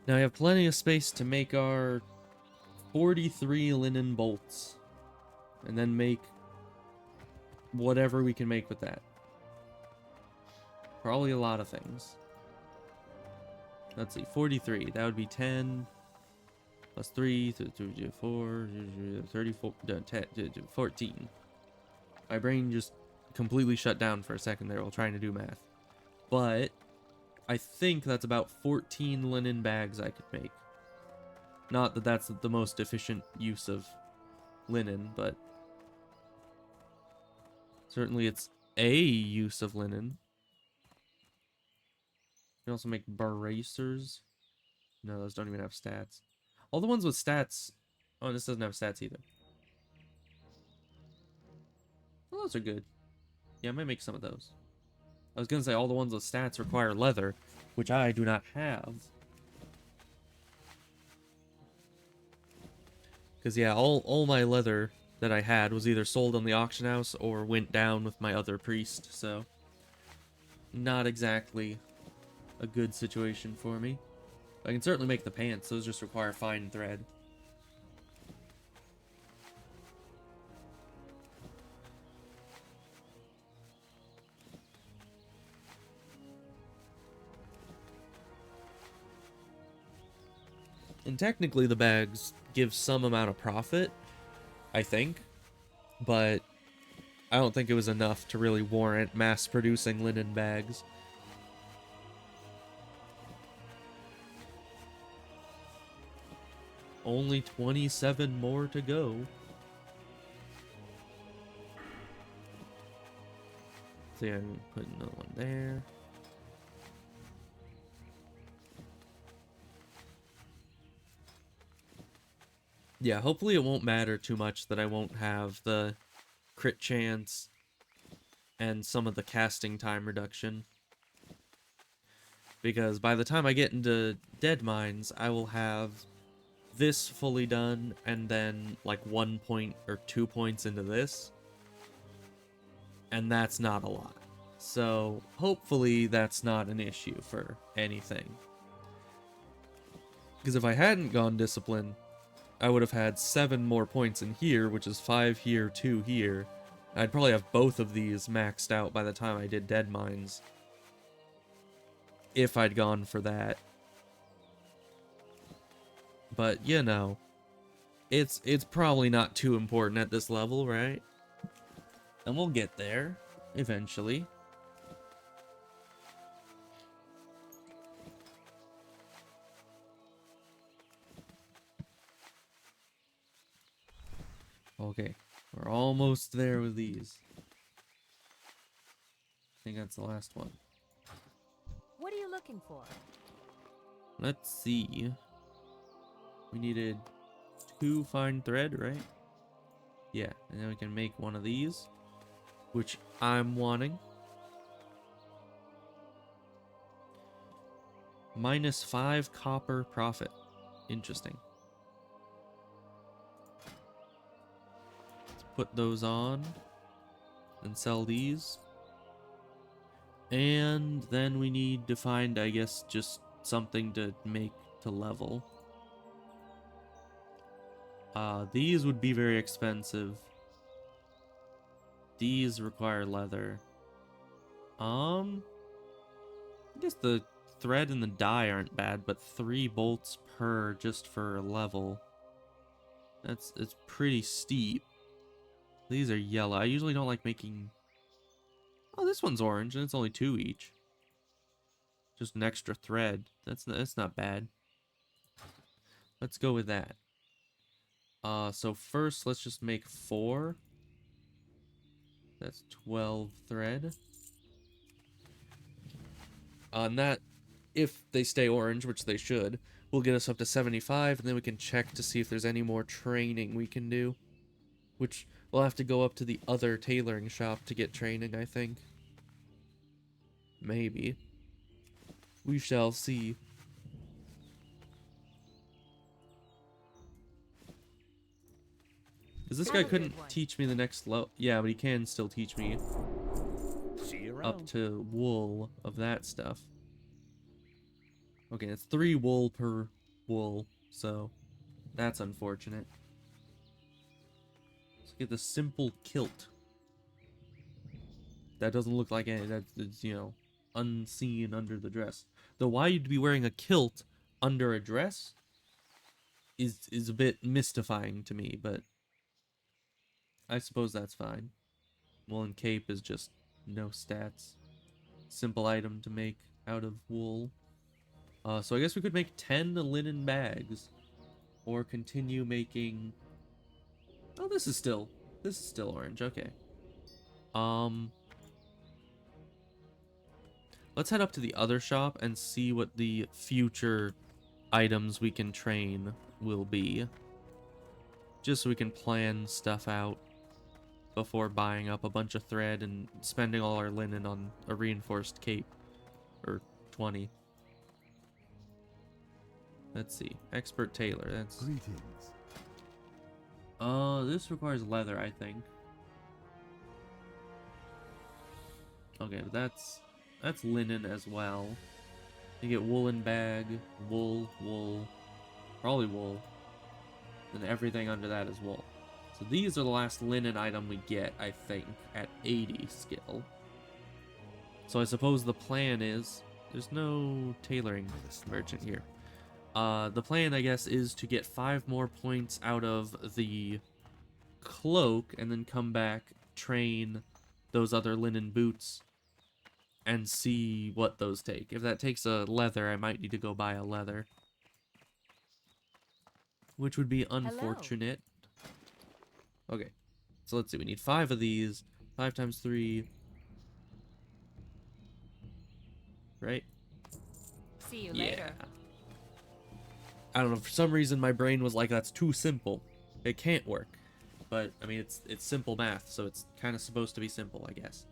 Now I have plenty of space to make our 43 linen bolts. And then make whatever we can make with that. Probably a lot of things. Let's see, 43. That would be 10 plus 3, 4, 34, 10, 14. My brain just completely shut down for a second there while trying to do math. But I think that's about 14 linen bags I could make. Not that that's the most efficient use of linen, but certainly it's a use of linen. You can also make bracers. No, those don't even have stats. All the ones with stats... Oh, this doesn't have stats either. Well, those are good. Yeah, I might make some of those. I was gonna say all the ones with stats require leather, which I do not have. Because, yeah, all my leather that I had was either sold on the auction house or went down with my other priest, so... Not exactly a good situation for me. I can certainly make the pants, those just require fine thread. And technically the bags give some amount of profit, I think, but I don't think it was enough to really warrant mass producing linen bags. Only 27 more to go. So yeah, I'm gonna put another one there. Yeah, hopefully it won't matter too much that I won't have the crit chance and some of the casting time reduction. Because by the time I get into Dead Mines, I will have this fully done and then like 1 point or 2 points into this. And that's not a lot. So hopefully that's not an issue for anything. Because if I hadn't gone Discipline, I would have had 7 more points in here, which is 5 here, 2 here. I'd probably have both of these maxed out by the time I did Dead Mines. If I'd gone for that. But, you know, it's probably not too important at this level, right? And we'll get there, eventually. Okay, we're almost there with these. I think that's the last one. What are you looking for? Let's see. We needed 2 fine thread, right? Yeah, and then we can make one of these, which I'm wanting. -5 copper profit. Interesting. Let's put those on and sell these. And then we need to find, I guess, just something to make to level. These would be very expensive. These require leather. I guess the thread and the dye aren't bad, but 3 bolts per just for a level. It's pretty steep. These are yellow. I usually don't like making... Oh, this one's orange, and it's only 2 each. Just an extra thread. That's not bad. Let's go with that. So first, let's just make 4. That's 12 thread. And that, if they stay orange, which they should, will get us up to 75, and then we can check to see if there's any more training we can do. Which, we'll have to go up to the other tailoring shop to get training, I think. Maybe. We shall see. Because this guy couldn't teach me the next level. Yeah, but he can still teach me See you around. up to wool of that stuff. Okay, it's 3 wool per wool, so that's unfortunate. Let's get the simple kilt. That doesn't look like any, that's, you know, unseen under the dress. the why you'd be wearing a kilt under a dress is a bit mystifying to me, but I suppose that's fine. Woolen cape is just no stats. Simple item to make out of wool. So I guess we could make 10 linen bags, or continue making. Oh, this is still orange. Okay. Let's head up to the other shop and see what the future items we can train will be. Just so we can plan stuff out before buying up a bunch of thread and spending all our linen on a reinforced cape. Or 20. Let's see. Expert tailor. That's... Greetings. This requires leather, I think. Okay, but that's linen as well. You get woolen bag, wool, probably wool, and everything under that is wool. So these are the last linen item we get, I think, at 80 skill. So I suppose the plan is, there's no tailoring merchant here. The plan, I guess, is to get 5 more points out of the cloak, and then come back, train those other linen boots, and see what those take. If that takes a leather, I might need to go buy a leather. Which would be unfortunate. Okay, so let's see, we need 5 of these. 5 times 3. Right? See you later. I don't know, for some reason my brain was like, that's too simple. It can't work. But, I mean, it's simple math, so it's kind of supposed to be simple, I guess.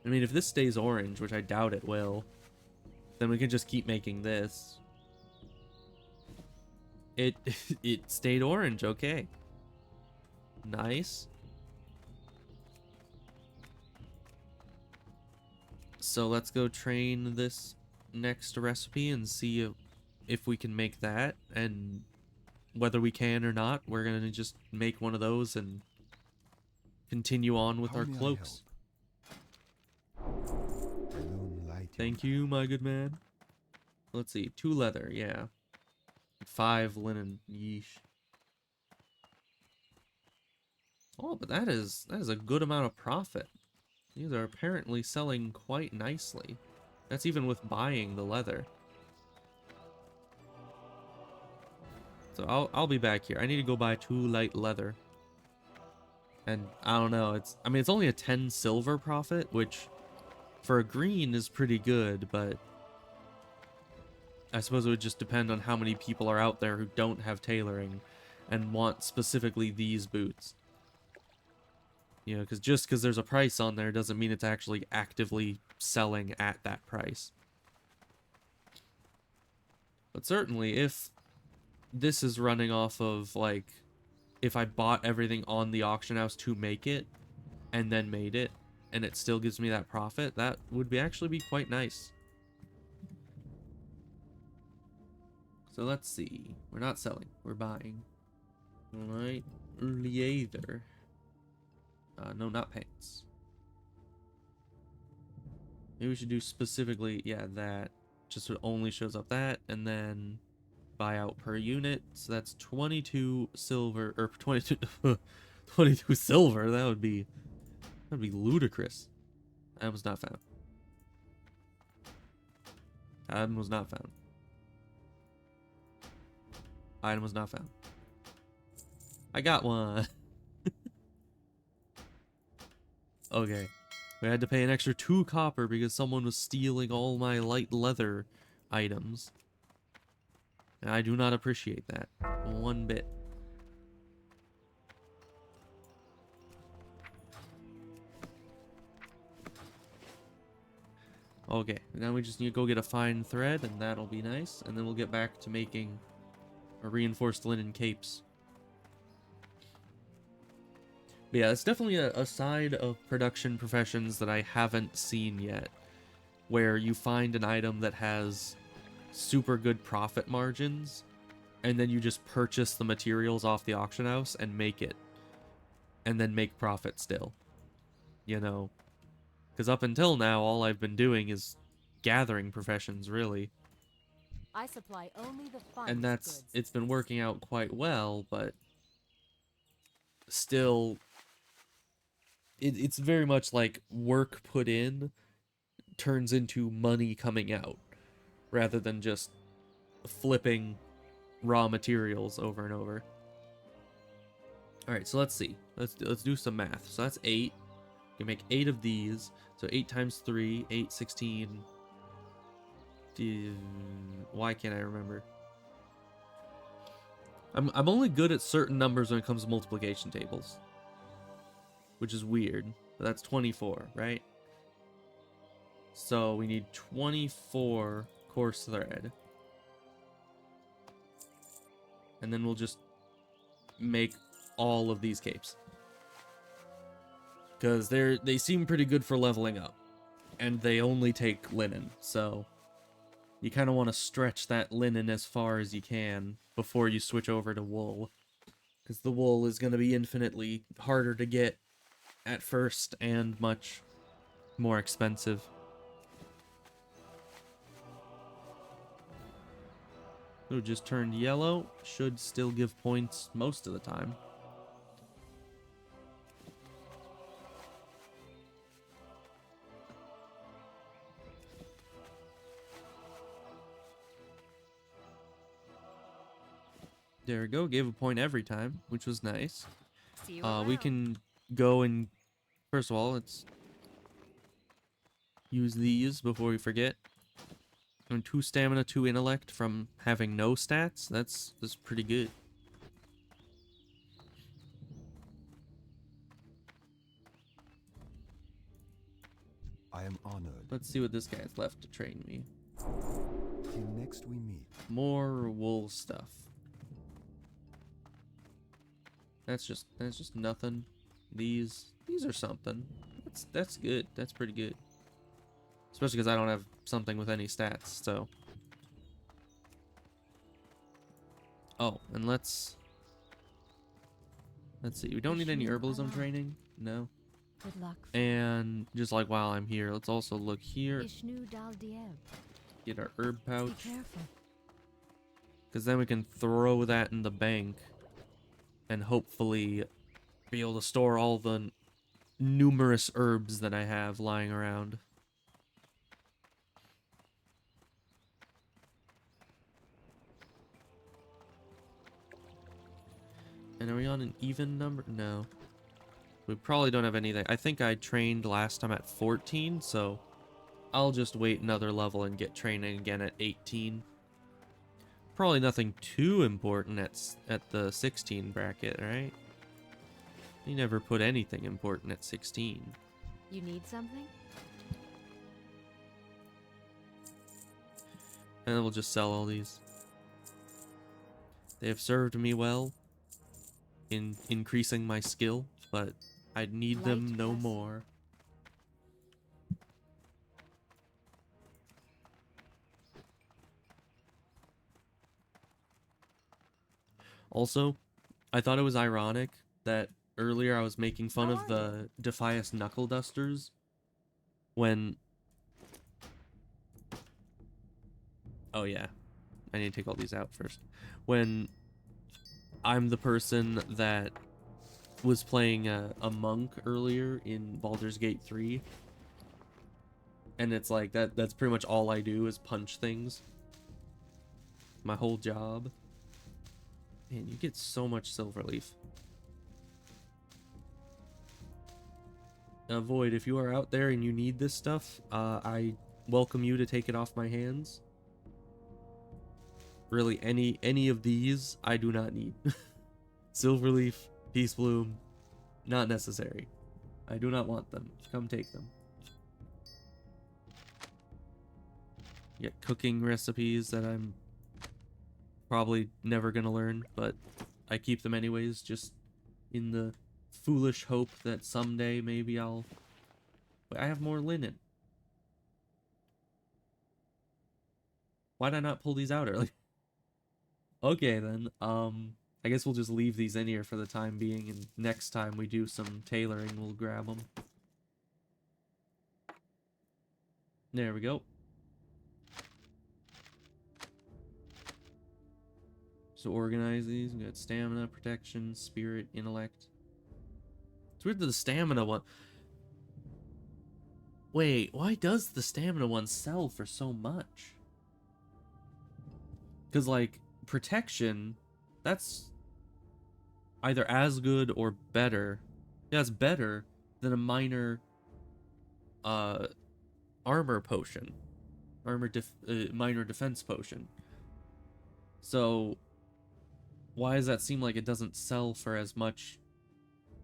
I mean, if this stays orange, which I doubt it will, then we can just keep making this. It stayed orange, okay. Nice. So let's go train this next recipe and see if we can make that, and whether we can or not, we're gonna just make one of those and continue on with our cloaks. Thank you, my good man. Let's see, 2 leather, yeah. 5 linen, yeesh. Oh, but that is a good amount of profit. These are apparently selling quite nicely. That's even with buying the leather. So I'll be back here. I need to go buy 2 light leather. And I don't know, it's only a 10 silver profit, which for a green is pretty good, but I suppose it would just depend on how many people are out there who don't have tailoring and want specifically these boots. You know, just because there's a price on there doesn't mean it's actually actively selling at that price. But certainly, if this is running off of, like, if I bought everything on the auction house to make it, and then made it, and it still gives me that profit, that would actually be quite nice. So let's see. We're not selling. We're buying. Alright. Leather. No, not pants. Maybe we should do specifically, yeah, that. Just it only shows up that, and then buy out per unit. So that's 22 silver, or 22, 22 silver. That'd be ludicrous. Item was not found. Item was not found. Item was not found. I got one. Okay. We had to pay an extra 2 copper because someone was stealing all my light leather items. And I do not appreciate that one bit. Okay, now we just need to go get a fine thread, and that'll be nice. And then we'll get back to making our reinforced linen capes. But yeah, it's definitely a side of production professions that I haven't seen yet, where you find an item that has super good profit margins, and then you just purchase the materials off the auction house and make it, and then make profit still, you know, because up until now all I've been doing is gathering professions, really, I supply only the finest and goods. it's been working out quite well, but still it's very much like work put in turns into money coming out rather than just flipping raw materials over and over. All right, so let's see. Let's do some math. So that's 8. You can make 8 of these. So 8 times 3, 8, 16. Why can't I remember? I'm only good at certain numbers when it comes to multiplication tables, which is weird. But that's 24, right? So we need 24 coarse thread. And then we'll just make all of these capes. Because they seem pretty good for leveling up. And they only take linen, so you kind of want to stretch that linen as far as you can before you switch over to wool. Because the wool is going to be infinitely harder to get at first and much more expensive. So just turned yellow. Should still give points most of the time. There we go. Gave a point every time, which was nice. See you We around. can go and... First of all, let's use these before we forget. And 2 stamina, 2 intellect from having no stats. That's pretty good. I am honored. Let's see what this guy's left to train me. Till next we meet. More wool stuff. That's just nothing. These are something. That's good. That's pretty good. Especially because I don't have something with any stats, so. Oh, and let's see. We don't need any herbalism training. No. Good luck. And just like while I'm here, let's also look here. Ishnu Dal Dieb. Get our herb pouch. Be careful. Because then we can throw that in the bank. And hopefully be able to store all the numerous herbs that I have lying around. And are we on an even number? No. We probably don't have anything. I think I trained last time at 14, so I'll just wait another level and get training again at 18. Probably nothing too important at the 16 bracket, right? You never put anything important at 16. You need something? And then we'll just sell all these. They have served me well in increasing my skill, but I'd need them Light no vessel. more. Also, I thought it was ironic that earlier I was making fun How of are the Defias Knuckle Dusters when... Oh yeah, I need to take all these out first. When I'm the person that was playing a monk earlier in Baldur's Gate 3, and it's like that's pretty much all I do is punch things. My whole job. Man, you get so much silver leaf. Void, if you are out there and you need this stuff, I welcome you to take it off my hands. Really, any of these, I do not need. Silverleaf, Peace Bloom, not necessary. I do not want them. Come take them. You get cooking recipes that I'm probably never gonna learn, but I keep them anyways, just in the foolish hope that someday maybe I'll... Wait, I have more linen. Why did I not pull these out early? Okay then. I guess we'll just leave these in here for the time being, and next time we do some tailoring, we'll grab them. There we go. So organize these. We got stamina, protection, spirit, intellect. It's weird that the stamina one... Wait, why does the stamina one sell for so much? Because, like, protection, that's either as good or better. Yeah, it's better than a minor armor potion. Minor defense potion. So, why does that seem like it doesn't sell for as much,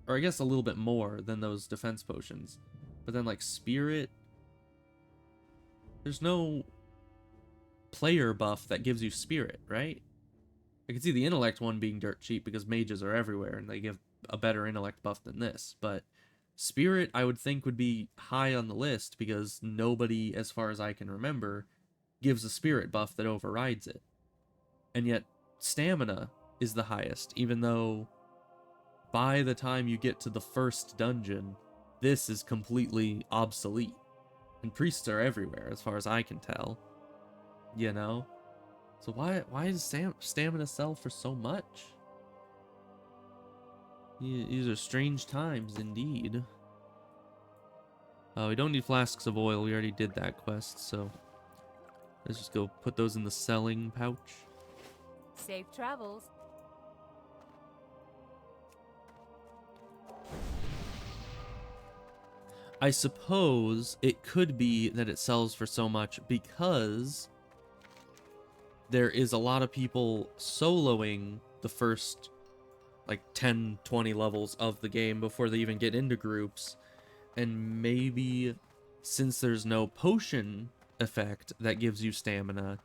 or I guess a little bit more than those defense potions? But then, like, spirit, there's no player buff that gives you spirit, right? I can see the intellect one being dirt cheap because mages are everywhere and they give a better intellect buff than this, but spirit I would think would be high on the list because nobody, as far as I can remember, gives a spirit buff that overrides it. And yet stamina is the highest, even though by the time you get to the first dungeon, this is completely obsolete. And priests are everywhere, as far as I can tell. You know? So why does stamina sell for so much? These are strange times indeed. We don't need flasks of oil. We already did that quest, so let's just go put those in the selling pouch. Safe travels. I suppose it could be that it sells for so much because there is a lot of people soloing the first like 10, 20 levels of the game before they even get into groups. And maybe since there's no potion effect that gives you stamina,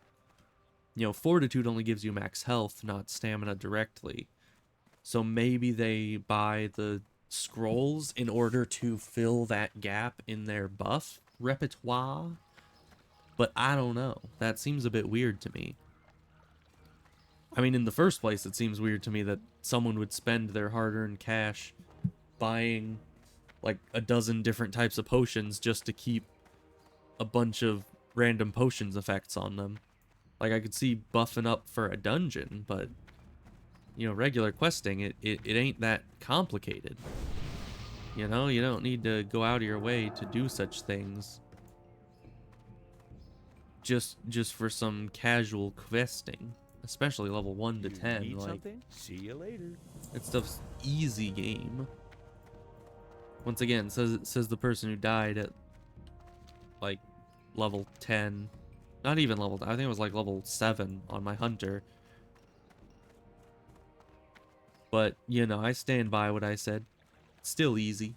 you know, fortitude only gives you max health, not stamina directly. So maybe they buy the scrolls in order to fill that gap in their buff repertoire. But I don't know. That seems a bit weird to me. I mean, in the first place, it seems weird to me that someone would spend their hard-earned cash buying like a dozen different types of potions just to keep a bunch of random potions effects on them. Like, I could see buffing up for a dungeon, but, you know, regular questing, it ain't that complicated. You know, you don't need to go out of your way to do such things just for some casual questing. Especially level 1 to 10, Need like, something? See you later. that stuff's easy game. Once again, says the person who died at, like, level 10. Not even level, I think it was like level 7 on my hunter. But, you know, I stand by what I said. Still easy.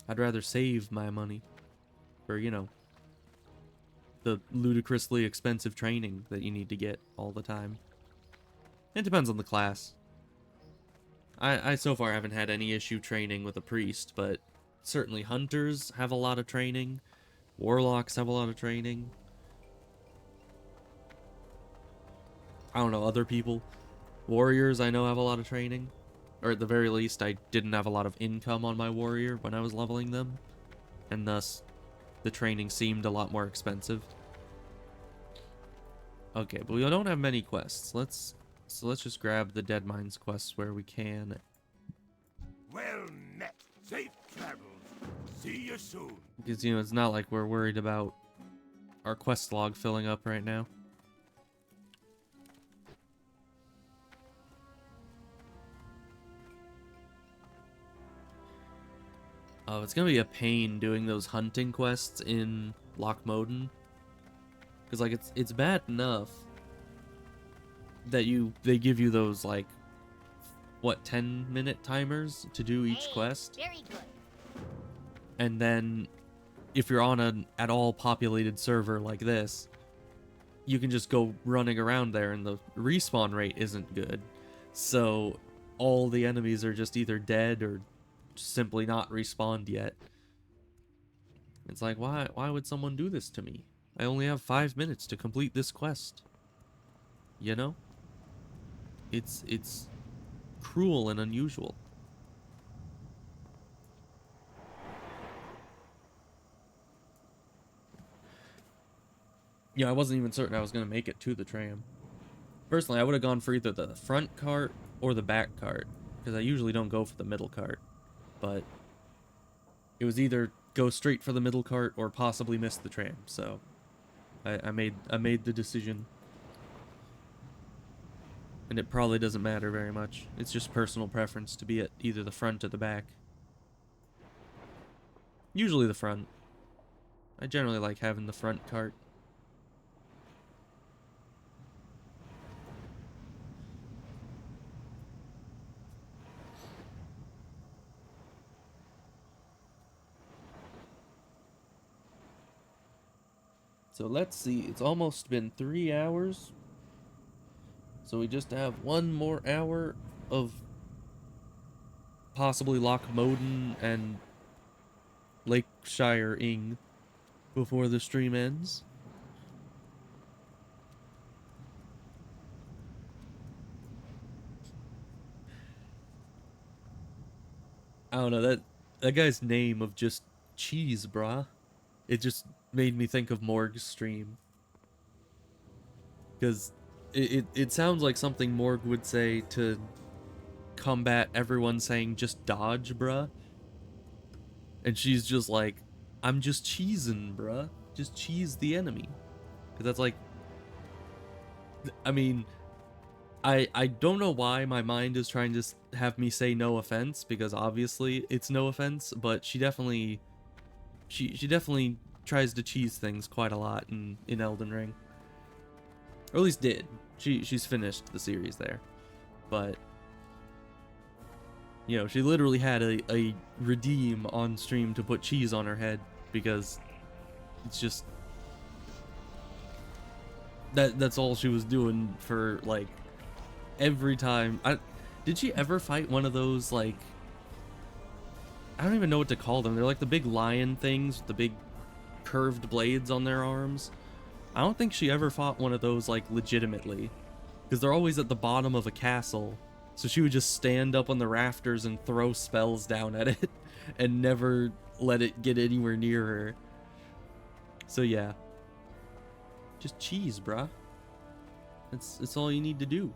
I'd rather save my money for, you know, the ludicrously expensive training that you need to get all the time. It depends on the class. I so far haven't had any issue training with a priest, but certainly hunters have a lot of training. Warlocks have a lot of training. I don't know, other people. Warriors I know have a lot of training. Or at the very least, I didn't have a lot of income on my warrior when I was leveling them. And thus, the training seemed a lot more expensive. Okay, but we don't have many quests. Let's just grab the Dead Mines quests where we can. Well met. Safe travels. See you soon. Because, you know, it's not like we're worried about our quest log filling up right now. Oh, it's gonna be a pain doing those hunting quests in Lochmoden. Because, like, it's bad enough that they give you those, like, what, 10-minute timers to do each quest? Very good. And then, if you're on an at all populated server like this, you can just go running around there and the respawn rate isn't good. So, all the enemies are just either dead or simply not respawned yet. It's like, why would someone do this to me? I only have 5 minutes to complete this quest. You know? It's cruel and unusual. Yeah, I wasn't even certain I was going to make it to the tram. Personally, I would have gone for either the front cart or the back cart, because I usually don't go for the middle cart. But it was either go straight for the middle cart or possibly miss the tram, so I made the decision. And it probably doesn't matter very much. It's just personal preference to be at either the front or the back. Usually the front. I generally like having the front cart. So let's see, it's almost been 3 hours. So we just have 1 more hour of possibly Lochmoden and Lakeshire Ing before the stream ends. I don't know, that guy's name of just cheese, brah. It just made me think of Morg's stream. Because it sounds like something Morg would say to combat everyone saying just dodge, bruh. And she's just like, I'm just cheesing, bruh. Just cheese the enemy. Because that's like, I mean, I don't know why my mind is trying to have me say no offense, because obviously it's no offense, but she definitely tries to cheese things quite a lot in Elden Ring. Or at least did. She's finished the series there. But you know, she literally had a redeem on stream to put cheese on her head, because it's just that's all she was doing for like every time. Did she ever fight one of those, like, I don't even know what to call them. They're like the big lion things with the big curved blades on their arms. I don't think she ever fought one of those, like, legitimately, because they're always at the bottom of a castle. So she would just stand up on the rafters and throw spells down at it and never let it get anywhere near her. So yeah, just cheese, bruh. It's all you need to do.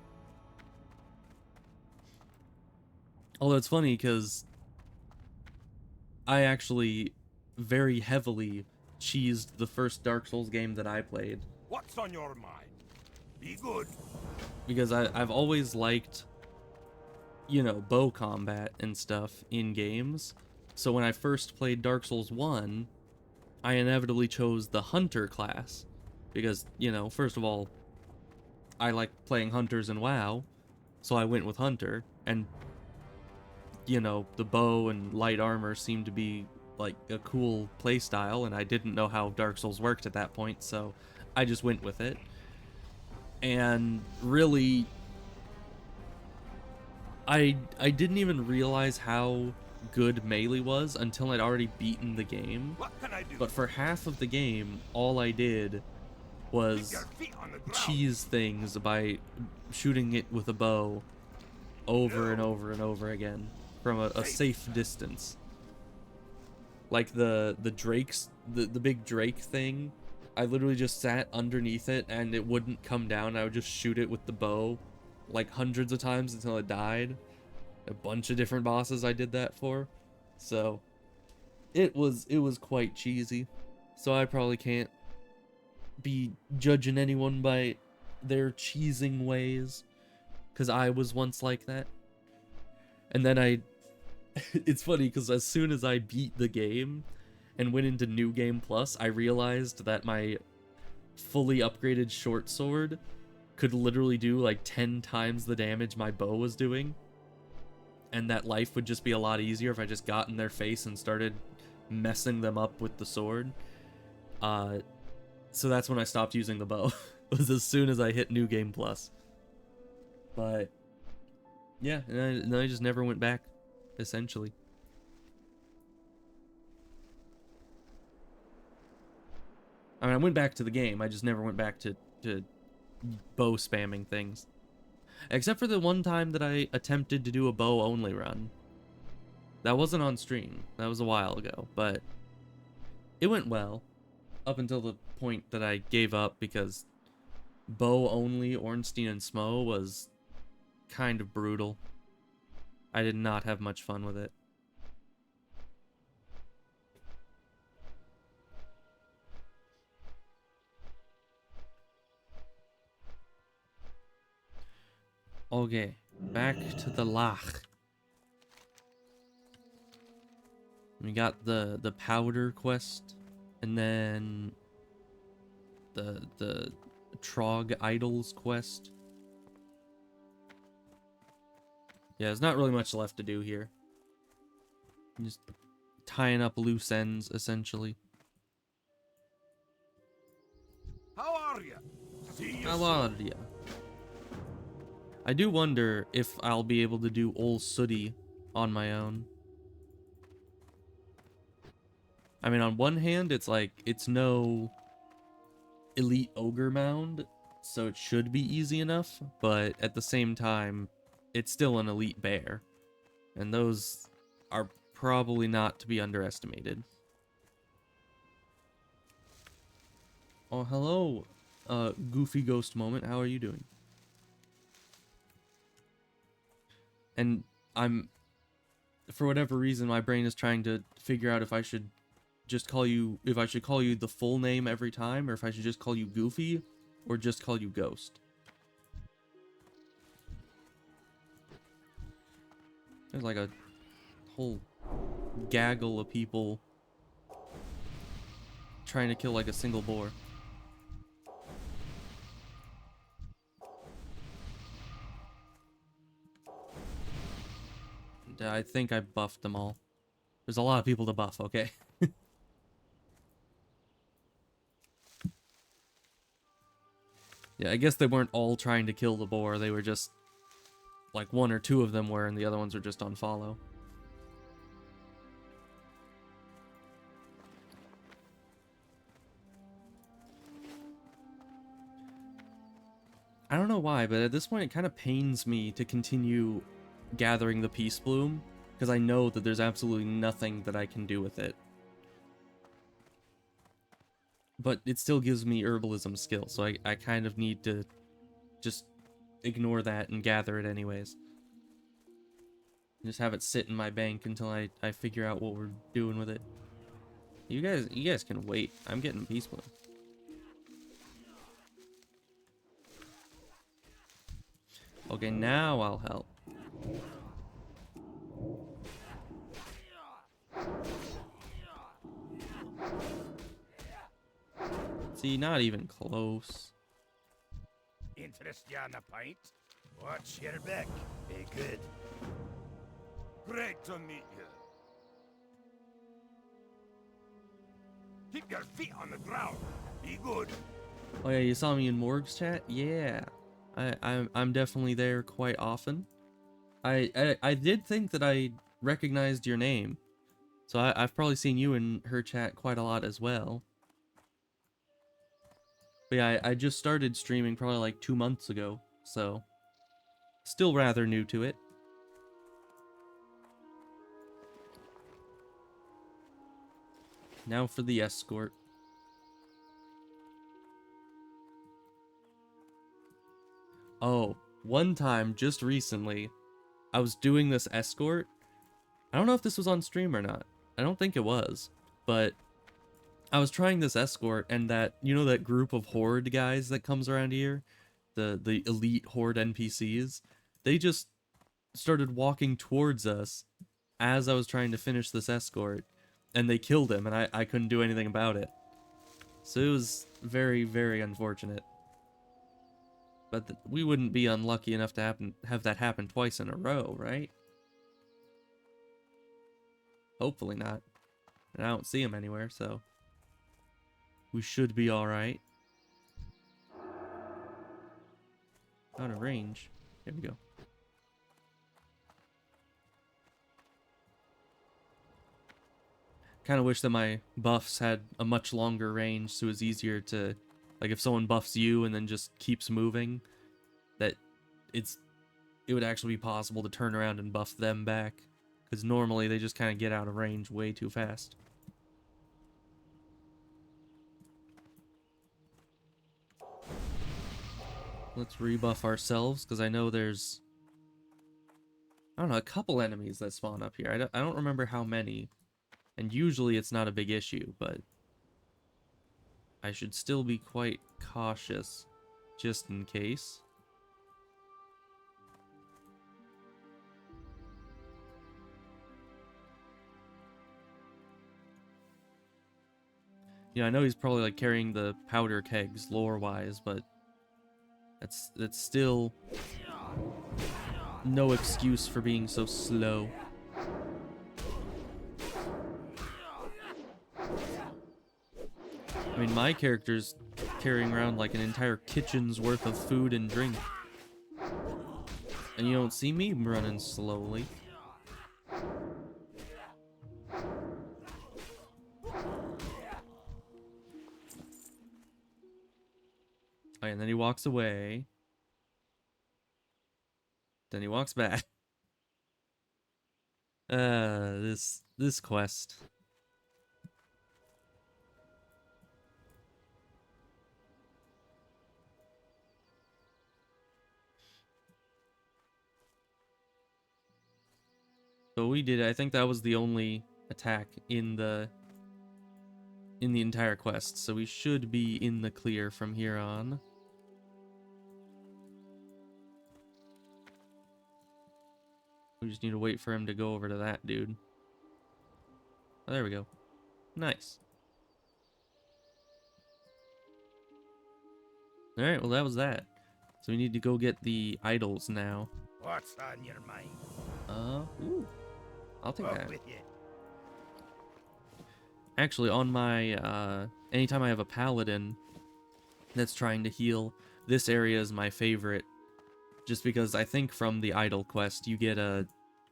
Although it's funny because I actually very heavily cheesed the first Dark Souls game that I played. What's on your mind? Be good. Because I've always liked, you know, bow combat and stuff in games. So when I first played Dark Souls 1, I inevitably chose the Hunter class. Because, you know, first of all, I like playing Hunters in WoW, so I went with Hunter. And, you know, the bow and light armor seemed to be like a cool playstyle, and I didn't know how Dark Souls worked at that point, so I just went with it. And really, I didn't even realize how good melee was until I'd already beaten the game. What can I do? But for half of the game, all I did was Your feet on the ground. cheese things by shooting it with a bow over and over and over again from a safe distance. Like the drakes, the big drake thing, I literally just sat underneath it and it wouldn't come down. I would just shoot it with the bow like hundreds of times until it died. A bunch of different bosses I did that for. So it was quite cheesy. So I probably can't be judging anyone by their cheesing ways, because I was once like that. And then it's funny because as soon as I beat the game and went into New Game Plus, I realized that my fully upgraded short sword could literally do like 10 times the damage my bow was doing, and that life would just be a lot easier if I just got in their face and started messing them up with the sword. So that's when I stopped using the bow. It was as soon as I hit New Game Plus. But yeah, and I just never went back, essentially. I mean, I went back to the game. I just never went back to bow spamming things. Except for the one time that I attempted to do a bow only run. That wasn't on stream. That was a while ago, but it went well up until the point that I gave up because bow only Ornstein and Smo was kind of brutal. I did not have much fun with it. Okay, back to the Lach. We got the powder quest, and then the Trog Idols quest. Yeah, there's not really much left to do here. Just tying up loose ends, essentially. How are you? See you How soon. are ya? I do wonder if I'll be able to do Ol Sooty on my own. I mean, on one hand, it's like, it's no elite ogre mound, so it should be easy enough, but at the same time, it's still an elite bear, and those are probably not to be underestimated. Oh, hello, Goofy Ghost Moment, how are you doing? And for whatever reason, my brain is trying to figure out if I should just call you, if I should call you the full name every time, or if I should just call you Goofy, or just call you Ghost. There's like a whole gaggle of people trying to kill like a single boar. And I think I buffed them all. There's a lot of people to buff, okay? Yeah, I guess they weren't all trying to kill the boar. They were just, like, one or two of them were, and the other ones were just on follow. I don't know why, but at this point it kind of pains me to continue gathering the Peace Bloom, because I know that there's absolutely nothing that I can do with it. But it still gives me herbalism skill, so I kind of need to just ignore that and gather it anyways. Just have it sit in my bank until I figure out what we're doing with it. You guys can wait. I'm getting Peace Bloom. Okay, now I'll help. See, not even close. Interest you on a pint? Watch your back. Be good. Great to meet you. Keep your feet on the ground. Be good. Oh yeah, you saw me in Morg's chat? Yeah. I'm definitely there quite often. I did think that I recognized your name. So I've probably seen you in her chat quite a lot as well. But yeah, I just started streaming probably like 2 months ago, so still rather new to it. Now for the escort. Oh, one time, just recently, I was doing this escort. I don't know if this was on stream or not. I don't think it was, but I was trying this escort, and that, you know, that group of horde guys that comes around here, the elite horde NPCs, they just started walking towards us as I was trying to finish this escort, and they killed him, and I couldn't do anything about it. So it was very, very unfortunate. But we wouldn't be unlucky enough to have that happen twice in a row, right? Hopefully not. And I don't see him anywhere, so we should be alright. Out of range. Here we go. kind of wish that my buffs had a much longer range, so it was easier to, like, if someone buffs you and then just keeps moving, that it would actually be possible to turn around and buff them back, because normally they just kind of get out of range way too fast. Let's rebuff ourselves, because I know there's, I don't know, a couple enemies that spawn up here. I don't remember how many, and usually it's not a big issue, but I should still be quite cautious, just in case. Yeah, I know he's probably like carrying the powder kegs lore-wise, but that's still no excuse for being so slow. I mean, my character's carrying around like an entire kitchen's worth of food and drink. And you don't see me running slowly. Oh, and then he walks away. Then he walks back. This quest. So we did, I think that was the only attack in the entire quest, so we should be in the clear from here on. We just need to wait for him to go over to that dude. Oh, there we go. Nice. Alright, well that was that. So we need to go get the idols now. What's on your mind? Ooh. I'll take Up that. with you. Actually, on my, anytime I have a paladin that's trying to heal, this area is my favorite. Just because I think from the idol quest, you get a,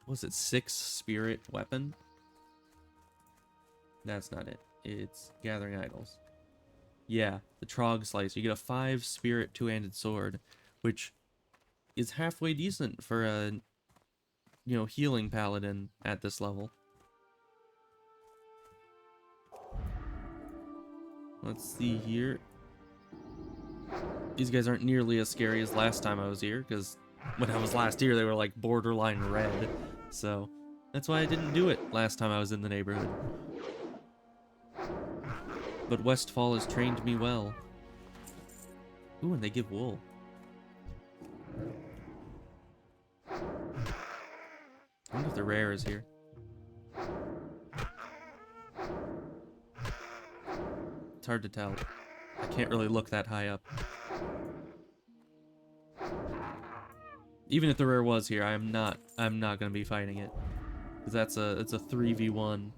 was it 6 spirit weapon? That's not it. It's gathering idols. Yeah, the Trog Slice. You get a 5 spirit 2-handed sword, which is halfway decent for a, you know, healing paladin at this level. Let's see here. These guys aren't nearly as scary as last time I was here, because when I was last here, they were like borderline red. So that's why I didn't do it last time I was in the neighborhood. But Westfall has trained me well. Ooh, and they give wool. I wonder if the rare is here. It's hard to tell. I can't really look that high up. Even if the rare was here, I'm not gonna be fighting it. Because it's a 3v1.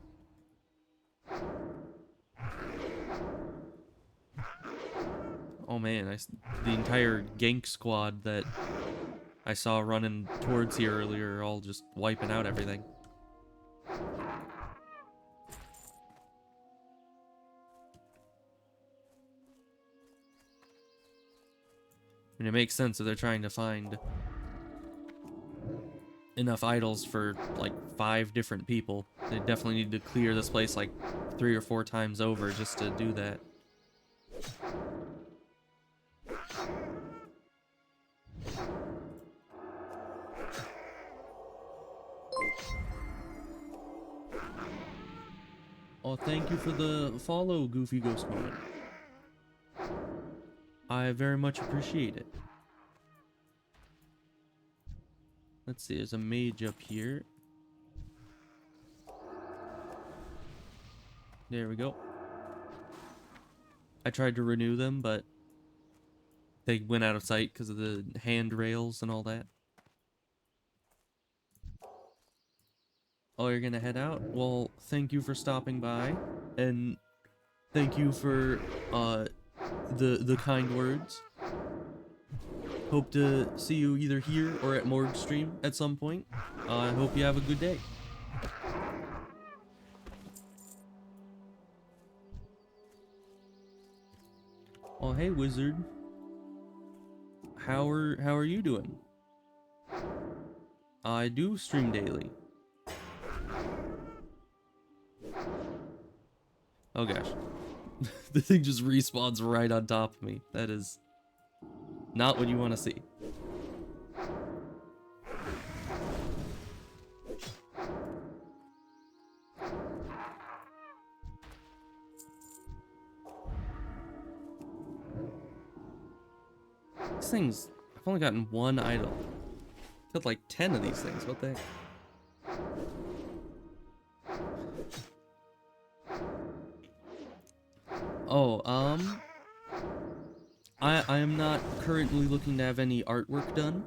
Oh man, the entire gank squad that I saw running towards here earlier are all just wiping out everything. I mean, it makes sense that they're trying to find enough idols for like 5 different people. They definitely need to clear this place like 3 or 4 times over just to do that. Oh, thank you for the follow, Goofy Ghost Moment. I very much appreciate it. Let's see, there's a mage up here. There we go. I tried to renew them, but they went out of sight because of the handrails and all that. Oh, you're gonna head out? Well, thank you for stopping by, and thank you for the kind words. Hope to see you either here or at Morg stream at some point. I hope you have a good day. Oh, hey, wizard. How are you doing? I do stream daily. Oh gosh. The thing just respawns right on top of me. That is not what you want to see. These things, I've only gotten one idol. Killed like 10 of these things. What the heck? Oh, I am not currently looking to have any artwork done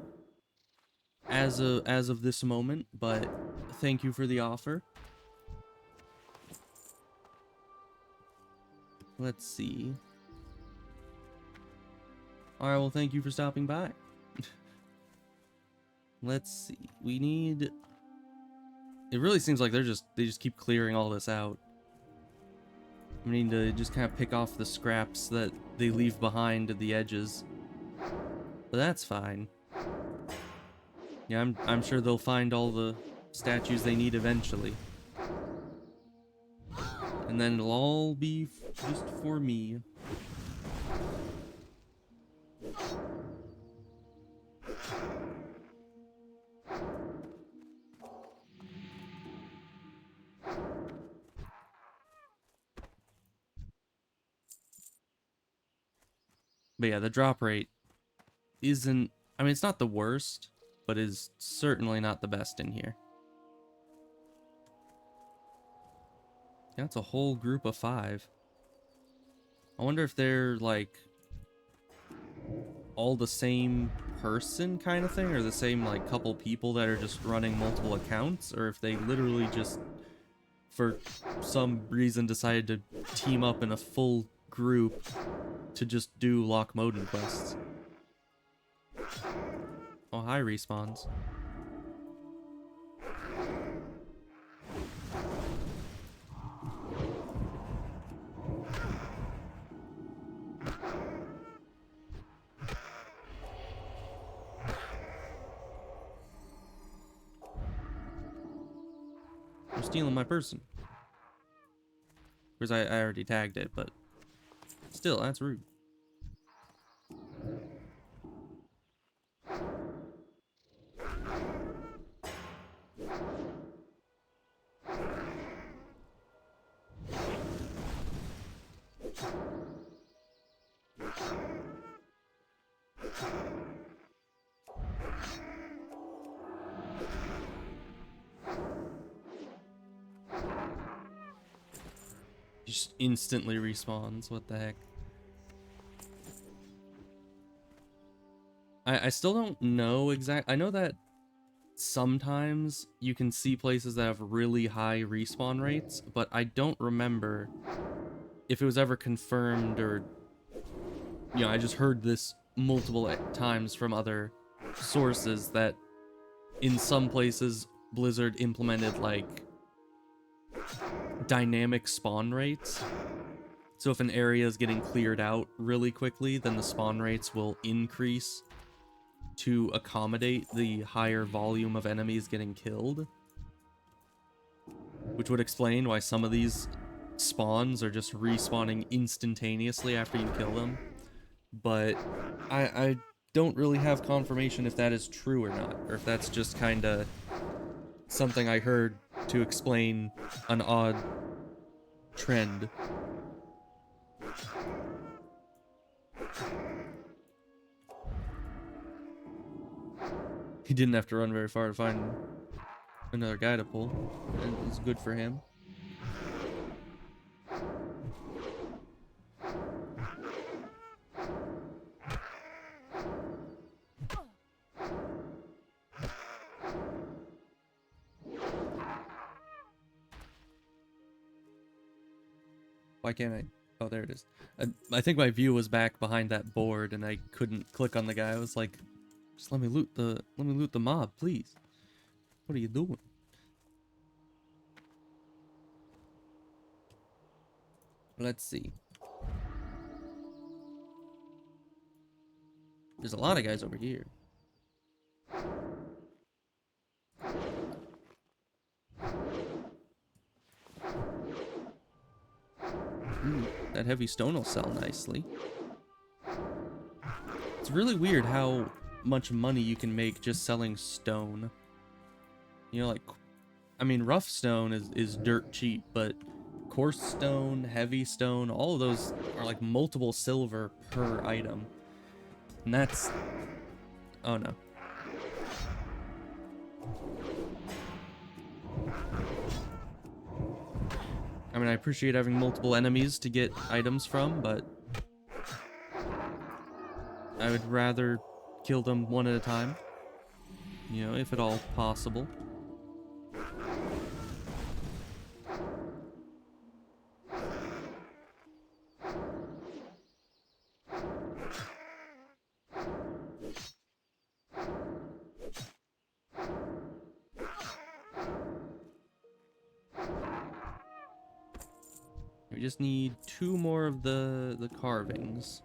as of this moment, but thank you for the offer. Let's see. All right, well, thank you for stopping by. Let's see. We need. It really seems like they just keep clearing all this out. We need to just kind of pick off the scraps that they leave behind at the edges. But that's fine. Yeah, I'm sure they'll find all the statues they need eventually. And then it'll all be just for me. But yeah, the drop rate isn't... I mean, it's not the worst, but is certainly not the best in here. Yeah, it's a whole group of 5. I wonder if they're, like, all the same person kind of thing, or the same, like, couple people that are just running multiple accounts, or if they literally just, for some reason, decided to team up in a full group to just do Lock Moden quests. Oh, hi, respawns. You're stealing my person. Because I already tagged it, but still, that's rude. Just instantly respawns. What the heck? I still don't know exact. I know that sometimes you can see places that have really high respawn rates, but I don't remember if it was ever confirmed or... You know, I just heard this multiple times from other sources that in some places Blizzard implemented, like, dynamic spawn rates. So if an area is getting cleared out really quickly, then the spawn rates will increase to accommodate the higher volume of enemies getting killed. Which would explain why some of these spawns are just respawning instantaneously after you kill them. But I don't really have confirmation if that is true or not, or if that's just kind of something I heard to explain an odd trend. He didn't have to run very far to find another guy to pull, and it's good for him. Why can't I? Oh, there it is. I think my view was back behind that board, and I couldn't click on the guy. I was like, just let me loot the mob, please. What are you doing? Let's see. There's a lot of guys over here. Ooh, that heavy stone will sell nicely. It's really weird how much money you can make just selling stone. You know, like, I mean, rough stone is dirt cheap, but coarse stone, heavy stone, all of those are like multiple silver per item. And that's... oh no. I mean, I appreciate having multiple enemies to get items from, but I would rather kill them one at a time. You know, if at all possible. We just need 2 more of the carvings.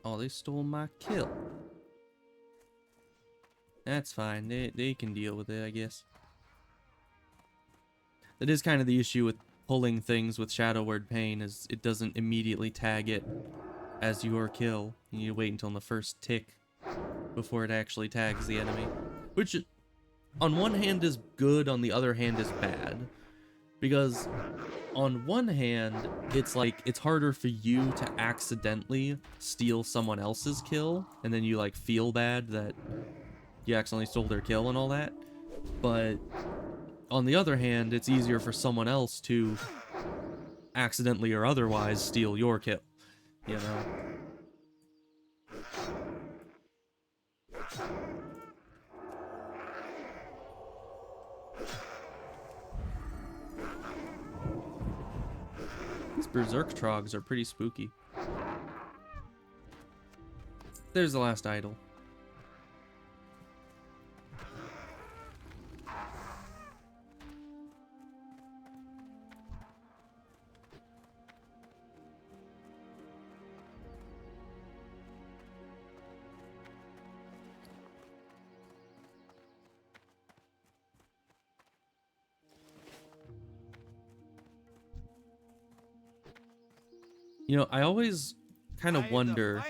Oh, they stole my kill. That's fine. They can deal with it, I guess. That is kind of the issue with pulling things with Shadow Word Pain, is it doesn't immediately tag it as your kill. You need to wait until the first tick before it actually tags the enemy. Which, on one hand, is good, on the other hand, is bad. Because on one hand, it's like, it's harder for you to accidentally steal someone else's kill, and then you like feel bad that you accidentally stole their kill and all that. But on the other hand, it's easier for someone else to accidentally or otherwise steal your kill, you know? These berserk trogs are pretty spooky. There's the last idol. You know, I always kind of wonder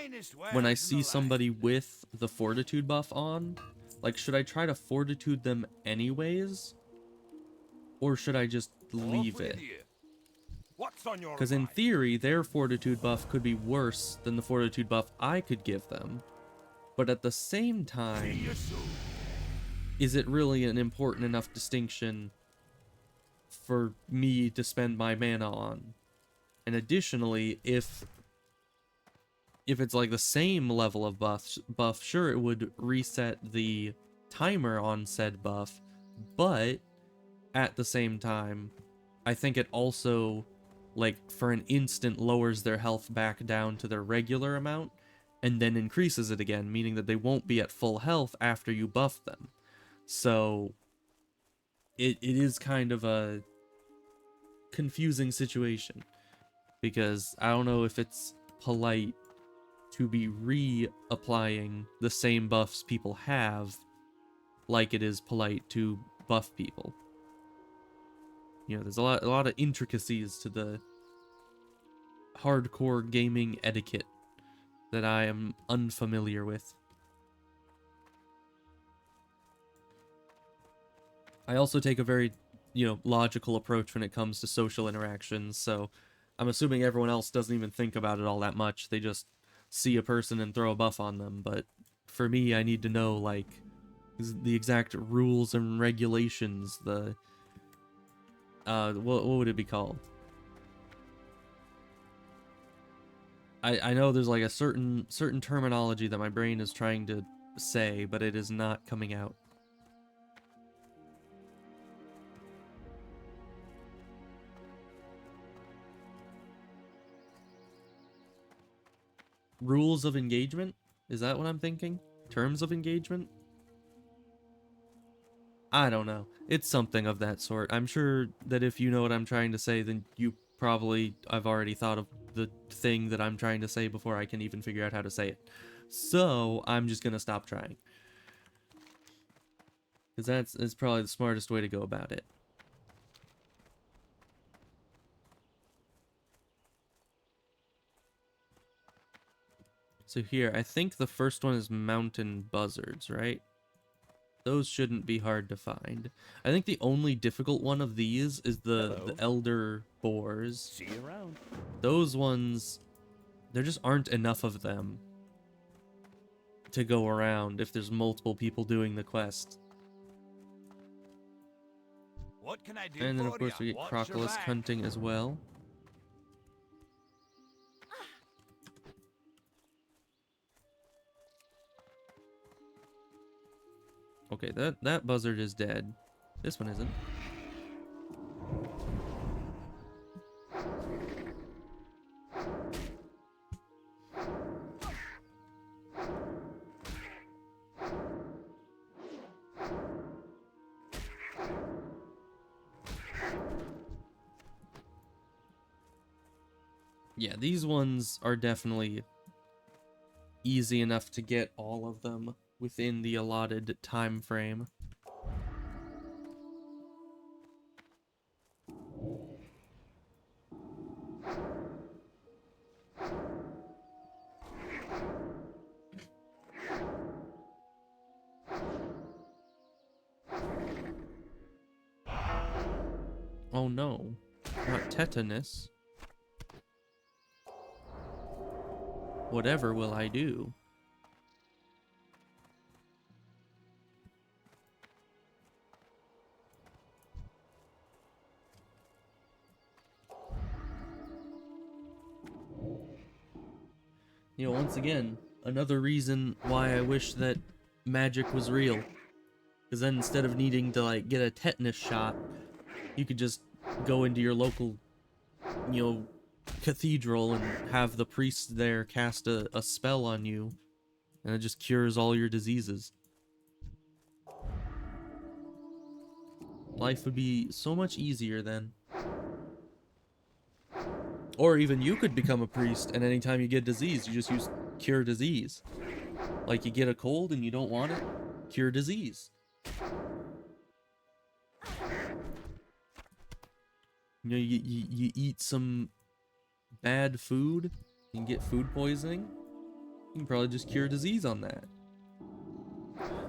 when I see somebody with the fortitude buff on, like, should I try to fortitude them anyways? Or should I just leave it? Because in theory, their fortitude buff could be worse than the fortitude buff I could give them. But at the same time, is it really an important enough distinction for me to spend my mana on? And additionally, if it's like the same level of buff, sure, it would reset the timer on said buff, but at the same time, I think it also, like, for an instant lowers their health back down to their regular amount, and then increases it again, meaning that they won't be at full health after you buff them. So, it is kind of a confusing situation. Because I don't know if it's polite to be reapplying the same buffs people have, like it is polite to buff people. You know, there's a lot of intricacies to the hardcore gaming etiquette that I am unfamiliar with. I also take a very, you know, logical approach when it comes to social interactions, so I'm assuming everyone else doesn't even think about it all that much. They just see a person and throw a buff on them. But for me, I need to know, like, the exact rules and regulations. The what would it be called? I know there's like a certain terminology that my brain is trying to say, but it is not coming out. Rules of engagement? Is that what I'm thinking? Terms of engagement? I don't know. It's something of that sort. I'm sure that if you know what I'm trying to say, then you probably, I've already thought of the thing that I'm trying to say before I can even figure out how to say it. So I'm just gonna stop trying. Because that's probably the smartest way to go about it. So here, I think the first one is mountain buzzards, right? Those shouldn't be hard to find. I think the only difficult one of these is the Hello. elder boars. See you around. Those ones, there just aren't enough of them to go around if there's multiple people doing the quest. What can I do And then of for course ya? we get What's your crocolisk back? hunting as well. Okay, that buzzard is dead. This one isn't. Yeah, these ones are definitely easy enough to get all of them within the allotted time frame. Oh no, not tetanus. Whatever will I do? You know, once again, another reason why I wish that magic was real. Because then instead of needing to, like, get a tetanus shot, you could just go into your local, you know, cathedral and have the priest there cast a spell on you. And it just cures all your diseases. Life would be so much easier then. Or even you could become a priest, and anytime you get disease, you just use cure disease. Like you get a cold and you don't want it, cure disease. You know, you eat some bad food, you can get food poisoning. You can probably just cure disease on that.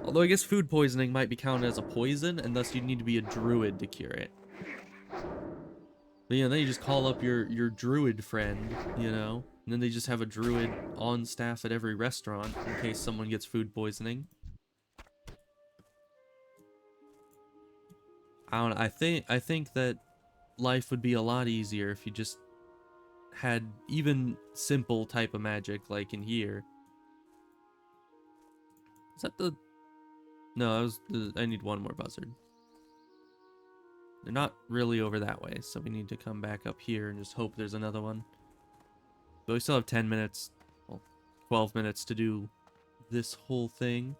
Although I guess food poisoning might be counted as a poison, and thus you'd need to be a druid to cure it. But you know, then you just call up your druid friend, you know, and then they just have a druid on staff at every restaurant in case someone gets food poisoning. I don't know, I think that life would be a lot easier if you just had even simple type of magic like in here. Is that the... No, that was the... I need one more buzzard. They're not really over that way, so we need to come back up here and just hope there's another one. But we still have 10 minutes, well, 12 minutes to do this whole thing.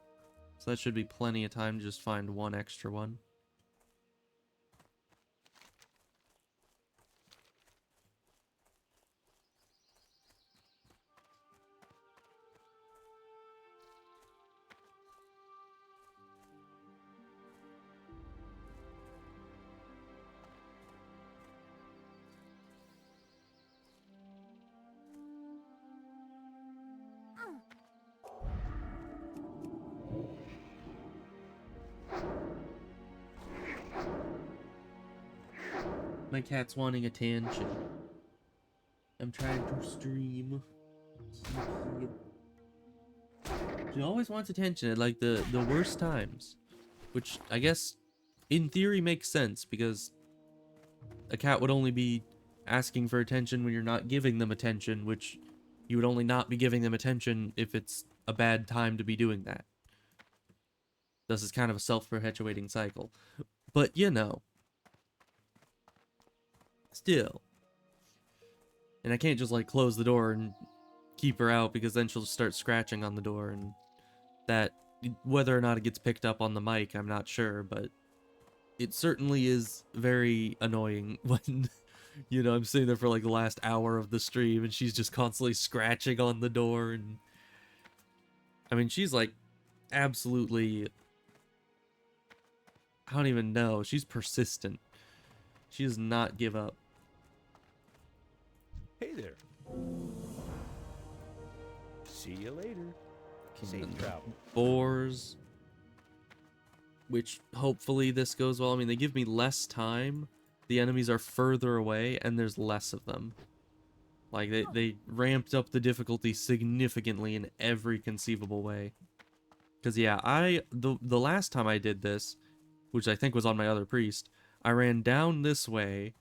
So that should be plenty of time to just find one extra one. My cat's wanting attention. I'm trying to stream. She always wants attention at like the worst times. Which I guess in theory makes sense because a cat would only be asking for attention when you're not giving them attention, which you would only not be giving them attention if it's a bad time to be doing that. Thus it's kind of a self-perpetuating cycle. But you know. Still. And I can't just like close the door and keep her out because then she'll start scratching on the door, and that, whether or not it gets picked up on the mic, I'm not sure, but it certainly is very annoying when You know, I'm sitting there for like the last hour of the stream and she's just constantly scratching on the door. And I mean, she's like absolutely, I don't even know. She's persistent. She does not give up. Hey there. See you later. Safe travel. Boars. Which hopefully this goes well. I mean, they give me less time. The enemies are further away and there's less of them. Like, they ramped up the difficulty significantly in every conceivable way. Because, yeah, the last time I did this, which I think was on my other priest, I ran down this way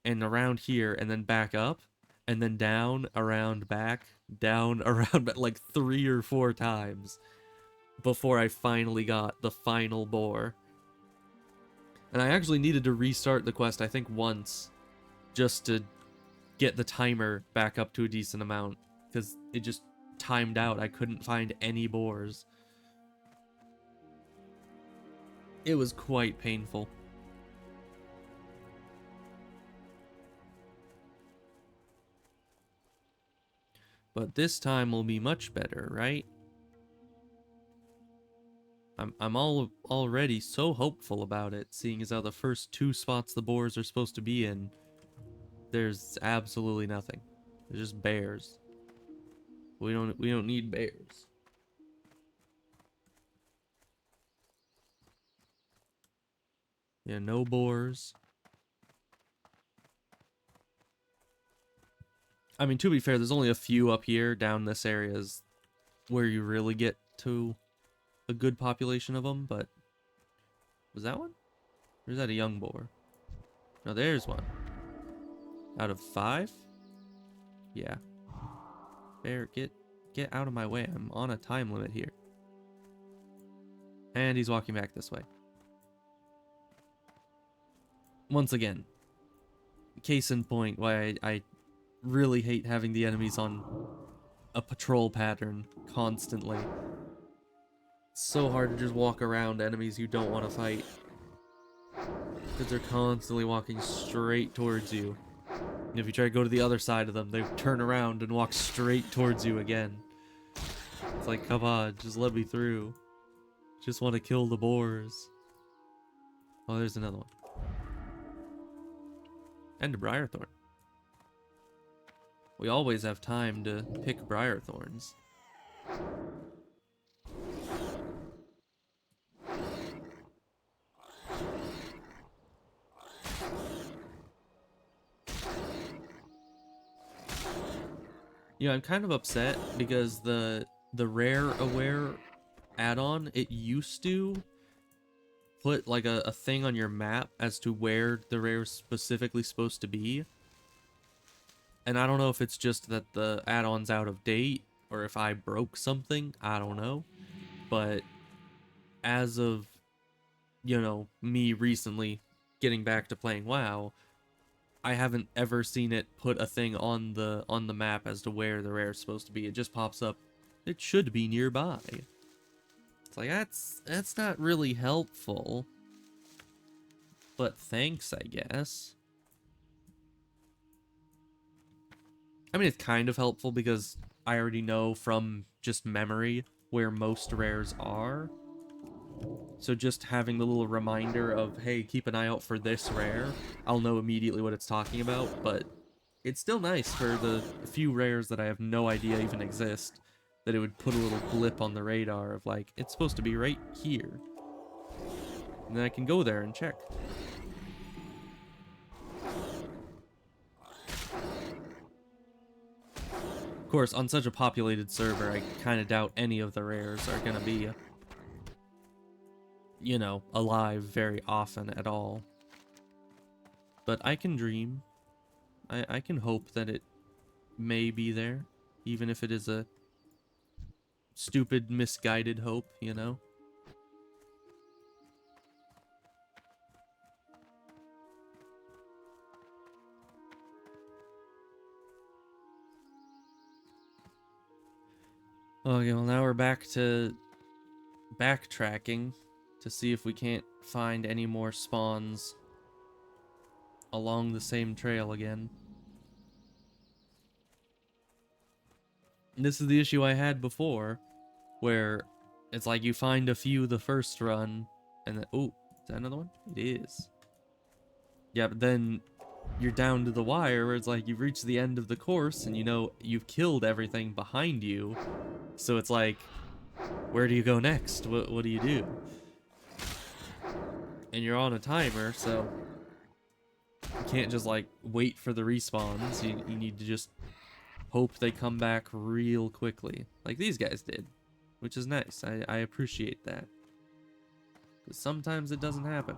and around here and then back up and then down, around, back, down, around, back, like 3 or 4 times before I finally got the final boar. And I actually needed to restart the quest, I think, once, just to get the timer back up to a decent amount, because it just timed out. I couldn't find any boars. It was quite painful. But this time will be much better, right? I'm already so hopeful about it, seeing as how the first 2 spots the boars are supposed to be in, there's absolutely nothing. There's just bears. We don't need bears. Yeah, no boars. I mean, to be fair, there's only a few up here down this area is where you really get to a good population of them, but was that one? Or is that a young boar? No, there's one. Out of 5? Yeah. Bear, get out of my way. I'm on a time limit here. And he's walking back this way. Once again, case in point why I really hate having the enemies on a patrol pattern constantly. It's so hard to just walk around enemies you don't want to fight, because they're constantly walking straight towards you. And if you try to go to the other side of them, they turn around and walk straight towards you again. It's like, come on, just let me through. Just want to kill the boars. Oh, there's another one. And a briarthorn. We always have time to pick briarthorns. Yeah, I'm kind of upset because the rare aware add-on, it used to put like a thing on your map as to where the rare is specifically supposed to be. And I don't know if it's just that the add-on's out of date or if I broke something, I don't know. But as of, you know, me recently getting back to playing WoW, I haven't ever seen it put a thing on the map as to where the rare is supposed to be. It just pops up, it should be nearby. It's like, that's not really helpful. But thanks, I guess. I mean, it's kind of helpful because I already know from just memory where most rares are. So just having the little reminder of, hey, keep an eye out for this rare, I'll know immediately what it's talking about. But it's still nice for the few rares that I have no idea even exist, that it would put a little blip on the radar of like, it's supposed to be right here. And then I can go there and check. Of course, on such a populated server, I kind of doubt any of the rares are going to be, you know, alive very often at all. But I can dream. I can hope that it may be there, even if it is a stupid, misguided hope, you know? Okay, well now we're back to backtracking to see if we can't find any more spawns along the same trail again. And this is the issue I had before, where it's like you find a few the first run, and then, oh, is that another one? It is. Yeah, but then you're down to the wire where it's like you've reached the end of the course and you know you've killed everything behind you. So it's like, where do you go next? What do you do? And you're on a timer, so you can't just like wait for the respawns. You need to just hope they come back real quickly, like these guys did, which is nice. I appreciate that. Because sometimes it doesn't happen.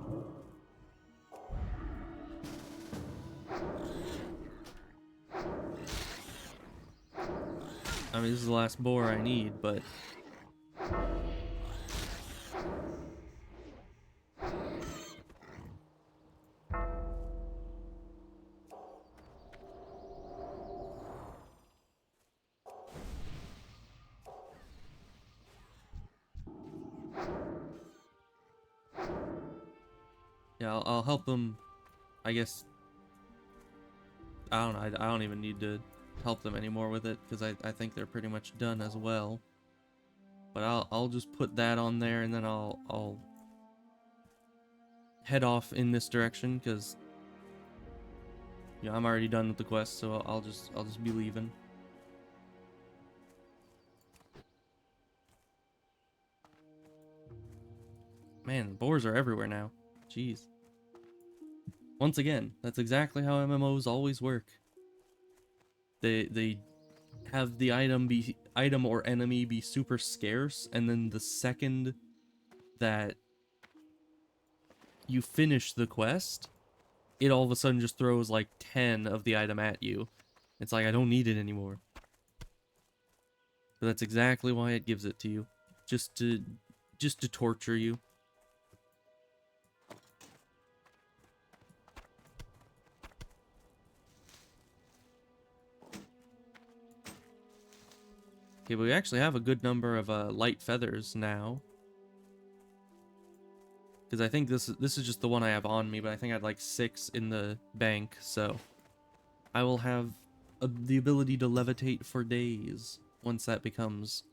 I mean, this is the last boar I need, but... yeah, I'll help them, I guess. I don't know, I don't even need to help them anymore with it, because I think they're pretty much done as well. But I'll just put that on there, and then I'll head off in this direction, because you know, I'm already done with the quest, so I'll just be leaving. Man, boars are everywhere now. Jeez. Once again, that's exactly how MMOs always work. They have the item or enemy be super scarce, and then the second that you finish the quest, it all of a sudden just throws like 10 of the item at you. It's like, I don't need it anymore. But that's exactly why it gives it to you. Just to torture you. Okay, but we actually have a good number of light feathers now. Because I think this is just the one I have on me, but I think I had like 6 in the bank, so I will have the ability to levitate for days once that becomes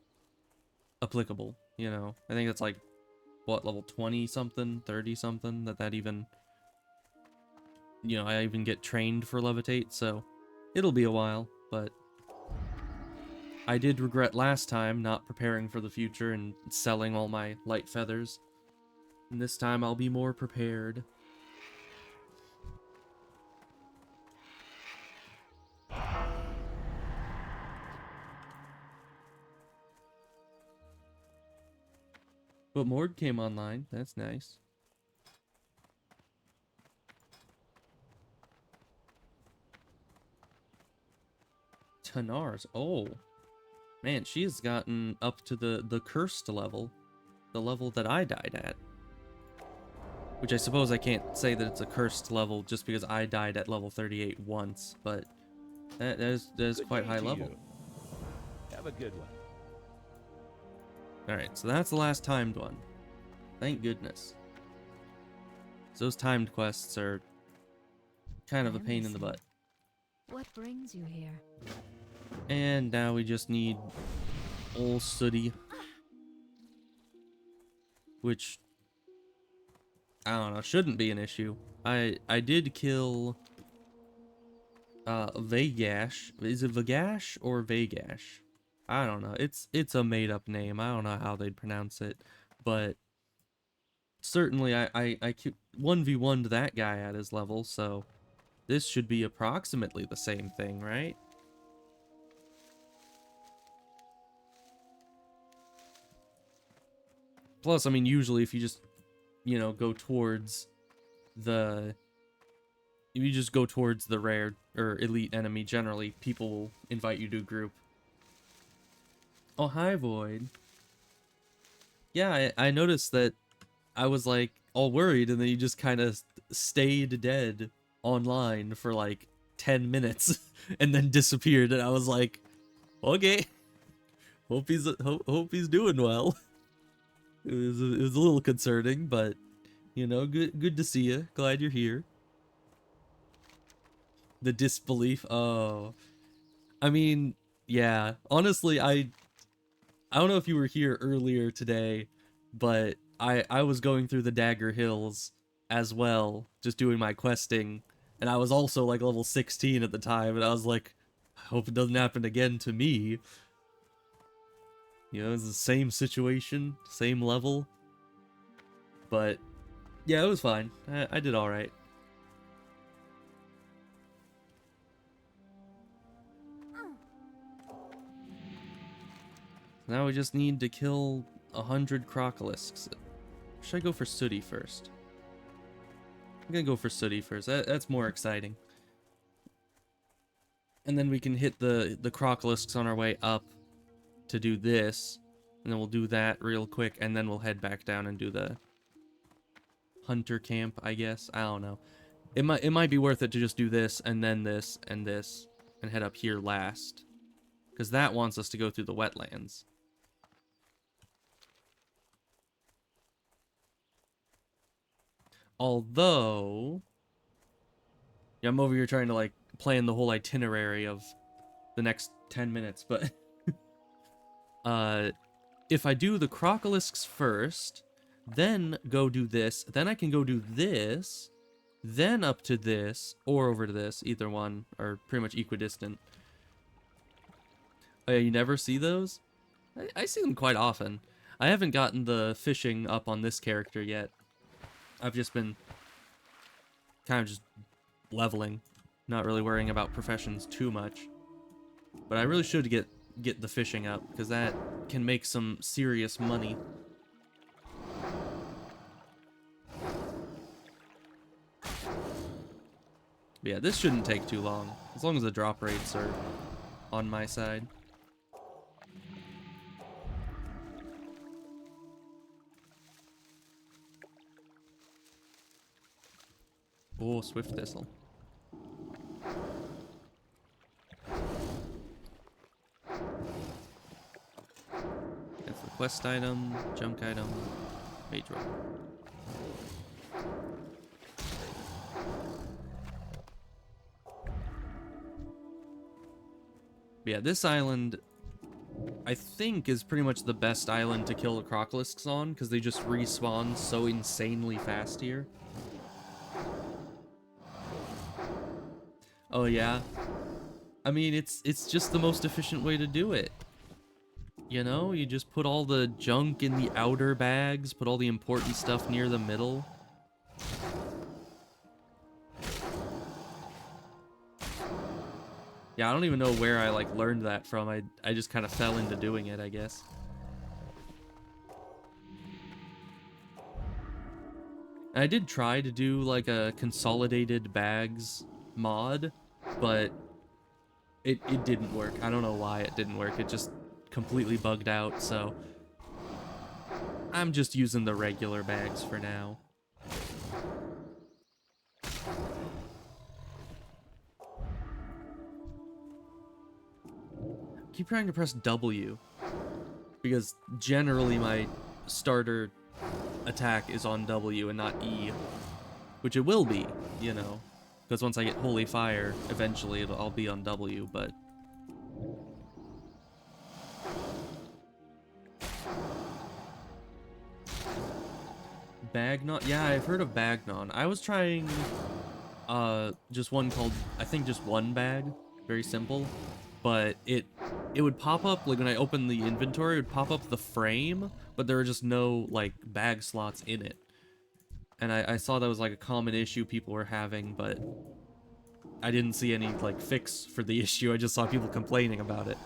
applicable, you know. I think it's like, what, level 20 something, 30 something, that even, you know, I even get trained for levitate, so it'll be a while, but I did regret last time not preparing for the future and selling all my light feathers. And this time I'll be more prepared. But Mord came online. That's nice. Tanars. Oh. Man, she's gotten up to the cursed level. The level that I died at. Which I suppose I can't say that it's a cursed level just because I died at level 38 once, but that is quite high level. Have a good one. Alright, so that's the last timed one. Thank goodness. So those timed quests are kind of a pain in the butt. What brings you here? And now we just need Old Sooty. Which, I don't know, shouldn't be an issue. I did kill Vagash. Is it Vagash or Vagash? I don't know. It's a made up name. I don't know how they'd pronounce it, but certainly I 1v1'd that guy at his level, so this should be approximately the same thing, right? Plus, I mean, usually if you just, you know, go towards the... If you just go towards the rare or elite enemy, generally, people will invite you to a group. Oh, hi, Void. Yeah, I noticed that I was, like, all worried, and then you just kind of stayed dead online for, like, 10 minutes, and then disappeared, and I was like, okay. Hope he's doing well. It was a little concerning, but, you know, good to see you. Glad you're here. The disbelief. Oh. I mean, yeah. Honestly, I don't know if you were here earlier today, but I was going through the Dagger Hills as well, just doing my questing, and I was also like level 16 at the time, and I was like, I hope it doesn't happen again to me. You know, it's the same situation, same level. But yeah, it was fine. I did all right. Now we just need to kill 100 crocolisks. Should I go for Sooty first? I'm gonna go for Sooty first. That's more exciting. And then we can hit the crocolisks on our way up to do this. And then we'll do that real quick, and then we'll head back down and do the hunter camp, I guess. I don't know. It might be worth it to just do this, and then this, and this, and head up here last. Because that wants us to go through the wetlands. Although, yeah, I'm over here trying to like plan the whole itinerary of the next 10 minutes, but if I do the crocolisks first, then go do this, then I can go do this, then up to this, or over to this, either one, are pretty much equidistant. Oh yeah, you never see those? I see them quite often. I haven't gotten the fishing up on this character yet. I've just been kind of just leveling, not really worrying about professions too much. But I really should get the fishing up, because that can make some serious money. But yeah, this shouldn't take too long, as long as the drop rates are on my side. Oh, Swift Thistle. That's the quest item, junk item, mage roll. But yeah, this island, I think, is pretty much the best island to kill the crocolisks on, because they just respawn so insanely fast here. Oh yeah? I mean, it's just the most efficient way to do it. You know, you just put all the junk in the outer bags, put all the important stuff near the middle. Yeah, I don't even know where I like learned that from. I just kind of fell into doing it, I guess. And I did try to do like a consolidated bags mod, but it didn't work. I don't know why it didn't work. It just completely bugged out, so I'm just using the regular bags for now. Keep trying to press W, because generally my starter attack is on W and not E, which it will be, you know, because once I get Holy Fire, eventually I'll be on W, but Bagnon? Yeah, I've heard of Bagnon. I was trying just one called, I think just one bag, very simple, but it would pop up, like when I opened the inventory, it would pop up the frame, but there were just no like bag slots in it. And I saw that was like a common issue people were having, but I didn't see any like fix for the issue. I just saw people complaining about it.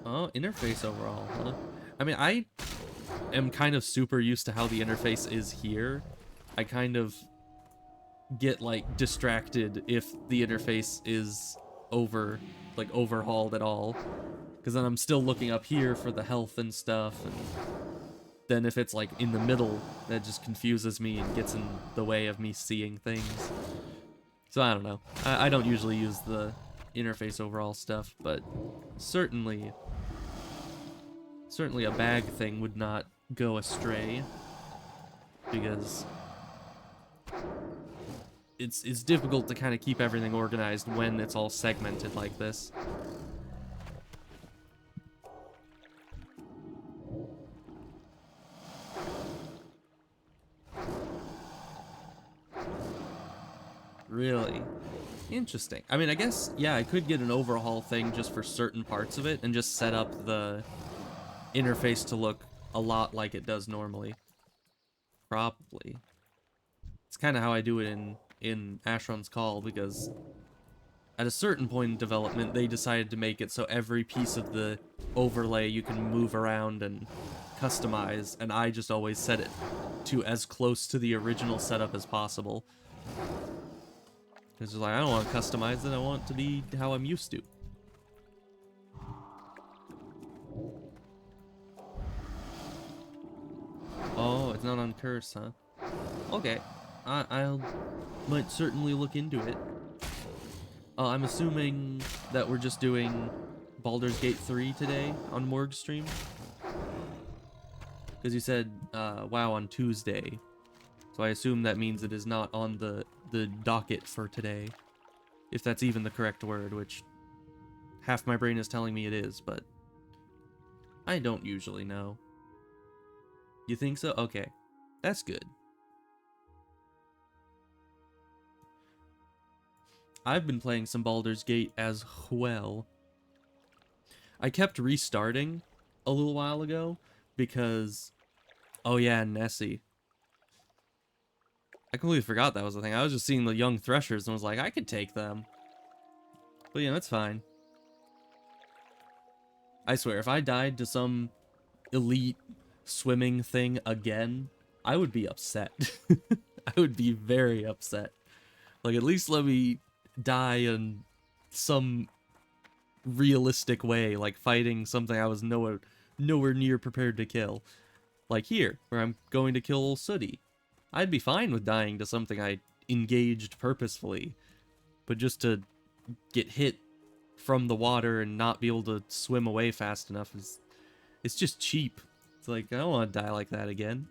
Oh, interface overall, huh? I mean, I am kind of super used to how the interface is here. I kind of get like distracted if the interface is overhauled at all, because then I'm still looking up here for the health and stuff, and then if it's like in the middle, that just confuses me and gets in the way of me seeing things. So I don't know. I don't usually use the interface overall stuff, but certainly a bag thing would not go astray, because it's difficult to kind of keep everything organized when it's all segmented like this. Really? Interesting. I mean, I guess, yeah, I could get an overhaul thing just for certain parts of it and just set up the interface to look a lot like it does normally. Probably. It's kind of how I do it in Asheron's Call, because at a certain point in development, they decided to make it so every piece of the overlay you can move around and customize, and I just always set it to as close to the original setup as possible. Because like, I don't want to customize it, I want it to be how I'm used to. Oh, it's not on curse, huh? Okay. I'll might certainly look into it. I'm assuming that we're just doing Baldur's Gate 3 today on Morg's stream. Because you said, WoW on Tuesday. So I assume that means it is not on the docket for today. If that's even the correct word, which half my brain is telling me it is, but I don't usually know. You think so? Okay. That's good. I've been playing some Baldur's Gate as well. I kept restarting a little while ago because... Oh yeah, Nessie. I completely forgot that was the thing. I was just seeing the young Threshers and was like, I could take them. But yeah, that's fine. I swear, if I died to some elite swimming thing again, I would be upset. I would be very upset. Like, at least let me die in some realistic way, like fighting something I was nowhere near prepared to kill. Like here, where I'm going to kill Sooty. I'd be fine with dying to something I engaged purposefully, but just to get hit from the water and not be able to swim away fast enough it's just cheap. It's like, I don't want to die like that again.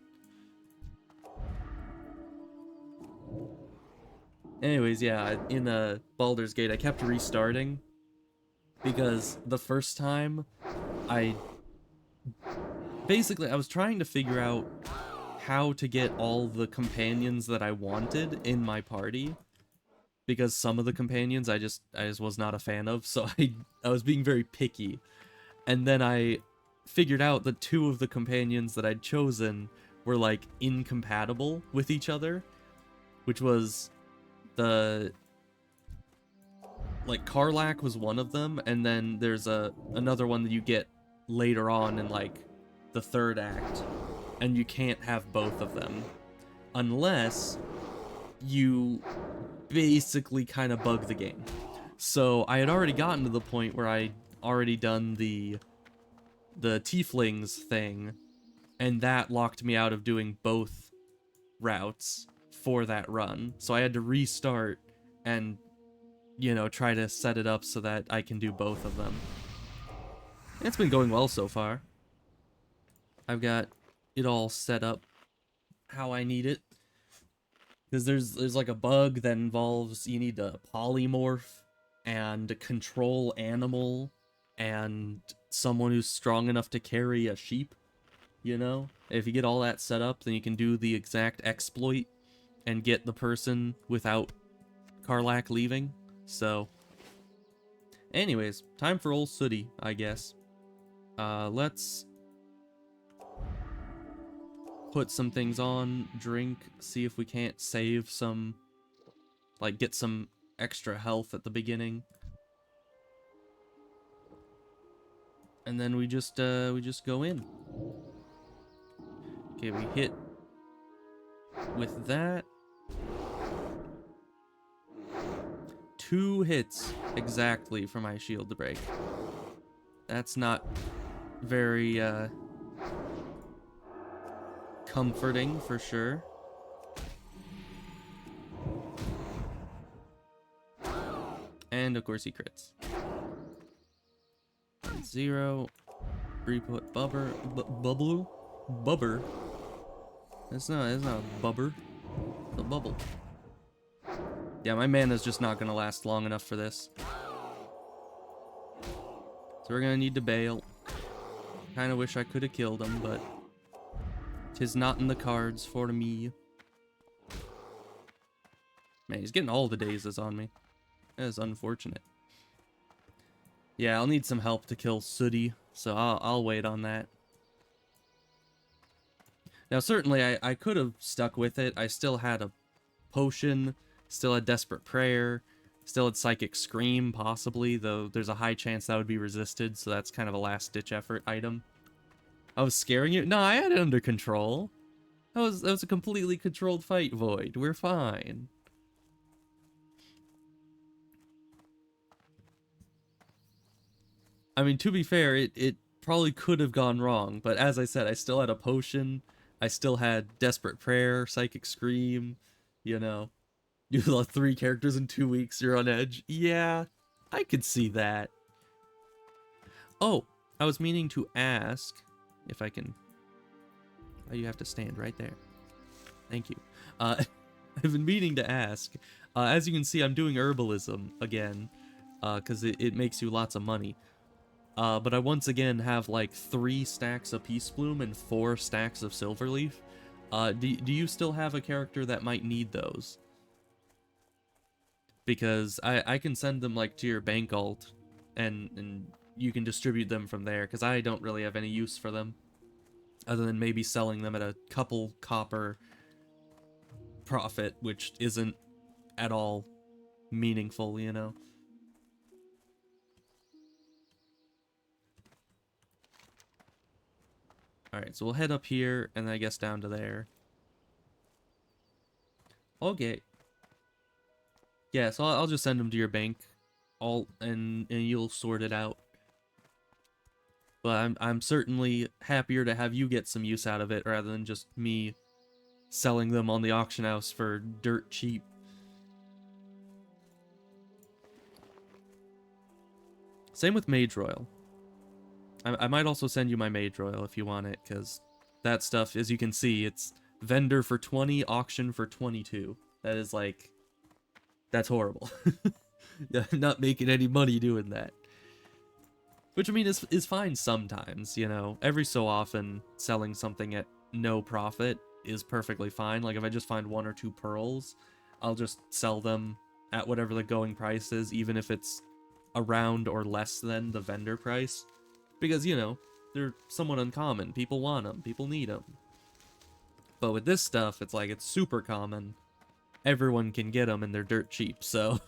Anyways, yeah, in Baldur's Gate, I kept restarting because the first time I was trying to figure out how to get all the companions that I wanted in my party, because some of the companions I just was not a fan of, so I was being very picky. And then I figured out that 2 of the companions that I'd chosen were like incompatible with each other, which was the like Karlach was one of them, and then there's another one that you get later on in like the 3rd act, and you can't have both of them unless you basically kind of bug the game. So I had already gotten to the point where I'd already done the tieflings thing, and that locked me out of doing both routes for that run. So I had to restart and, you know, try to set it up so that I can do both of them. It's been going well so far. I've got it all set up how I need it. Because there's like a bug that involves you need to polymorph and control animal and someone who's strong enough to carry a sheep, you know? If you get all that set up, then you can do the exact exploit and get the person without Karlach leaving. So, anyways, time for old Sooty, I guess. Let's put some things on, drink, see if we can't save some, like get some extra health at the beginning. And then we just go in. Okay, we hit with that. 2 hits exactly for my shield to break. That's not very comforting for sure. And of course he crits. 0. 3-put bubber. Bubber? It's not a bubber. It's a bubble. Yeah, my mana's just not gonna last long enough for this. So we're gonna need to bail. Kinda wish I could have killed him, but 'tis not in the cards for me. Man, he's getting all the dazes on me. That is unfortunate. Yeah, I'll need some help to kill Sooty, so I'll wait on that. Now, certainly, I could have stuck with it. I still had a potion, still had Desperate Prayer, still had Psychic Scream, possibly, though there's a high chance that would be resisted, so that's kind of a last-ditch effort item. I was scaring you? No, I had it under control. That was a completely controlled fight, Void. We're fine. I mean, to be fair, it probably could have gone wrong, but as I said, I still had a potion, I still had Desperate Prayer, Psychic Scream, you know. You lost 3 characters in 2 weeks, you're on edge. Yeah, I could see that. Oh, I was meaning to ask if I can... Oh, you have to stand right there. Thank you. I've been meaning to ask. As you can see, I'm doing herbalism again, because it makes you lots of money. But I once again have like 3 stacks of Peace Bloom and 4 stacks of Silverleaf. Do you still have a character that might need those? Because I can send them like to your bank alt, and you can distribute them from there, because I don't really have any use for them. Other than maybe selling them at a couple copper profit, which isn't at all meaningful, you know? Alright, so we'll head up here, and then I guess down to there. Okay. Yeah, so I'll just send them to your bank, and you'll sort it out. But I'm certainly happier to have you get some use out of it, rather than just me selling them on the auction house for dirt cheap. Same with Mage Royal. I might also send you my Mage Royal if you want it, because that stuff, as you can see, it's vendor for 20, auction for 22. That is like... That's horrible. Yeah, not making any money doing that. Which, I mean, is fine sometimes, you know. Every so often, selling something at no profit is perfectly fine. Like, if I just find 1 or 2 pearls, I'll just sell them at whatever the going price is, even if it's around or less than the vendor price. Because, you know, they're somewhat uncommon. People want them. People need them. But with this stuff, it's like, it's super common. Everyone can get them, and they're dirt cheap, so...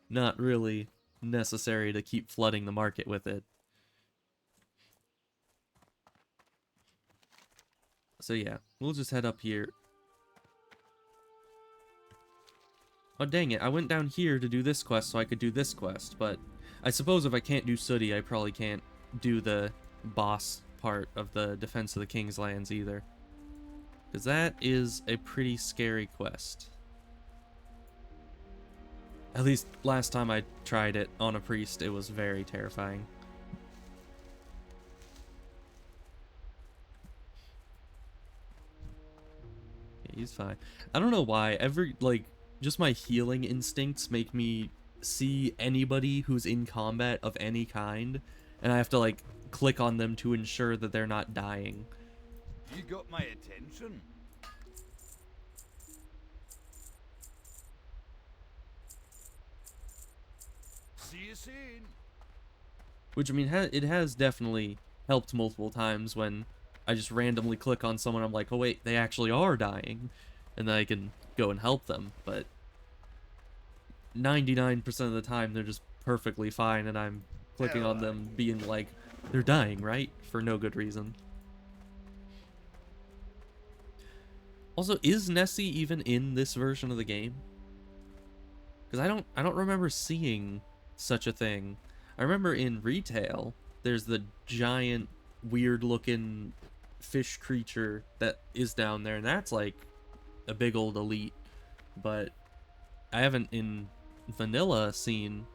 Not really necessary to keep flooding the market with it. So yeah, we'll just head up here. Oh dang it, I went down here to do this quest so I could do this quest, but I suppose if I can't do Sooty, I probably can't do the boss part of the Defense of the King's Lands either. Because that is a pretty scary quest. At least last time I tried it on a priest, it was very terrifying. Yeah, he's fine. I don't know why, just my healing instincts make me see anybody who's in combat of any kind, and I have to, like, click on them to ensure that they're not dying. You got my attention. See you soon. Which, I mean, it has definitely helped multiple times when I just randomly click on someone, I'm like, oh wait, they actually are dying, and then I can go and help them, but 99% of the time they're just perfectly fine, and I'm clicking on them being like, they're dying, right? For no good reason. Also, is Nessie even in this version of the game? Because I don't remember seeing such a thing. I remember in retail, there's the giant, weird-looking fish creature that is down there, and that's like a big old elite. But I haven't in vanilla seen.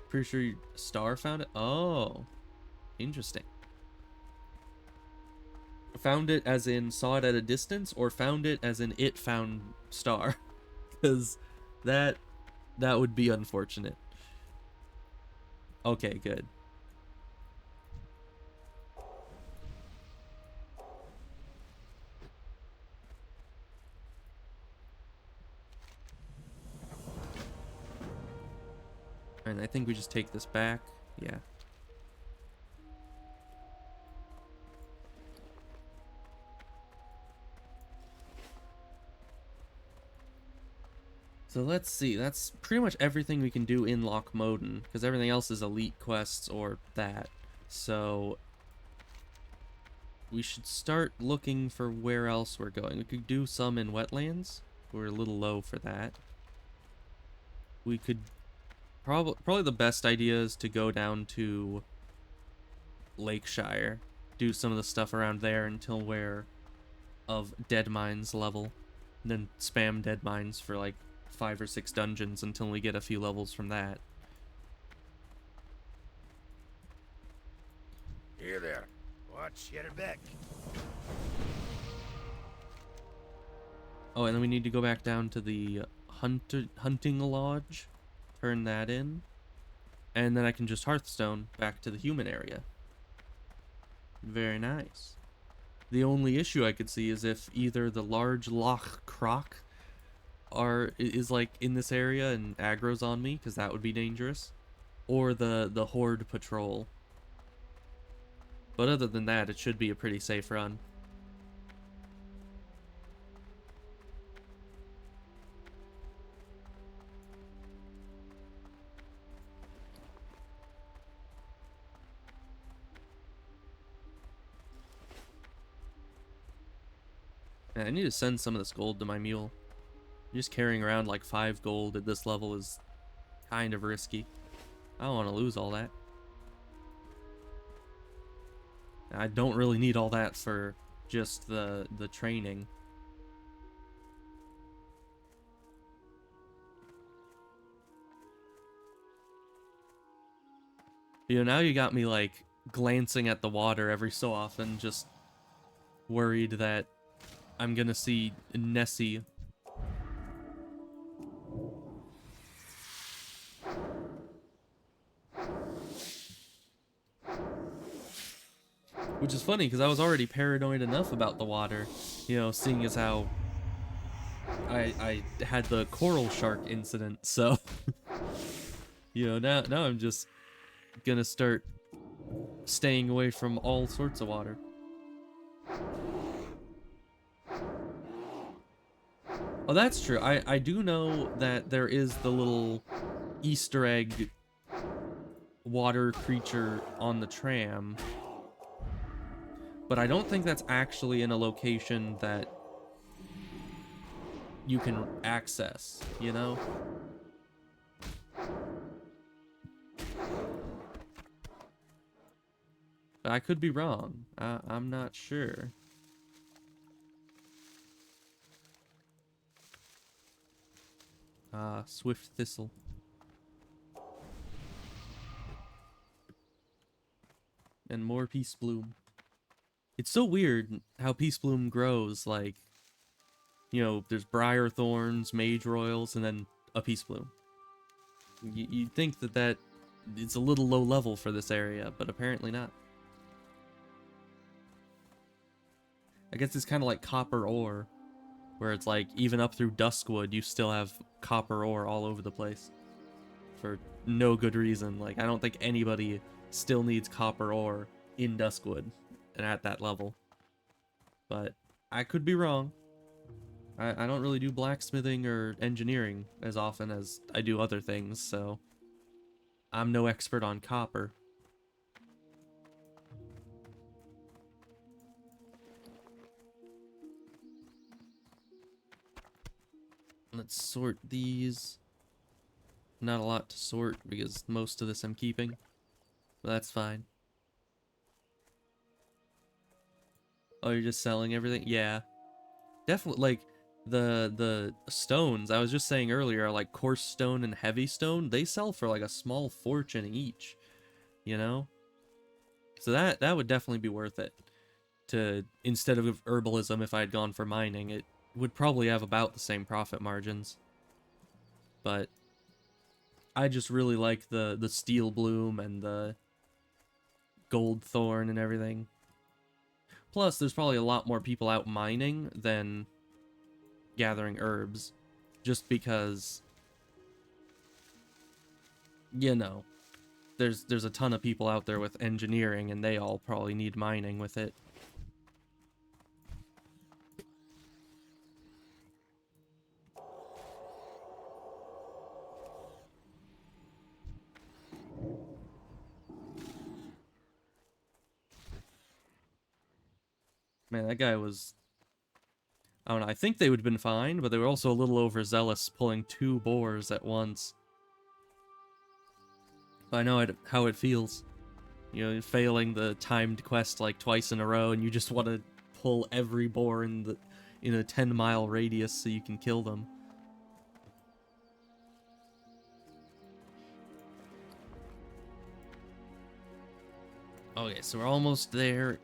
Pretty sure Star found it. Oh, interesting. Found it as in saw it at a distance, or found it as in it found Star? Because that would be unfortunate. Okay, good. And I think we just take this back. Yeah. So let's see. That's pretty much everything we can do in Lochmoden, because everything else is elite quests or that. So we should start looking for where else we're going. We could do some in wetlands. We're a little low for that. We could probably the best idea is to go down to Lakeshire, do some of the stuff around there until we're of Dead Mines level, and then spam Dead Mines for like 5 or 6 dungeons until we get a few levels from that. Here there. Watch your back. Oh, and then we need to go back down to the hunting lodge, turn that in, and then I can just Hearthstone back to the human area. Very nice. The only issue I could see is if either the large Loch Croc is like in this area and aggro's on me, because that would be dangerous, or the Horde patrol. But other than that, it should be a pretty safe run. Man, I need to send some of this gold to my mule. Just carrying around like 5 gold at this level is kind of risky. I don't want to lose all that. I don't really need all that for just the training. You know, now you got me like glancing at the water every so often, just worried that I'm gonna see Nessie. Which is funny, because I was already paranoid enough about the water, you know, seeing as how I had the coral shark incident, so... you know, now I'm just gonna start staying away from all sorts of water. Oh, that's true. I do know that there is the little Easter egg water creature on the tram, but I don't think that's actually in a location that you can access, you know? But I could be wrong. I'm not sure. Swift Thistle. And more Peace Bloom. It's so weird how Peace Bloom grows, like, you know, there's Briar Thorns, Mage Royals, and then a Peace Bloom. You'd think that it's a little low level for this area, but apparently not. I guess it's kind of like copper ore, where it's like, even up through Duskwood, you still have copper ore all over the place. For no good reason. Like, I don't think anybody still needs copper ore in Duskwood and at that level. But I could be wrong. I don't really do blacksmithing or engineering as often as I do other things, so I'm no expert on copper. Let's sort these. Not a lot to sort because most of this I'm keeping, but that's fine. Oh, you're just selling everything? Yeah. Definitely, like, the stones, I was just saying earlier, like coarse stone and heavy stone, they sell for like a small fortune each, you know? So that would definitely be worth it. To, instead of herbalism, if I had gone for mining, it would probably have about the same profit margins. but I just really like the steel bloom and the gold thorn and everything. Plus, there's probably a lot more people out mining than gathering herbs, just because, you know, there's a ton of people out there with engineering, and they all probably need mining with it. Man, that guy was... I don't know, I think they would have been fine, but they were also a little overzealous pulling 2 boars at once. But I know how it feels. You know, failing the timed quest like twice in a row, and you just want to pull every boar in a 10-mile radius so you can kill them. Okay, so we're almost there.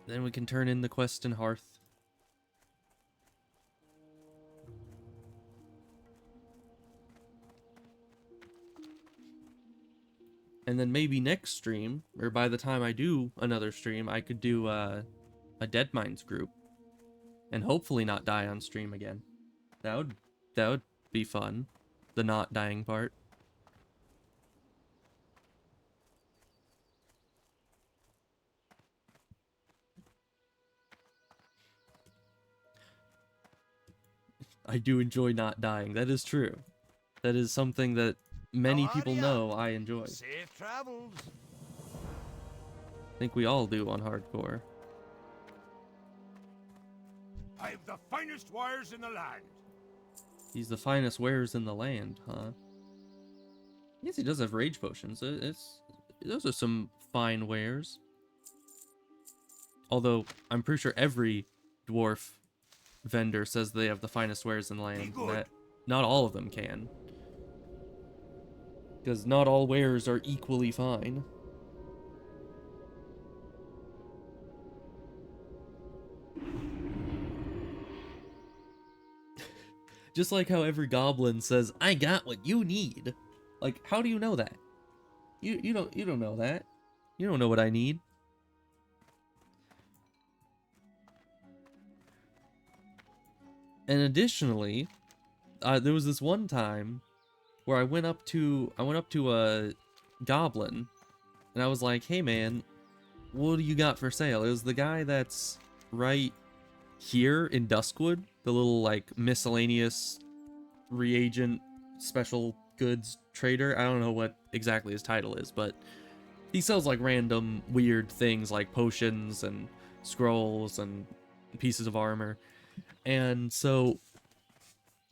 Then we can turn in the quest in Hearth. And then maybe next stream, or by the time I do another stream, I could do a Dead Mines group. And hopefully not die on stream again. That would be fun. The not dying part. I do enjoy not dying. That is true. That is something that many people know I enjoy. Safe travels. I think we all do on hardcore. I've the finest wires in the land. He's the finest wares in the land, huh? Yes, he does have rage potions. Those are some fine wares. Although, I'm pretty sure every dwarf vendor says they have the finest wares in the land. That not all of them can. Because not all wares are equally fine. Just like how every goblin says, "I got what you need." Like, how do you know that? You don't know that. You don't know what I need. And additionally, there was this one time where I went up to a goblin, and I was like, "Hey man, what do you got for sale?" It was the guy that's right here in Duskwood, the little like miscellaneous reagent special goods trader. I don't know what exactly his title is, but he sells like random weird things like potions and scrolls and pieces of armor. And so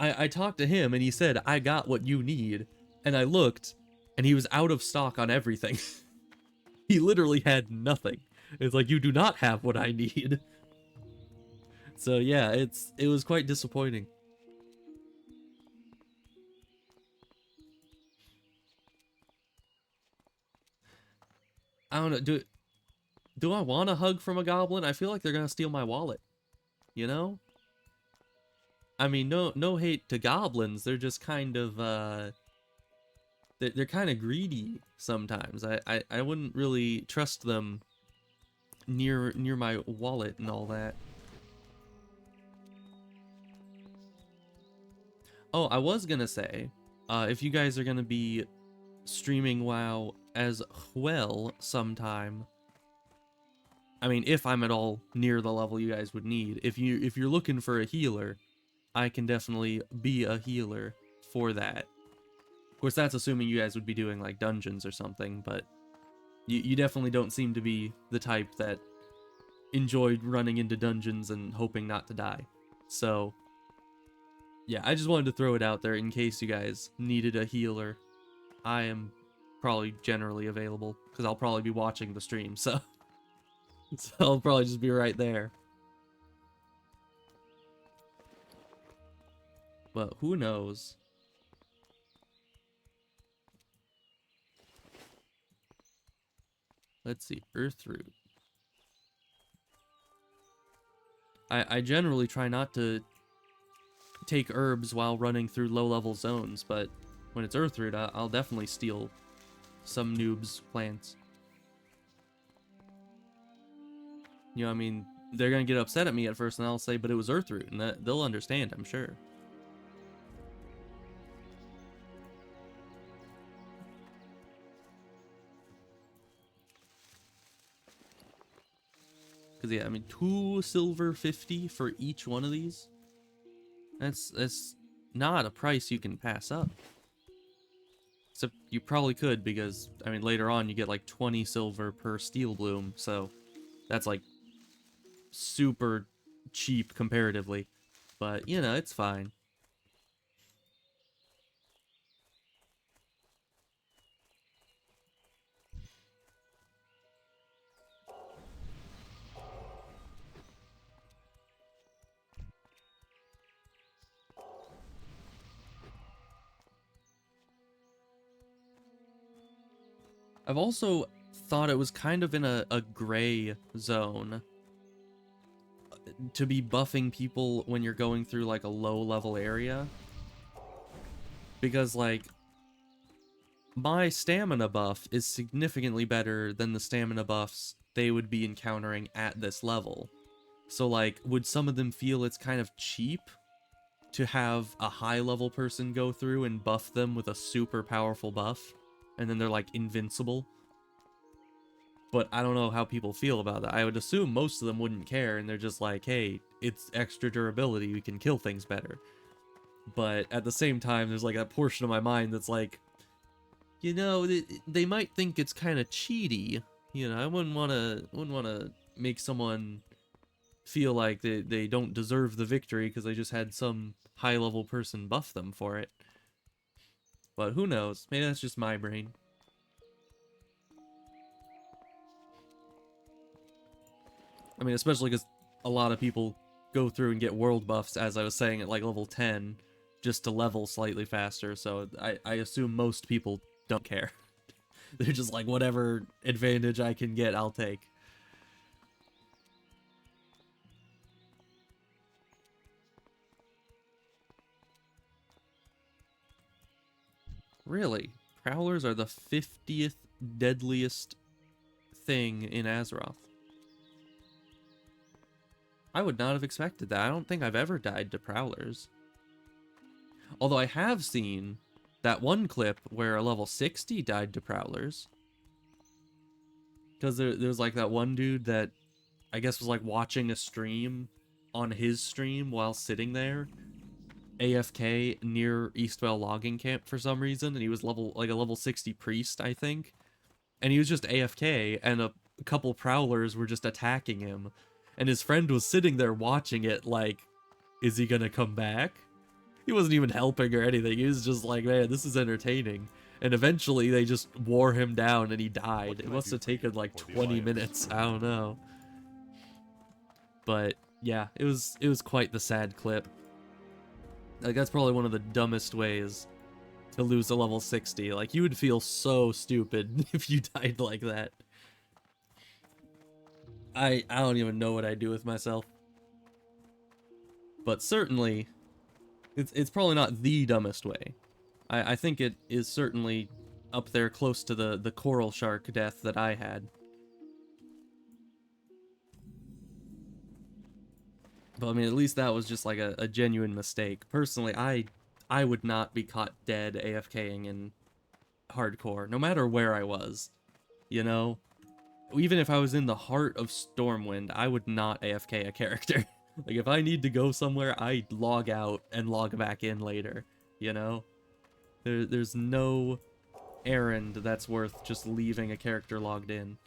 I talked to him, and he said, "I got what you need." And I looked, and he was out of stock on everything. He literally had nothing. It's like, you do not have what I need. So yeah, it was quite disappointing. I don't know, do I want a hug from a goblin? I feel like they're gonna steal my wallet. You know? I mean, no hate to goblins, they're just kind of they're kind of greedy sometimes. I wouldn't really trust them near my wallet and all that. Oh, I was gonna say, if you guys are gonna be streaming WoW as well sometime, I mean, if I'm at all near the level you guys would need, if you're looking for a healer, I can definitely be a healer for that. Of course, that's assuming you guys would be doing like dungeons or something, but you definitely don't seem to be the type that enjoyed running into dungeons and hoping not to die. So yeah, I just wanted to throw it out there in case you guys needed a healer. I am probably generally available, because I'll probably be watching the stream, so... so I'll probably just be right there. But who knows? Let's see, Earthroot. I generally try not to take herbs while running through low-level zones, but when it's Earthroot, I'll definitely steal some noobs' plants. You know, I mean, they're gonna get upset at me at first, and I'll say, but it was Earthroot, and they'll understand, I'm sure. Because, yeah, I mean, 2 silver 50 for each one of these. That's not a price you can pass up. Except you probably could, because, I mean, later on you get like 20 silver per steel bloom, so that's like super cheap comparatively. But, you know, it's fine. I've also thought it was kind of in a gray zone to be buffing people when you're going through like a low level area. Because like my stamina buff is significantly better than the stamina buffs they would be encountering at this level. So like, would some of them feel it's kind of cheap to have a high level person go through and buff them with a super powerful buff, and then they're like invincible? But I don't know how people feel about that. I would assume most of them wouldn't care, and they're just like, hey, it's extra durability, we can kill things better. But at the same time, there's like that portion of my mind that's like, you know, they might think it's kind of cheaty. You know, I wouldn't want to make someone feel like they don't deserve the victory because they just had some high-level person buff them for it. But who knows? Maybe that's just my brain. I mean, especially because a lot of people go through and get world buffs, as I was saying, at like level 10, just to level slightly faster, so I assume most people don't care. They're just like, whatever advantage I can get, I'll take. Really? Prowlers are the 50th deadliest thing in Azeroth. I would not have expected that. I don't think I've ever died to Prowlers. Although I have seen that one clip where a level 60 died to Prowlers. Because there's like that one dude that I guess was like watching a stream on his stream while sitting there, AFK near Eastwell logging camp for some reason, and he was a level 60 priest, I think. And he was just AFK, and a couple Prowlers were just attacking him. And his friend was sitting there watching it like, is he gonna come back? He wasn't even helping or anything. He was just like, man, this is entertaining. And eventually they just wore him down and he died. It must have taken like 20 minutes. I don't know. But yeah, it was quite the sad clip. Like, that's probably one of the dumbest ways to lose a level 60. Like, you would feel so stupid if you died like that. I don't even know what I'd do with myself. But certainly, it's probably not the dumbest way. I think it is certainly up there close to the coral shark death that I had. But I mean, at least that was just like a genuine mistake. Personally, I would not be caught dead AFKing in hardcore, no matter where I was. You know? Even if I was in the heart of Stormwind, I would not AFK a character. Like, if I need to go somewhere, I'd log out and log back in later, you know? There's no errand that's worth just leaving a character logged in.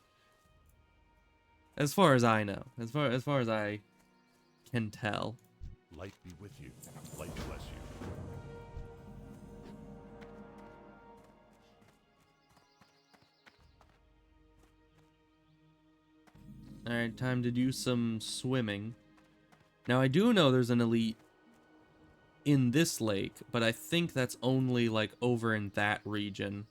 As far as I know. As far as I can tell. Light be with you. Light bless you. Alright, time to do some swimming. Now, I do know there's an elite in this lake, but I think that's only, like, over in that region.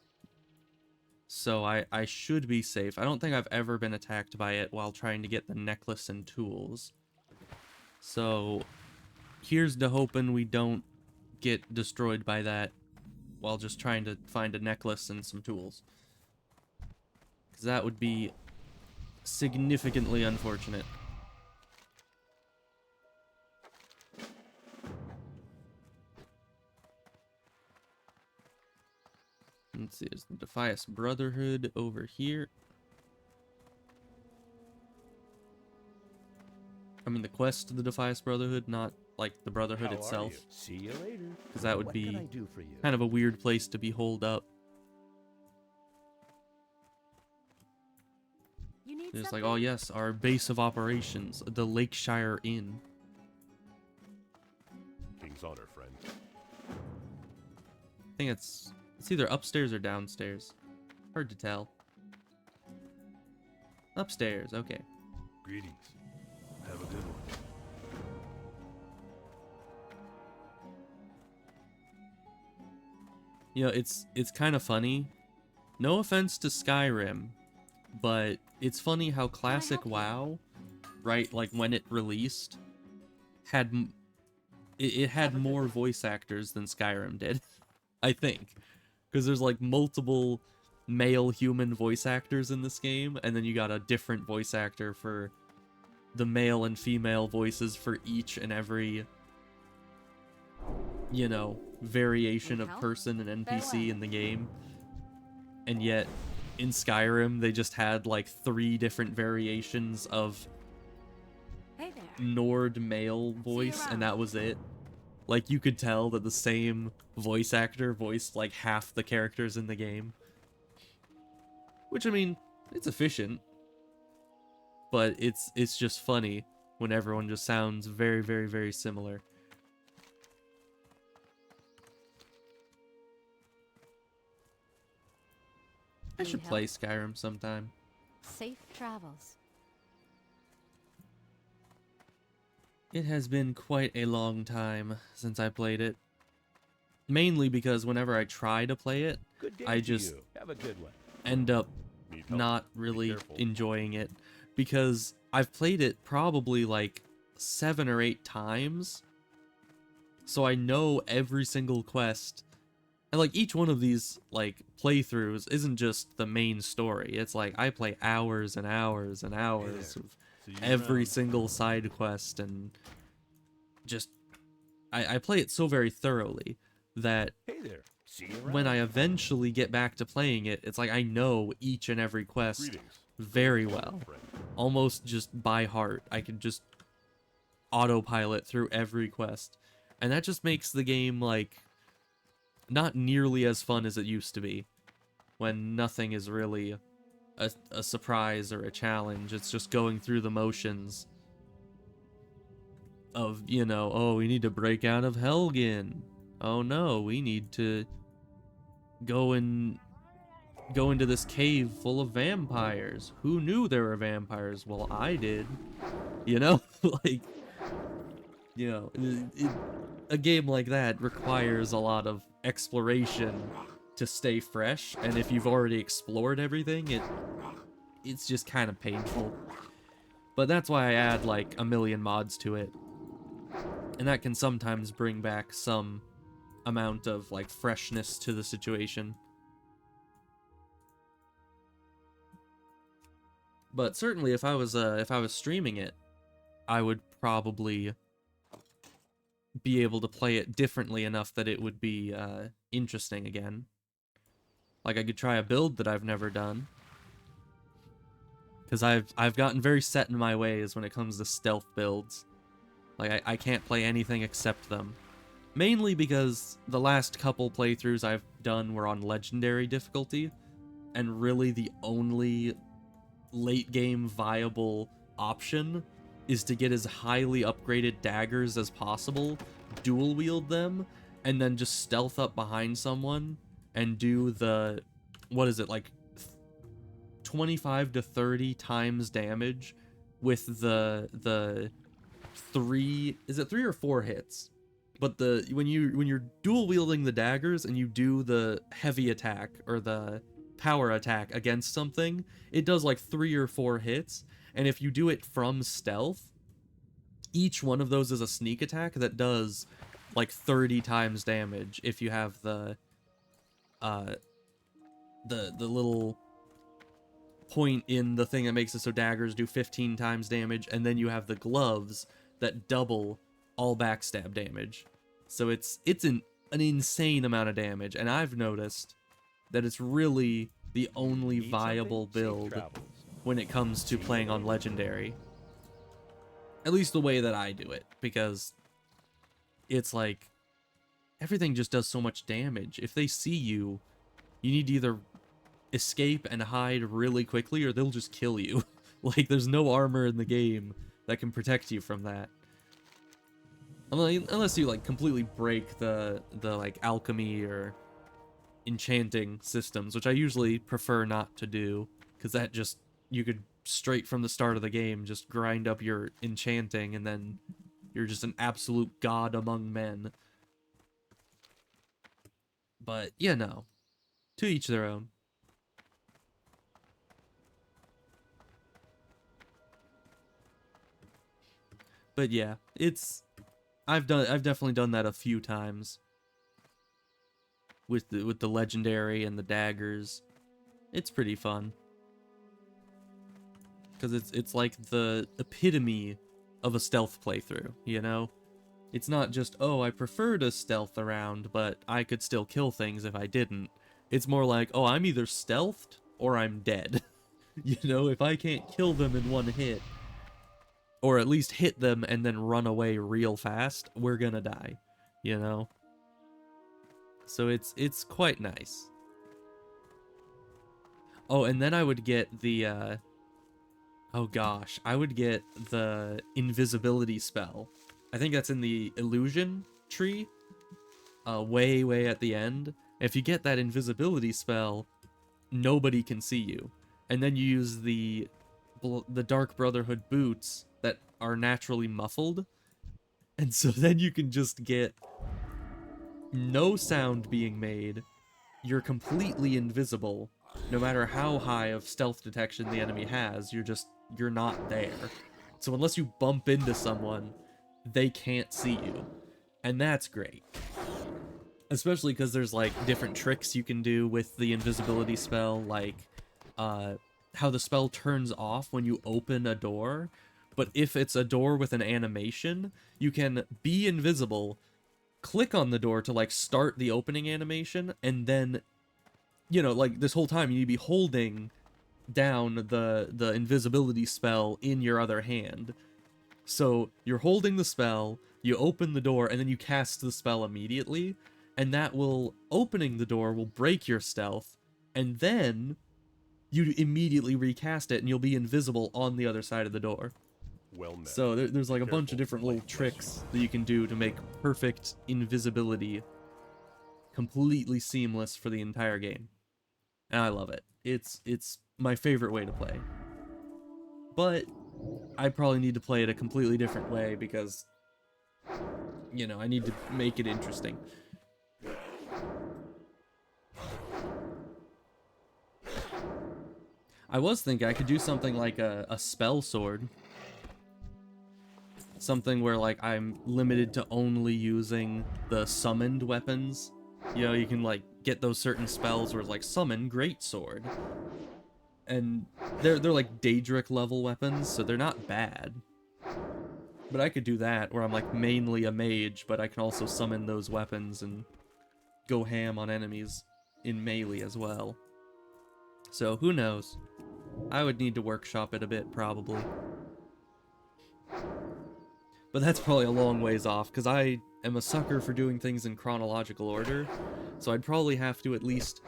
So I should be safe. I don't think I've ever been attacked by it while trying to get the necklace and tools. So, here's to hoping we don't get destroyed by that while just trying to find a necklace and some tools. Because that would be significantly unfortunate. Let's see, there's the Defias Brotherhood over here. I mean, the quest to the Defias Brotherhood, not like the Brotherhood How are itself. you? See you later. Because that would What be can I do for you? kind of a weird place to be holed up. You need It's like, something? oh yes, our base of operations, the Lakeshire Inn. King's honor, friend. I think it's either upstairs or downstairs. Hard to tell. Upstairs, okay. Greetings. Have a good one. You know, it's kind of funny. No offense to Skyrim, but it's funny how classic help you? WoW, right, like when it released, had it had more voice actors than Skyrim did, I think. Because there's like multiple male human voice actors in this game, and then you got a different voice actor for the male and female voices for each and every, you know, variation of Help? person and NPC Farewell. in the game. And yet, in Skyrim, they just had like 3 different variations of Hey there. Nord male voice, around. and that was it. Like, you could tell that the same voice actor voiced like half the characters in the game. Which, I mean, it's efficient. But it's just funny when everyone just sounds very, very, very similar. I Need should help? play Skyrim sometime. Safe travels. It has been quite a long time since I played it. Mainly because whenever I try to play it, Good day I to just you. Have a good one. end up Need help? not Be really careful. enjoying it. Because I've played it probably like 7 or 8 times. So I know every single quest. And like each one of these like playthroughs isn't just the main story. It's like I play hours and hours and hours of See you every around. single side quest, and just I play it so very thoroughly that Hey there. See you around. when I eventually get back to playing it, it's like I know each and every quest Greetings. very King's honor, well. friend. Almost just by heart. I can just autopilot through every quest. And that just makes the game, like, not nearly as fun as it used to be. When nothing is really a surprise or a challenge. It's just going through the motions of, you know, oh, we need to break out of Helgen. Oh no, we need to go into this cave full of vampires. Who knew there were vampires? Well, I did. You know? Like, you know, a game like that requires a lot of exploration to stay fresh, and if you've already explored everything, it's just kind of painful. But that's why I add like a million mods to it. And that can sometimes bring back some amount of like freshness to the situation. But certainly if I was streaming it, I would probably be able to play it differently enough that it would be interesting again. Like I could try a build that I've never done. Because I've gotten very set in my ways when it comes to stealth builds. Like I can't play anything except them. Mainly because the last couple playthroughs I've done were on legendary difficulty. And really the only late game viable option is to get as highly upgraded daggers as possible, dual wield them, and then just stealth up behind someone and do the, what is it, like 25 to 30 times damage with the 3, is it 3 or 4 hits? But when you're dual wielding the daggers and you do the heavy attack or the power attack against something, it does like 3 or 4 hits, and if you do it from stealth, each one of those is a sneak attack that does like 30 times damage if you have the the little point in the thing that makes it so daggers do 15 times damage, and then you have the gloves that double all backstab damage. So it's an insane amount of damage, and I've noticed that it's really the only Eat viable something, safe build travels. when it comes to playing on Legendary. At least the way that I do it, because it's like everything just does so much damage. If they see you, you need to either escape and hide really quickly, or they'll just kill you. Like, there's no armor in the game that can protect you from that. Unless you, like, completely break the like, alchemy or enchanting systems, which I usually prefer not to do, because that just, you could, straight from the start of the game, just grind up your enchanting, and then you're just an absolute god among men. But, yeah, no. To each their own. But yeah, I've definitely done that a few times with the legendary and the daggers. It's pretty fun, because it's like the epitome of a stealth playthrough, you know? It's not just, oh, I prefer to stealth around, but I could still kill things if I didn't. It's more like, oh, I'm either stealthed or I'm dead. You know, if I can't kill them in one hit, or at least hit them and then run away real fast, we're gonna die, you know? So it's quite nice. Oh, and then I would get the, oh gosh, I would get the invisibility spell. I think that's in the illusion tree, way at the end. If you get that invisibility spell, nobody can see you. And then you use the Dark Brotherhood boots that are naturally muffled, and so then you can just get no sound being made. You're completely invisible. No matter how high of stealth detection the enemy has, you're not there. So unless you bump into someone, they can't see you. And that's great. Especially because there's like different tricks you can do with the invisibility spell, like how the spell turns off when you open a door. But if it's a door with an animation, you can be invisible, click on the door to, like, start the opening animation, and then, you know, like, this whole time you need to be holding down the invisibility spell in your other hand. So you're holding the spell, you open the door, and then you cast the spell immediately, and that will, opening the door will break your stealth, and then you immediately recast it, and you'll be invisible on the other side of the door. Well met. So there's like a Careful, bunch of different little light tricks that you can do to make perfect invisibility completely seamless for the entire game. And I love it. It's my favorite way to play. But I probably need to play it a completely different way because, you know, I need to make it interesting. I was thinking I could do something like a spell sword. Something where, like, I'm limited to only using the summoned weapons. You know, you can, like, get those certain spells where it's like, summon greatsword. And they're like Daedric level weapons, so they're not bad. But I could do that, where I'm, like, mainly a mage, but I can also summon those weapons and go ham on enemies in melee as well. So, who knows? I would need to workshop it a bit, probably. But that's probably a long ways off, because I am a sucker for doing things in chronological order, so I'd probably have to at least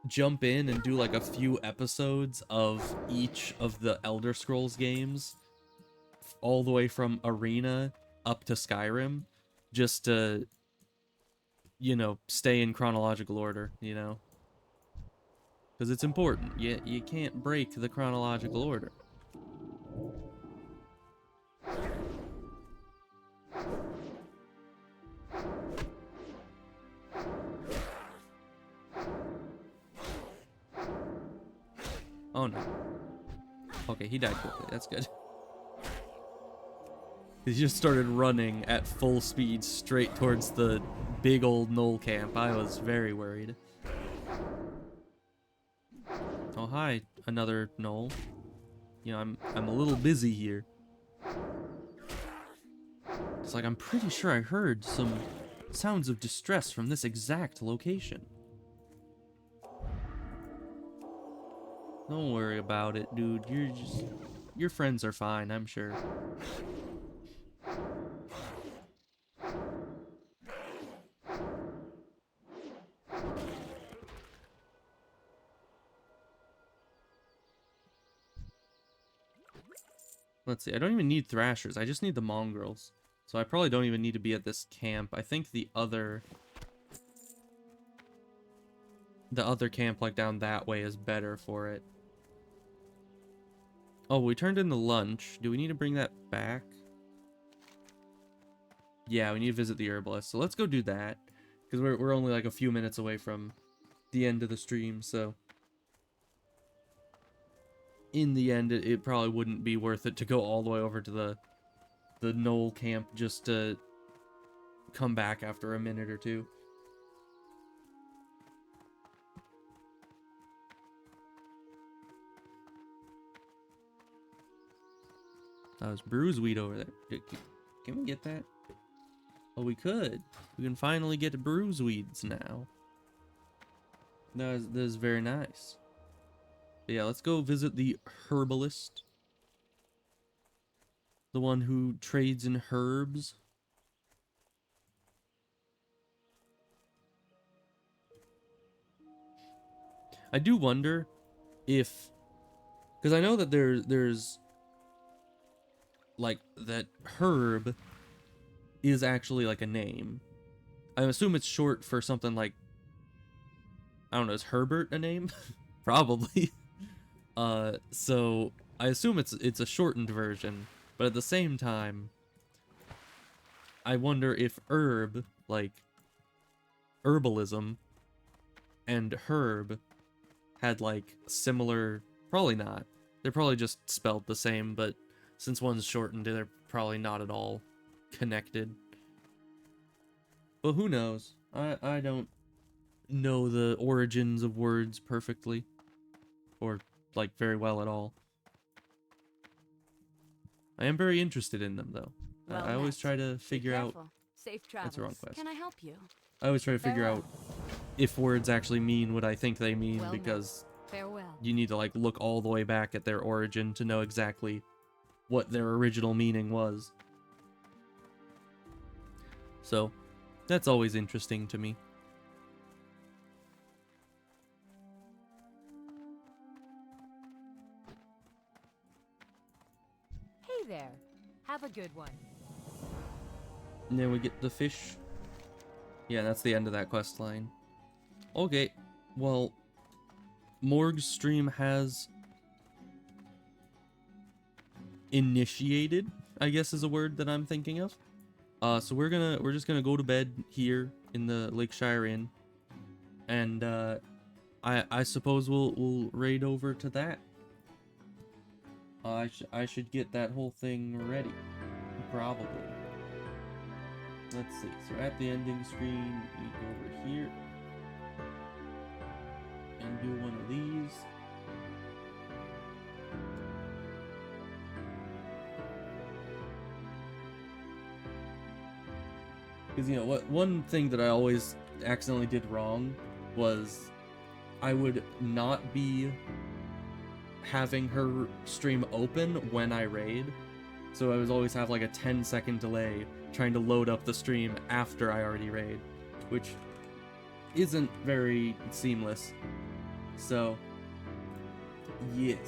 jump in and do like a few episodes of each of the Elder Scrolls games, all the way from Arena up to Skyrim, just to, you know, stay in chronological order, you know? Because it's important. You can't break the chronological order. Oh no. Okay, he died quickly. That's good. He just started running at full speed straight towards the big old Knoll camp. I was very worried. hi, another Knoll. You know, I'm a little busy here. It's like I'm pretty sure I heard some sounds of distress from this exact location. Don't worry about it, dude. Your friends are fine, I'm sure. Let's see, I don't even need thrashers, I just need the mongrels. So I probably don't even need to be at this camp. I think the other camp, like, down that way is better for it. Oh, we turned in the lunch. Do we need to bring that back? Yeah, we need to visit the herbalist. So let's go do that. Because we're only like a few minutes away from the end of the stream, so... In the end, it probably wouldn't be worth it to go all the way over to the Knoll camp just to come back after a minute or two. That was bruiseweed over there. Can we get that? Oh, we could. We can finally get bruiseweeds now. That is very nice. But yeah, let's go visit the herbalist. The one who trades in herbs. I do wonder if... Because I know that there's... Like, that herb is actually like a name. I assume it's short for something like... I don't know, is Herbert a name? Probably. So I assume it's a shortened version, but at the same time, I wonder if herb, like herbalism, and herb had like similar. Probably not. They're probably just spelled the same, but since one's shortened, they're probably not at all connected. But who knows? I don't know the origins of words perfectly, or like very well at all. I am very interested in them though. Well I always met. try to Be figure out. careful. Safe travels. That's the wrong quest. Can I help you? I always try to figure out if words actually mean what I think they mean, Well met. because Farewell. you need to like look all the way back at their origin to know exactly what their original meaning was. So that's always interesting to me. Hey there. Have a good one. And then we get the fish. Yeah, that's the end of that quest line. Okay, well, Morg's stream has initiated, I guess is a word that I'm thinking of. So we're just gonna go to bed here in the Lakeshire Inn, and I suppose we'll raid over to that. I should get that whole thing ready, probably. Let's see. So at the ending screen, we go over here and do one of these. Because, you know, one thing that I always accidentally did wrong was I would not be having her stream open when I raid. So I would always have like a 10-second delay trying to load up the stream after I already raid, which isn't very seamless. So, yes.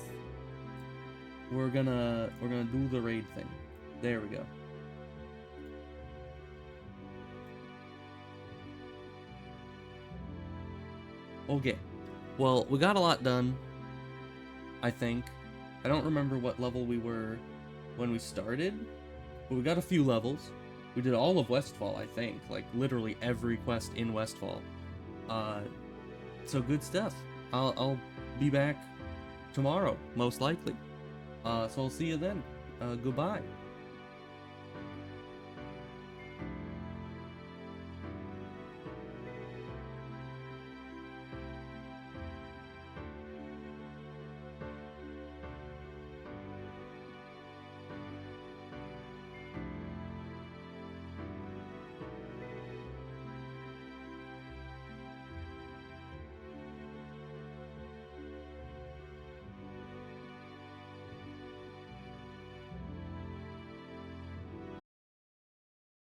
We're gonna do the raid thing. There we go. Okay, well, we got a lot done, I think. I don't remember what level we were when we started, but we got a few levels. We did all of Westfall, I think, like literally every quest in Westfall. So good stuff. I'll be back tomorrow, most likely. So I'll see you then. Goodbye.